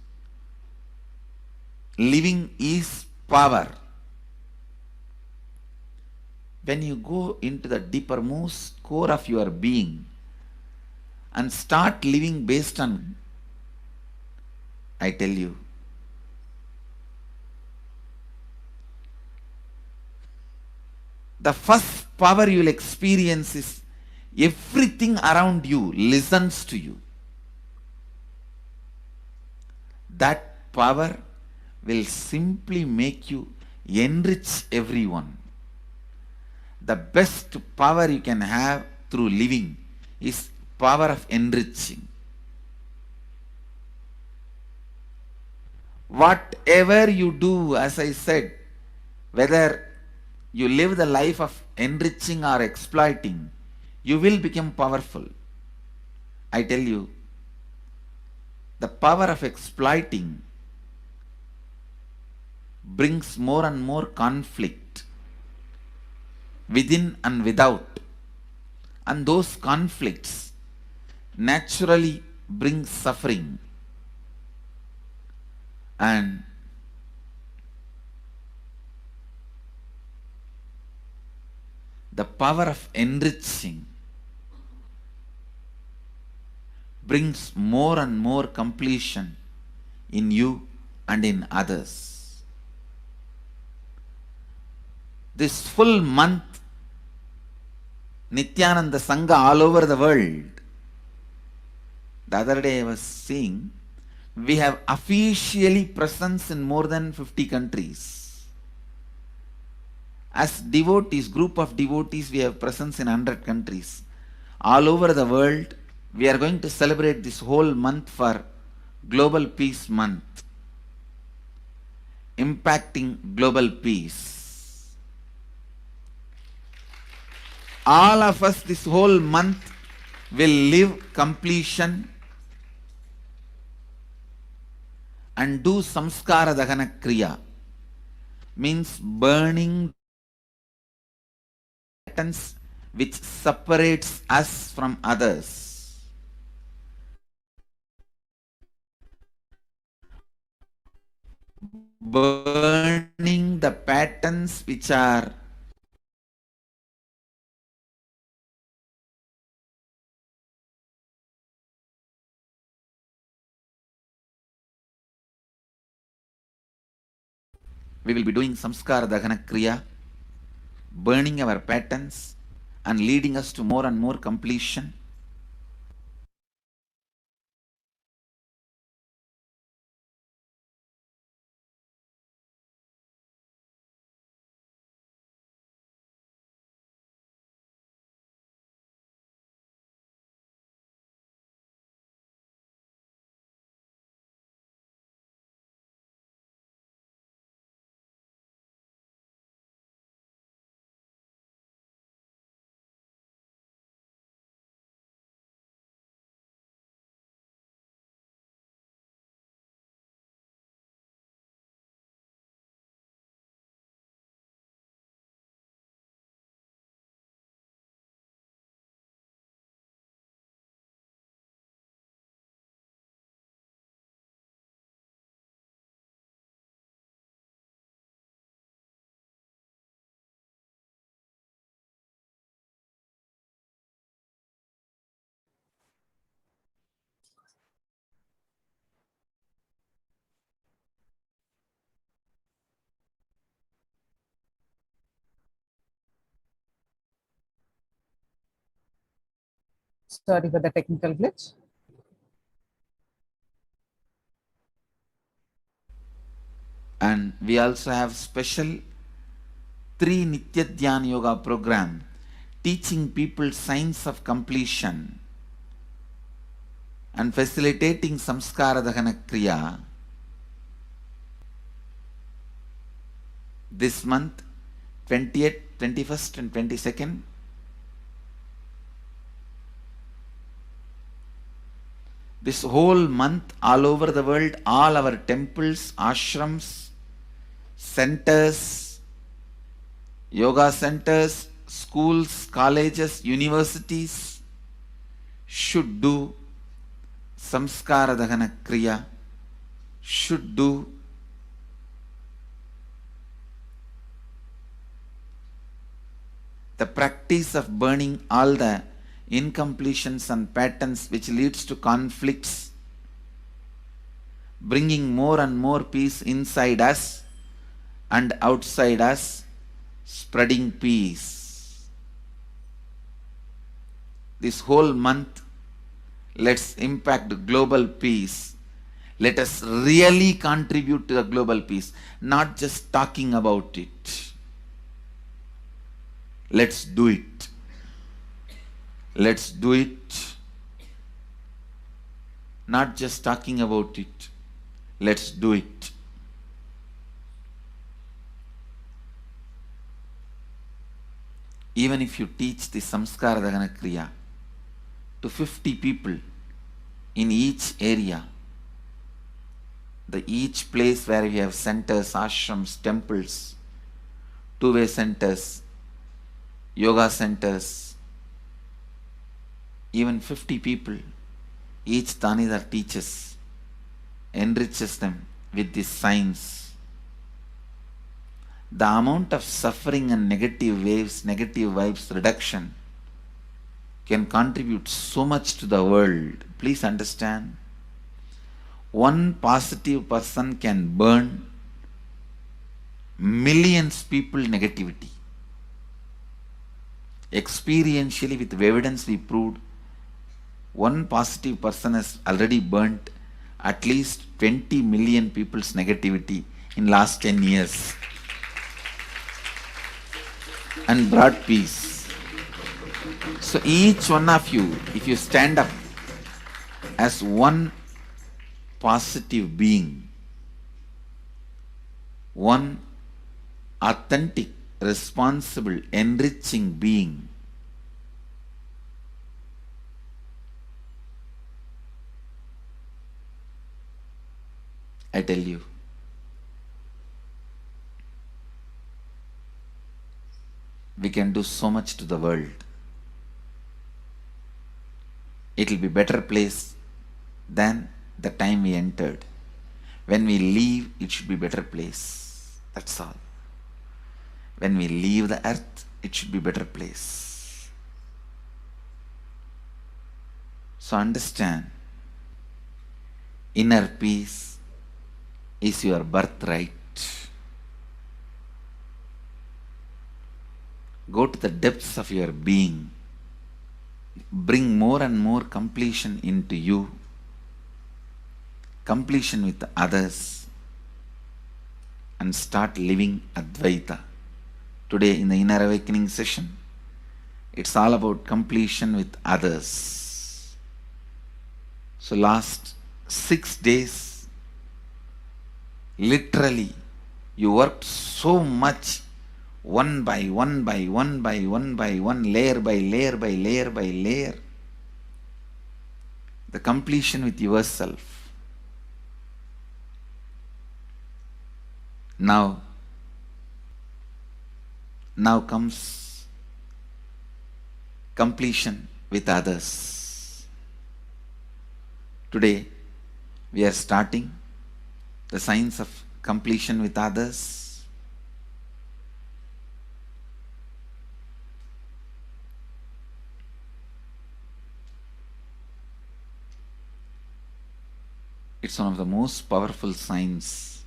living is power. When you go into the deepermost core of your being and start living based on, I tell you, the first power you will experience is everything around you listens to you. That power will simply make you enrich everyone. The best power you can have through living is power of enriching. Whatever you do, as I said, whether you live the life of enriching or exploiting, you will become powerful. I tell you, the power of exploiting brings more and more conflict within and without. And those conflicts naturally bring suffering. And the power of enriching brings more and more completion in you and in others. This full month, Nithyananda Sangha all over the world. The other day I was seeing, we have officially presence in more than 50 countries. As devotees, group of devotees, we have presence in 100 countries. All over the world, we are going to celebrate this whole month for Global Peace Month, impacting global peace. All of us this whole month will live completion and do samskara dahana kriya, means burning patterns which separates us from others. Burning the patterns which are we will be doing samskara dahana kriya, burning our patterns and leading us to more and more completion. Sorry for the technical glitch. And we also have special 3 Nitya Dhyana Yoga program teaching people science of completion and facilitating samskara dahana kriya. This month, 20th, 21st and 22nd, this whole month, all over the world, all our temples, ashrams, centers, yoga centers, schools, colleges, universities should do samskara dahana kriya, should do the practice of burning all the incompletions and patterns which leads to conflicts, bringing more and more peace inside us and outside us, spreading peace. this whole month, let's impact global peace. Let us really contribute to the global peace, not just talking about it. Let's do it. Let's do it. Not just talking about it. Let's do it. Even if you teach the Samskara Dagana Kriya to 50 people in each area, each place where we have centers, ashrams, temples, two-way centers, yoga centers, even 50 people, each Tanidar teaches, enriches them with this science. The amount of suffering and negative waves, negative vibes reduction can contribute so much to the world. Please understand. One positive person can burn millions people negativity. Experientially, with evidence we proved, one positive person has already burnt at least 20 million people's negativity in last 10 years and brought peace. So each one of you, if you stand up as one positive being, one authentic, responsible, enriching being, I tell you, we can do so much to the world. It will be a better place than the time we entered. When we leave, it should be a better place. That's all. When we leave the earth, it should be a better place. So understand, inner peace is your birthright. Go to the depths of your being. Bring more and more completion into you. Completion with others. And start living Advaita. Today in the Inner Awakening session, it's all about completion with others. So last 6 days, literally, you worked so much, one by one by one by one by one, layer by layer by layer by layer. The completion with yourself. Now comes completion with others. Today, we are starting the science of completion with others. It's one of the most powerful science.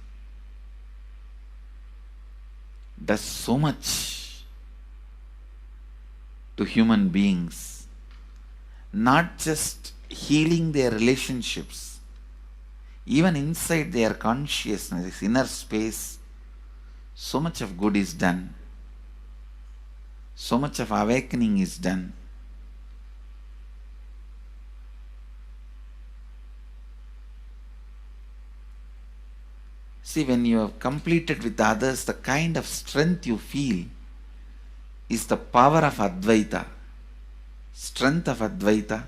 Does so much to human beings, not just healing their relationships, even inside their consciousness, inner space, so much of good is done. So much of awakening is done. See, when you have completed with others, the kind of strength you feel is the power of Advaita. Strength of Advaita.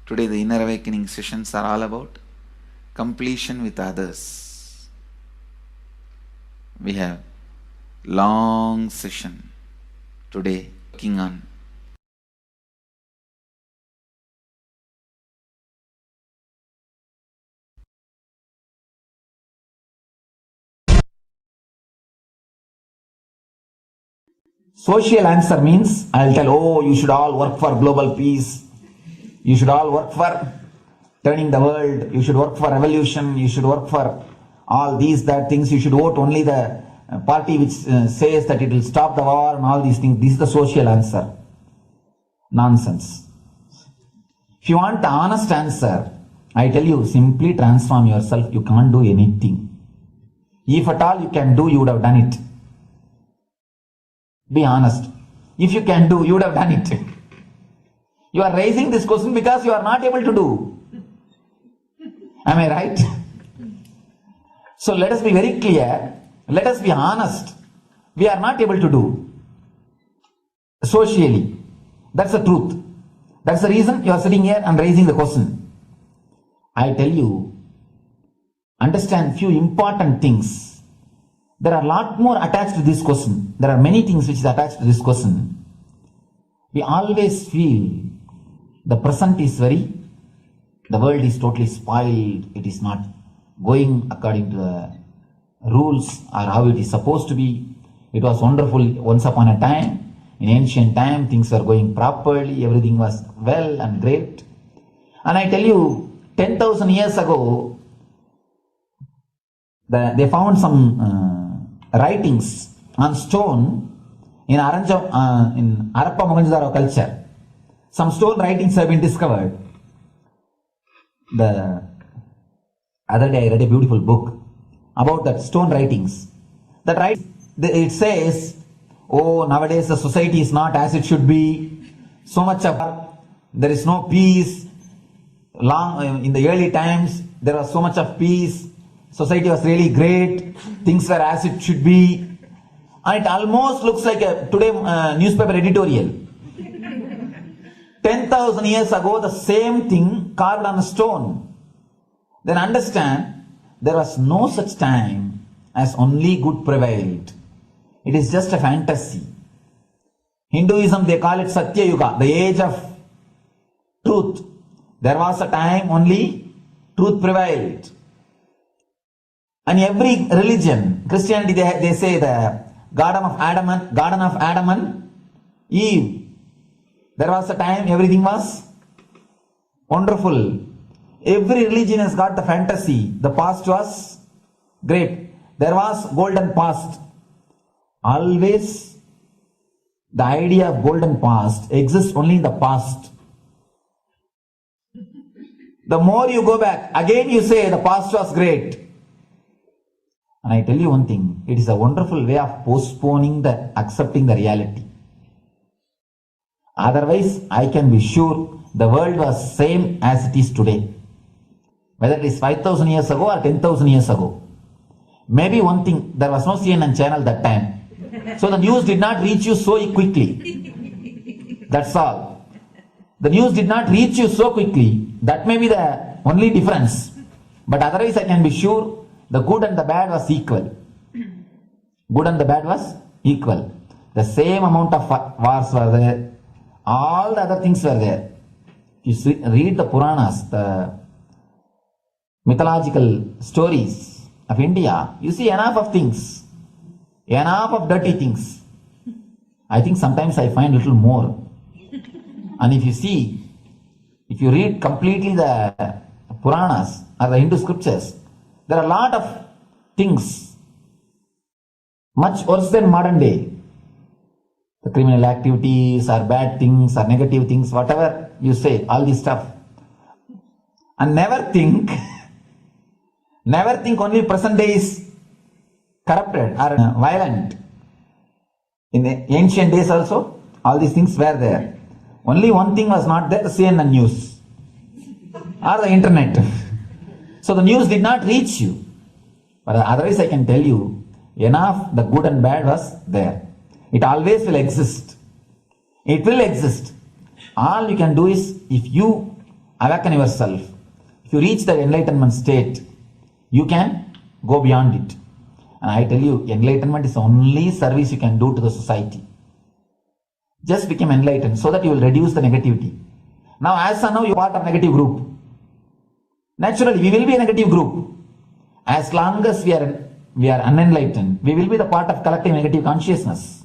Today the Inner Awakening sessions are all about completion with others. We have long session today working on social answer means I'll tell, oh, you should all work for global peace. You should all work for turning the world. You should work for revolution. You should work for all these, that things. You should vote only the party which says that it will stop the war and all these things. This is the social answer. Nonsense. If you want the honest answer, I tell you, simply transform yourself. You can't do anything. If at all you can do, you would have done it. Be honest. If you can do, you would have done it. You are raising this question because you are not able to do. Am I right? So let us be very clear. Let us be honest. We are not able to do socially. That's the truth. That's the reason you are sitting here and raising the question. I tell you, understand few important things. There are a lot more attached to this question. There are many things which is attached to this question. We always feel the present is the world is totally spoiled. It is not going according to the rules or how it is supposed to be. It was wonderful once upon a time. In ancient time, things were going properly. Everything was well and great. And I tell you, 10,000 years ago, they found some writings on stone in Harappa Mohenjo-daro culture. Some stone writings have been discovered. The other day I read a beautiful book about that stone writings. It says, oh, nowadays the society is not as it should be. So much of there is no peace. In the early times, there was so much of peace. Society was really great. Things were as it should be. And it almost looks like a today newspaper editorial. 10,000 years ago, the same thing carved on a stone. Then understand, there was no such time as only good prevailed. It is just a fantasy. Hinduism, they call it Satya Yuga, the age of truth. There was a time only truth prevailed. And every religion, Christianity, they say the Garden of Adam and Eve. There was a time everything was wonderful. Every religion has got the fantasy. The past was great. There was golden past. Always the idea of golden past exists only in the past. The more you go back, again you say the past was great. And I tell you one thing, it is a wonderful way of postponing accepting the reality. Otherwise, I can be sure the world was same as it is today. Whether it is 5,000 years ago or 10,000 years ago. Maybe one thing, there was no CNN channel that time. So the news did not reach you so quickly. That's all. The news did not reach you so quickly. That may be the only difference. But otherwise I can be sure the good and the bad was equal. Good and the bad was equal. The same amount of wars were there. All the other things were there. You read the Puranas, the mythological stories of India, you see enough of things. Enough of dirty things. I think sometimes I find little more. And if you read completely the Puranas or the Hindu scriptures, there are a lot of things much worse than modern day. The criminal activities or bad things or negative things, whatever you say, all this stuff. And never think only present day is corrupted or violent. In the ancient days also, all these things were there. Only one thing was not there, the CNN news or the internet. So the news did not reach you. But otherwise I can tell you, enough the good and bad was there. It always will exist. It will exist. All you can do is, if you awaken yourself, if you reach the enlightenment state, you can go beyond it. And I tell you, enlightenment is the only service you can do to the society. Just become enlightened so that you will reduce the negativity. Now, as of now, you are part of negative group. Naturally, we will be a negative group. As long as we are unenlightened, we will be the part of collective negative consciousness.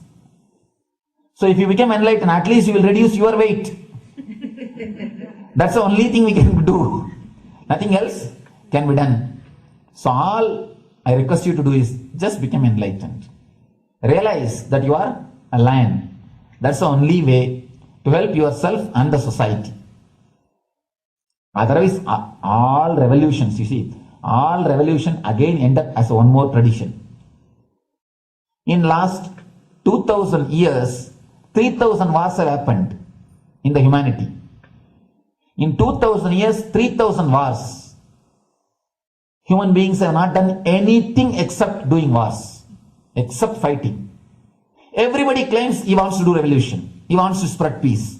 So if you become enlightened, at least you will reduce your weight. That's the only thing we can do. Nothing else can be done. So all I request you to do is just become enlightened. Realize that you are a lion. That's the only way to help yourself and the society. Otherwise, all revolutions, you see, all revolution again end up as one more tradition. In last 2000 years, 3000 wars have happened in the humanity. In 2000 years, 3000 wars. Human beings have not done anything except doing wars, except fighting. Everybody claims he wants to do revolution. He wants to spread peace.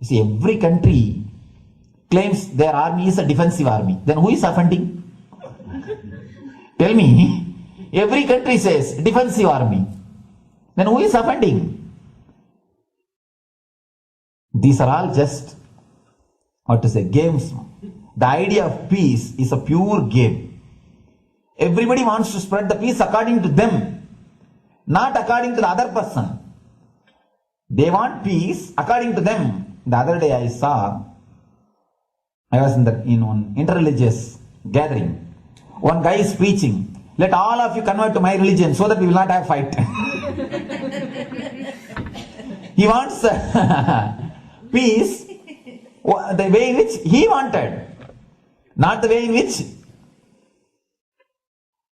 You see, every country claims their army is a defensive army. Then who is offending? Tell me. Every country says defensive army. Then who is offending? These are all just, games. The idea of peace is a pure game. Everybody wants to spread the peace according to them, not according to the other person. They want peace according to them. The other day I was in one interreligious gathering. One guy is preaching, let all of you convert to my religion so that we will not have fight. He wants peace the way in which he wanted, not the way in which.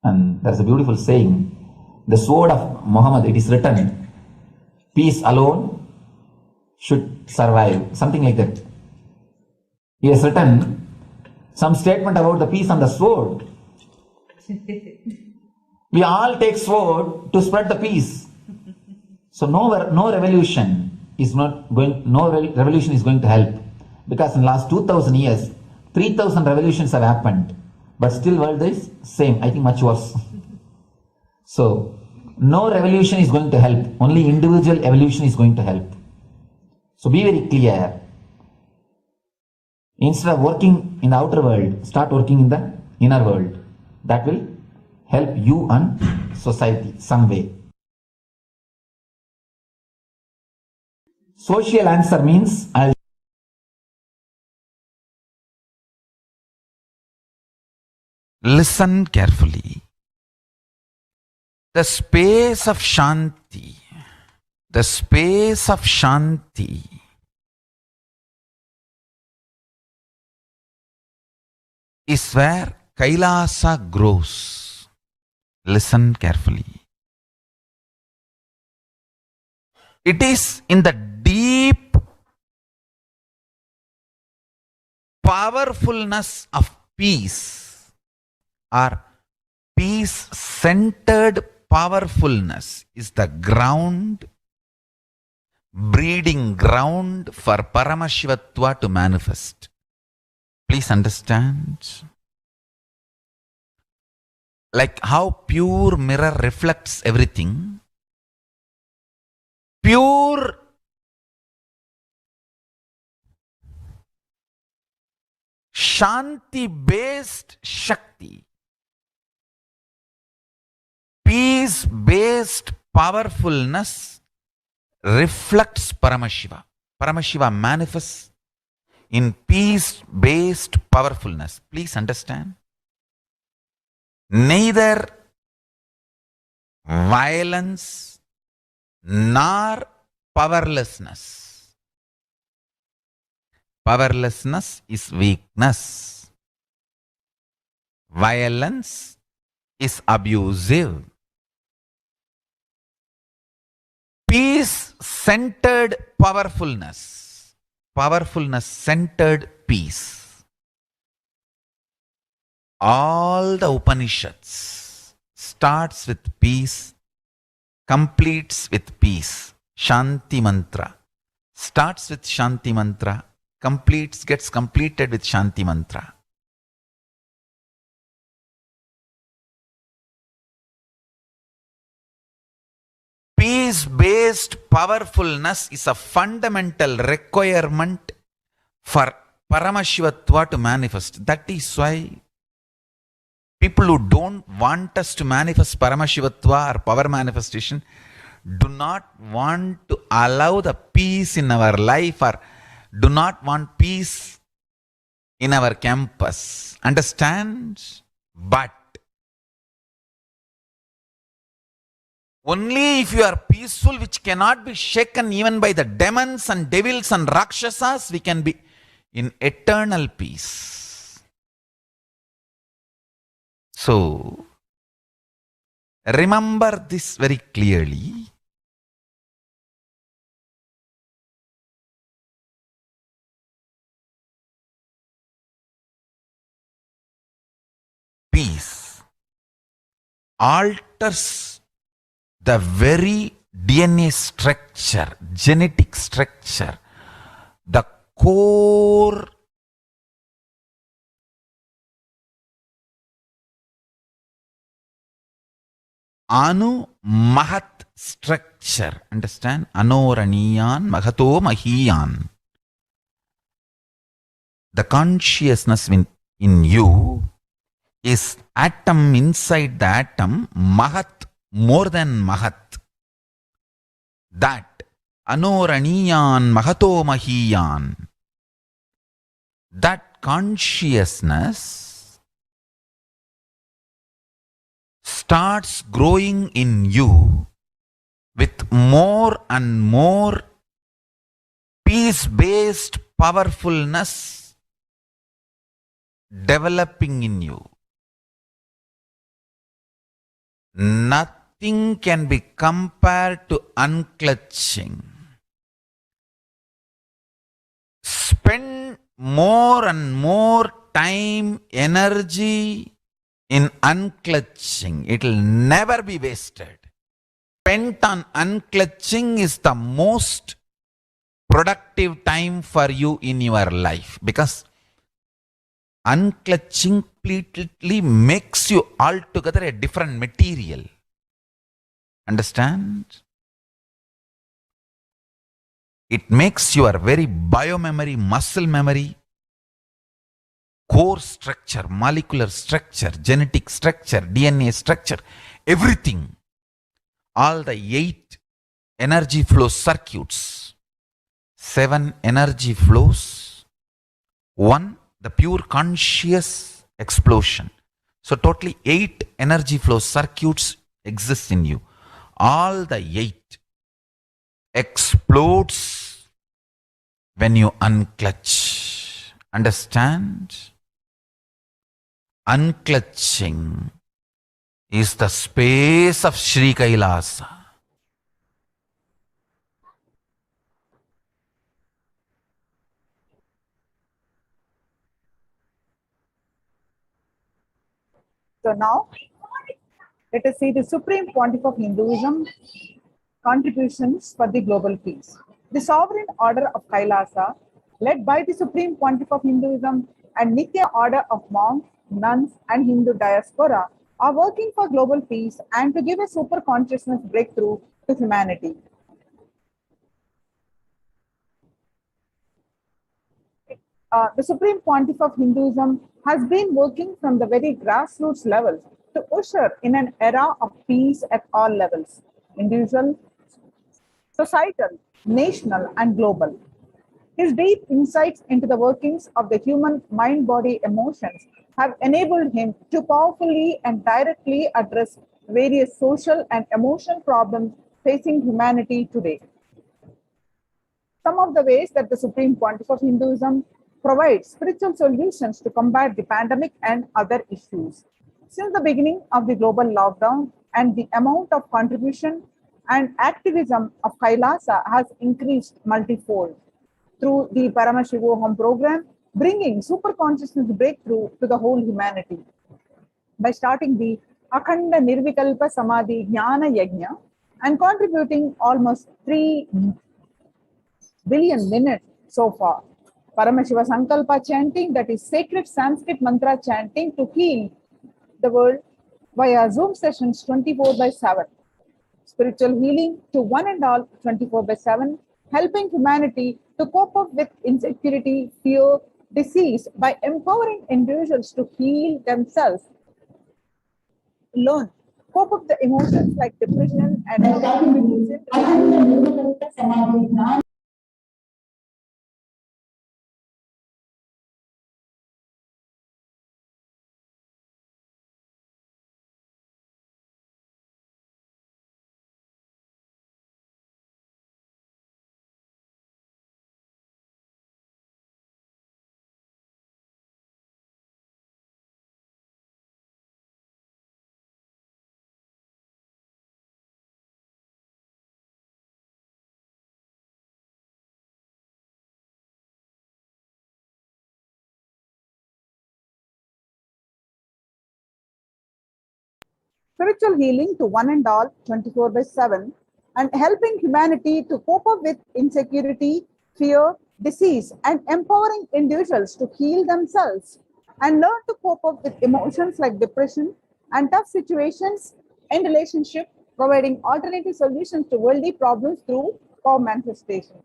And there's a beautiful saying, the sword of Muhammad, it is written, peace alone should survive, something like that. He has written some statement about the peace on the sword. We all take sword to spread the peace. So no revolution is going to help, because in the last 2000 years 3000 revolutions have happened, but still world is same, I think much worse. So no revolution is going to help, only individual evolution is going to help. So be very clear. Instead of working in the outer world, start working in the inner world. That will help you and society some way. Social answer means Listen carefully. The space of Shanti, is where Kailasa grows. Listen carefully. It is in the deep powerfulness of peace, or peace-centered powerfulness is the ground, breeding ground for Paramashivatva to manifest. Please understand. Like how pure mirror reflects everything, pure Shanti-based Shakti, peace-based powerfulness reflects Paramashiva. Paramashiva manifests in peace-based powerfulness. Please understand. Neither violence nor powerlessness. Powerlessness is weakness. Violence is abusive. Peace-centered powerfulness. Powerfulness-centered peace. All the Upanishads starts with peace, completes with peace. Shanti mantra starts with Shanti mantra, gets completed with Shanti mantra. Peace-based powerfulness is a fundamental requirement for Paramashivatva to manifest. That is why people who don't want us to manifest Paramashivatva or power manifestation do not want to allow the peace in our life, or do not want peace in our campus. Understand? But Only if you are peaceful, which cannot be shaken even by the demons and devils and rakshasas, we can be in eternal peace. So, remember this very clearly. Peace alters the very DNA structure, genetic structure, the core Anu Mahat structure. Understand? Anoraniyan Mahato Mahiyan. The consciousness in you is atom inside the atom, Mahat, more than Mahat. That Anoraniyan Mahato Mahiyan. That consciousness starts growing in you with more and more peace-based powerfulness developing in you. Nothing can be compared to unclutching. Spend more and more time, energy in unclutching. It will never be wasted. Spent on unclutching is the most productive time for you in your life, because unclutching completely makes you altogether a different material. Understand? It makes your very biomemory, muscle memory, core structure, molecular structure, genetic structure, DNA structure, everything, all the 8 energy flow circuits, 7 energy flows, 1 the pure conscious explosion. So totally 8 energy flow circuits exist in you. All the 8 explodes when you unclutch. Understand? Unclutching is the space of Sri Kailasa. So now, let us see the Supreme Pontiff of Hinduism contributions for the global peace. The sovereign order of Kailasa, led by the Supreme Pontiff of Hinduism and Nithya order of monks, nuns, and Hindu diaspora, are working for global peace and to give a super consciousness breakthrough to humanity. The Supreme Pontiff of Hinduism has been working from the very grassroots level to usher in an era of peace at all levels, individual, societal, national, and global. His deep insights into the workings of the human mind, body, emotions have enabled him to powerfully and directly address various social and emotional problems facing humanity today. Some of the ways that the Supreme Pontiff of Hinduism provides spiritual solutions to combat the pandemic and other issues. Since the beginning of the global lockdown, and the amount of contribution and activism of Kailasa has increased multifold through the Paramashivoham program, bringing super consciousness breakthrough to the whole humanity. By starting the Akhanda Nirvikalpa Samadhi Jnana Yajna and contributing almost 3 billion minutes so far. Paramashiva Sankalpa chanting, that is sacred Sanskrit mantra chanting to heal the world via Zoom sessions 24/7. Spiritual healing to one and all 24/7, helping humanity to cope up with insecurity, fear, disease by empowering individuals to heal themselves, learn, cope up the emotions like depression and spiritual healing to one and all 24/7, and helping humanity to cope up with insecurity, fear, disease, and empowering individuals to heal themselves and learn to cope up with emotions like depression and tough situations in relationship, providing alternative solutions to worldly problems through power manifestation.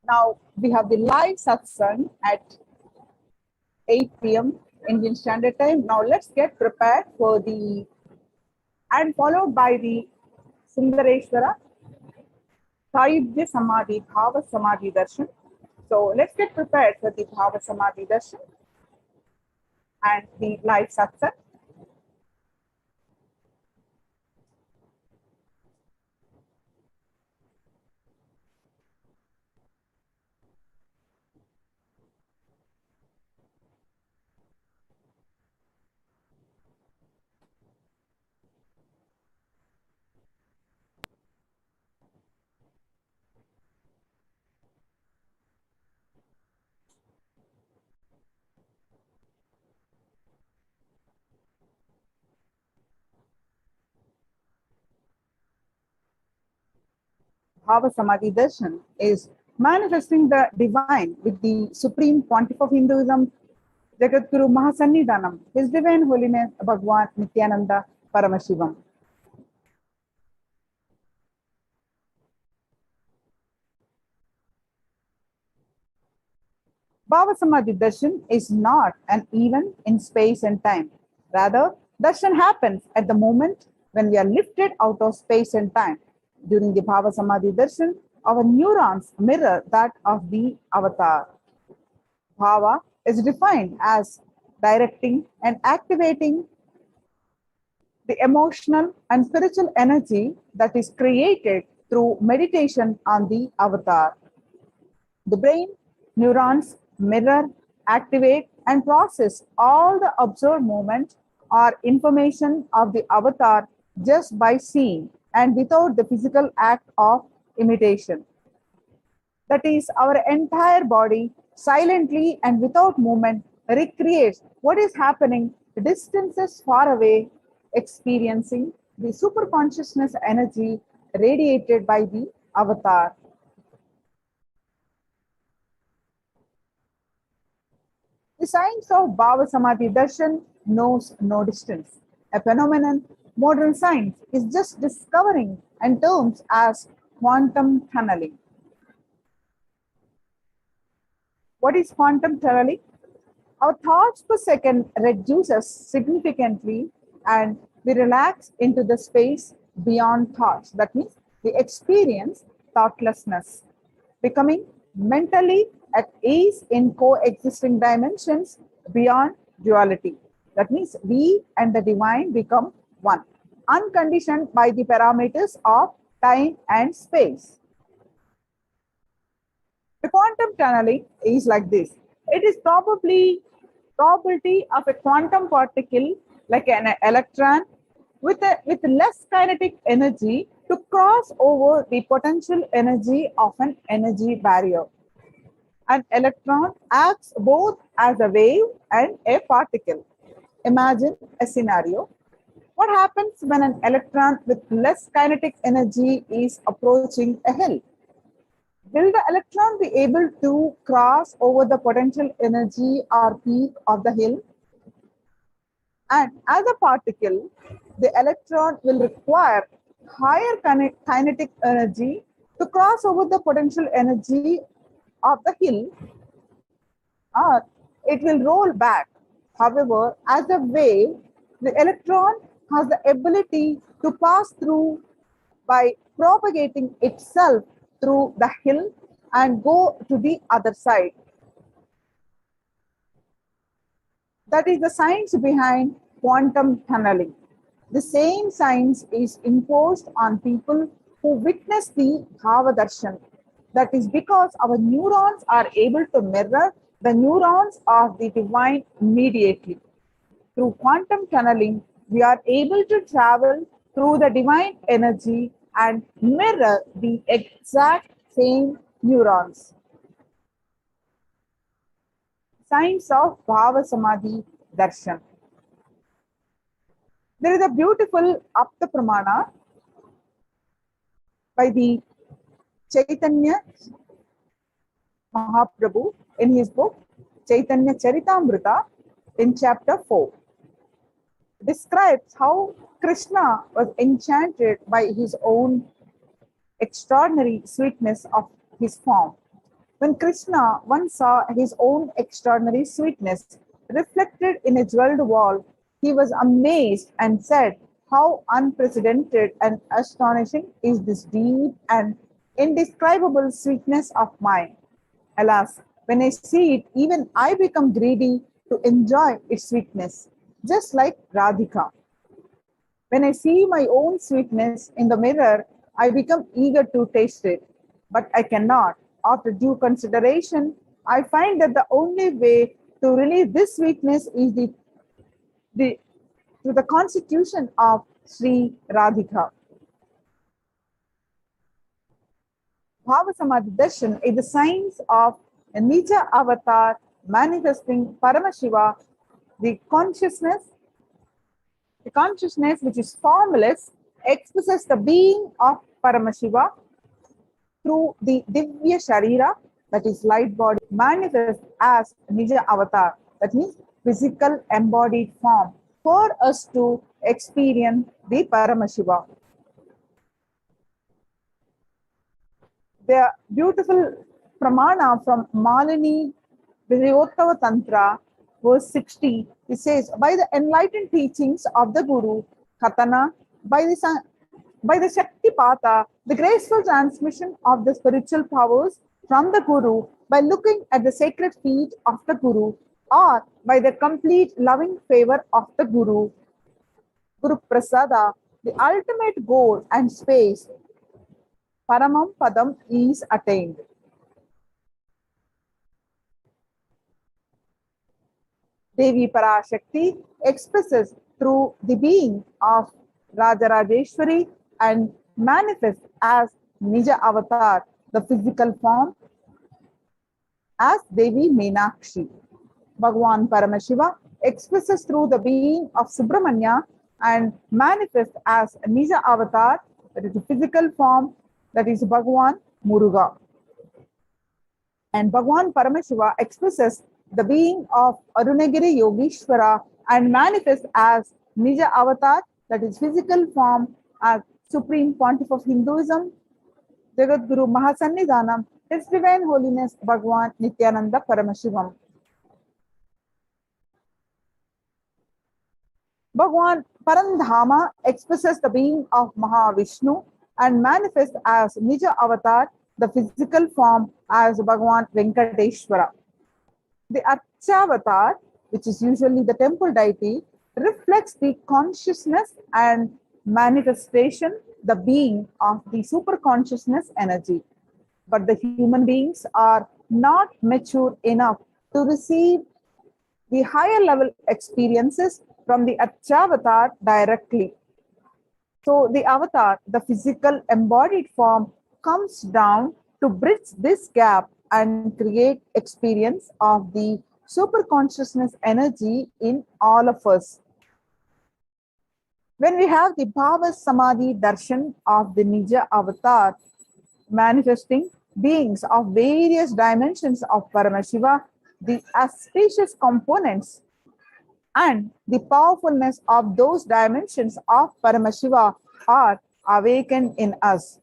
Now we have the live satsang at 8 p.m. Indian Standard Time. Now let's get prepared for the, and followed by the Sundareshwara Saibhya Samadhi Bhava Samadhi Darshan. So let's get prepared for the Bhava Samadhi Darshan and the live satsang. Bhava Samadhi Darshan is manifesting the divine with the supreme pontiff of Hinduism, Jagadguru Mahasannidhanam, His Divine Holiness Bhagwan Nithyananda Paramashivam. Bhava Samadhi Darshan is not an event in space and time. Rather, darshan happens at the moment when we are lifted out of space and time. During the Bhava Samadhi Darshan, our neurons mirror that of the avatar. Bhava is defined as directing and activating the emotional and spiritual energy that is created through meditation on the avatar. The brain neurons mirror, activate, and process all the observed movement or information of the avatar just by seeing and without the physical act of imitation. That is, our entire body silently and without movement recreates what is happening distances far away, experiencing the superconsciousness energy radiated by the avatar. The science of Bhava Samadhi Darshan knows no distance, a phenomenon modern science is just discovering and terms as quantum tunneling. What is quantum tunneling? Our thoughts per second reduces significantly and we relax into the space beyond thoughts. That means we experience thoughtlessness, becoming mentally at ease in coexisting dimensions beyond duality. That means we and the divine become one, unconditioned by the parameters of time and space. The quantum tunneling is like this. It is probability of a quantum particle like an electron with less kinetic energy to cross over the potential energy of an energy barrier. An electron acts both as a wave and a particle. Imagine a scenario. What happens when an electron with less kinetic energy is approaching a hill? Will the electron be able to cross over the potential energy or peak of the hill? And as a particle, the electron will require higher kinetic energy to cross over the potential energy of the hill, or it will roll back. However, as a wave, the electron has the ability to pass through by propagating itself through the hill and go to the other side. That is the science behind quantum tunneling. The same science is imposed on people who witness the Bhava Darshan. That is because our neurons are able to mirror the neurons of the divine immediately. Through quantum tunneling, we are able to travel through the divine energy and mirror the exact same neurons. Science of Bhava Samadhi darshan. There is a beautiful Apta Pramana by the Chaitanya Mahaprabhu in his book Chaitanya Charitamrita in chapter 4. Describes how Krishna was enchanted by his own extraordinary sweetness of his form. When Krishna once saw his own extraordinary sweetness reflected in a jeweled wall, he was amazed and said, "How unprecedented and astonishing is this deep and indescribable sweetness of mine! Alas, when I see it, even I become greedy to enjoy its sweetness, just like Radhika. When I see my own sweetness in the mirror, I become eager to taste it, but I cannot. After due consideration, I find that the only way to release this sweetness is through the constitution of Sri Radhika." Bhava Samadhi Darshan is the science of a Nija avatar manifesting Paramashiva, the consciousness which is formless expresses the being of Paramashiva through the Divya Sharira, that is light body, manifests as Nija avatar, that means physical embodied form, for us to experience the Paramashiva. The beautiful pramana from Malini Vijayottava Tantra, verse 60, it says, "By the enlightened teachings of the Guru, Katana, by the Shakti Pata, the graceful transmission of the spiritual powers from the Guru, by looking at the sacred feet of the Guru, or by the complete loving favor of the Guru, Guru Prasada, the ultimate goal and space, Paramam Padam, is attained." Devi Parashakti expresses through the being of Rajarajeshwari and manifests as Nija avatar, the physical form, as Devi Meenakshi. Bhagwan Paramashiva expresses through the being of Subramanya and manifests as Nija avatar, that is the physical form, that is Bhagwan Muruga. And Bhagwan Paramashiva expresses the being of Arunagiri Yogeshwara and manifests as Nija avatar, that is physical form, as Supreme Pontiff of Hinduism, Jagat Guru Mahasannidhanam, His Divine Holiness Bhagwan Nithyananda Paramashivam. Bhagwan Parandhama expresses the being of Mahavishnu and manifests as Nija avatar, the physical form, as Bhagwan Venkateshwara. The Archavatar, which is usually the temple deity, reflects the consciousness and manifestation, the being of the superconsciousness energy. But the human beings are not mature enough to receive the higher level experiences from the Archavatar directly. So the avatar, the physical embodied form, comes down to bridge this gap and create experience of the super consciousness energy in all of us. When we have the Bhava Samadhi Darshan of the Nija avatar manifesting beings of various dimensions of Paramashiva, the auspicious components and the powerfulness of those dimensions of Paramashiva are awakened in us.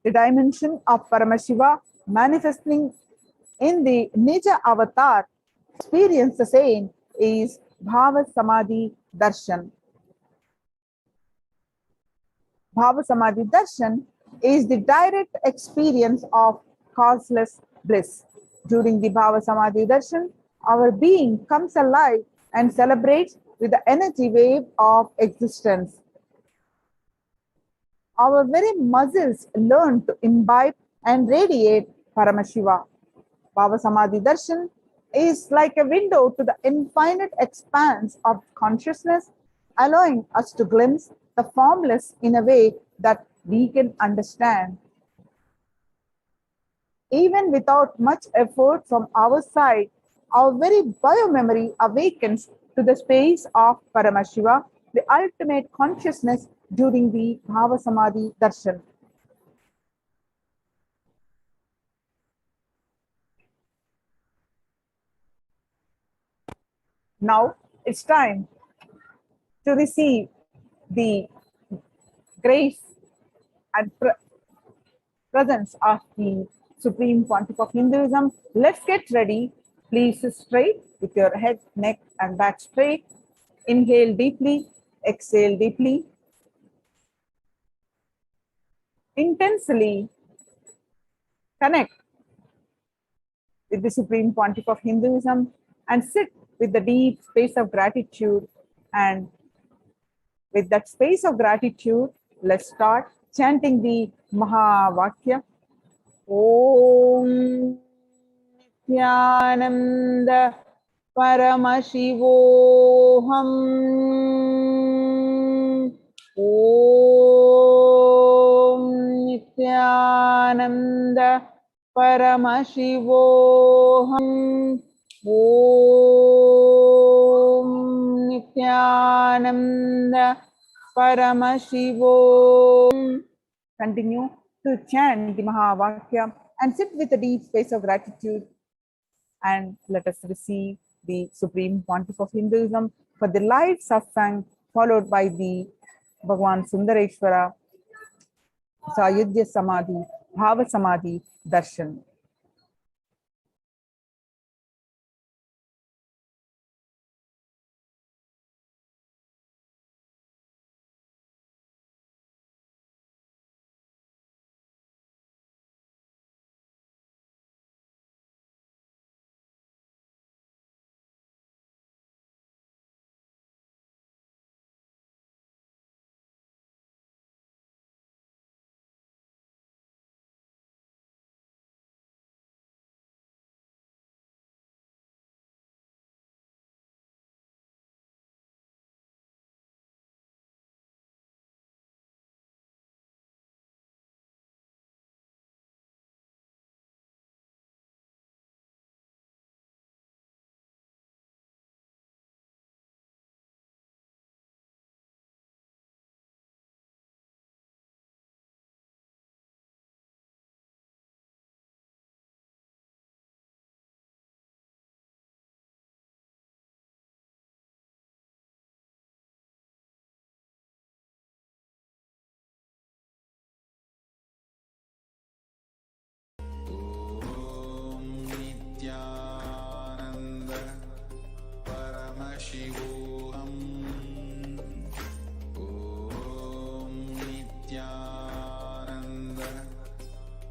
The dimension of Paramashiva manifesting in the Nija avatar experience the same is Bhava Samadhi Darshan. Bhava Samadhi Darshan is the direct experience of causeless bliss. During the Bhava Samadhi Darshan, our being comes alive and celebrates with the energy wave of existence. Our very muscles learn to imbibe and radiate Paramashiva. Bhava Samadhi Darshan is like a window to the infinite expanse of consciousness, allowing us to glimpse the formless in a way that we can understand. Even without much effort from our side, Our very biomemory awakens to the space of Paramashiva, the ultimate consciousness during the Bhava Samadhi Darshan. Now it's time to receive the grace and presence of the Supreme Pontiff of Hinduism. Let's get ready. Please sit straight with your head, neck, and back straight. Inhale deeply, exhale deeply. Intensely connect with the Supreme Pontiff of Hinduism and sit with the deep space of gratitude. And with that space of gratitude, let's start chanting the Mahavakya. Om Nithyananda Paramashivoham. Om Nithyananda Paramashivoham. Om Nithyananda Paramashivoham. Continue to chant the Mahavakya and sit with a deep space of gratitude, and let us receive the Supreme Pontiff of Hinduism for the light satsang followed by the Bhagwan Sundareshwara Sayudhya Samadhi Bhava Samadhi Darshan. Nithyananda Paramashivoham.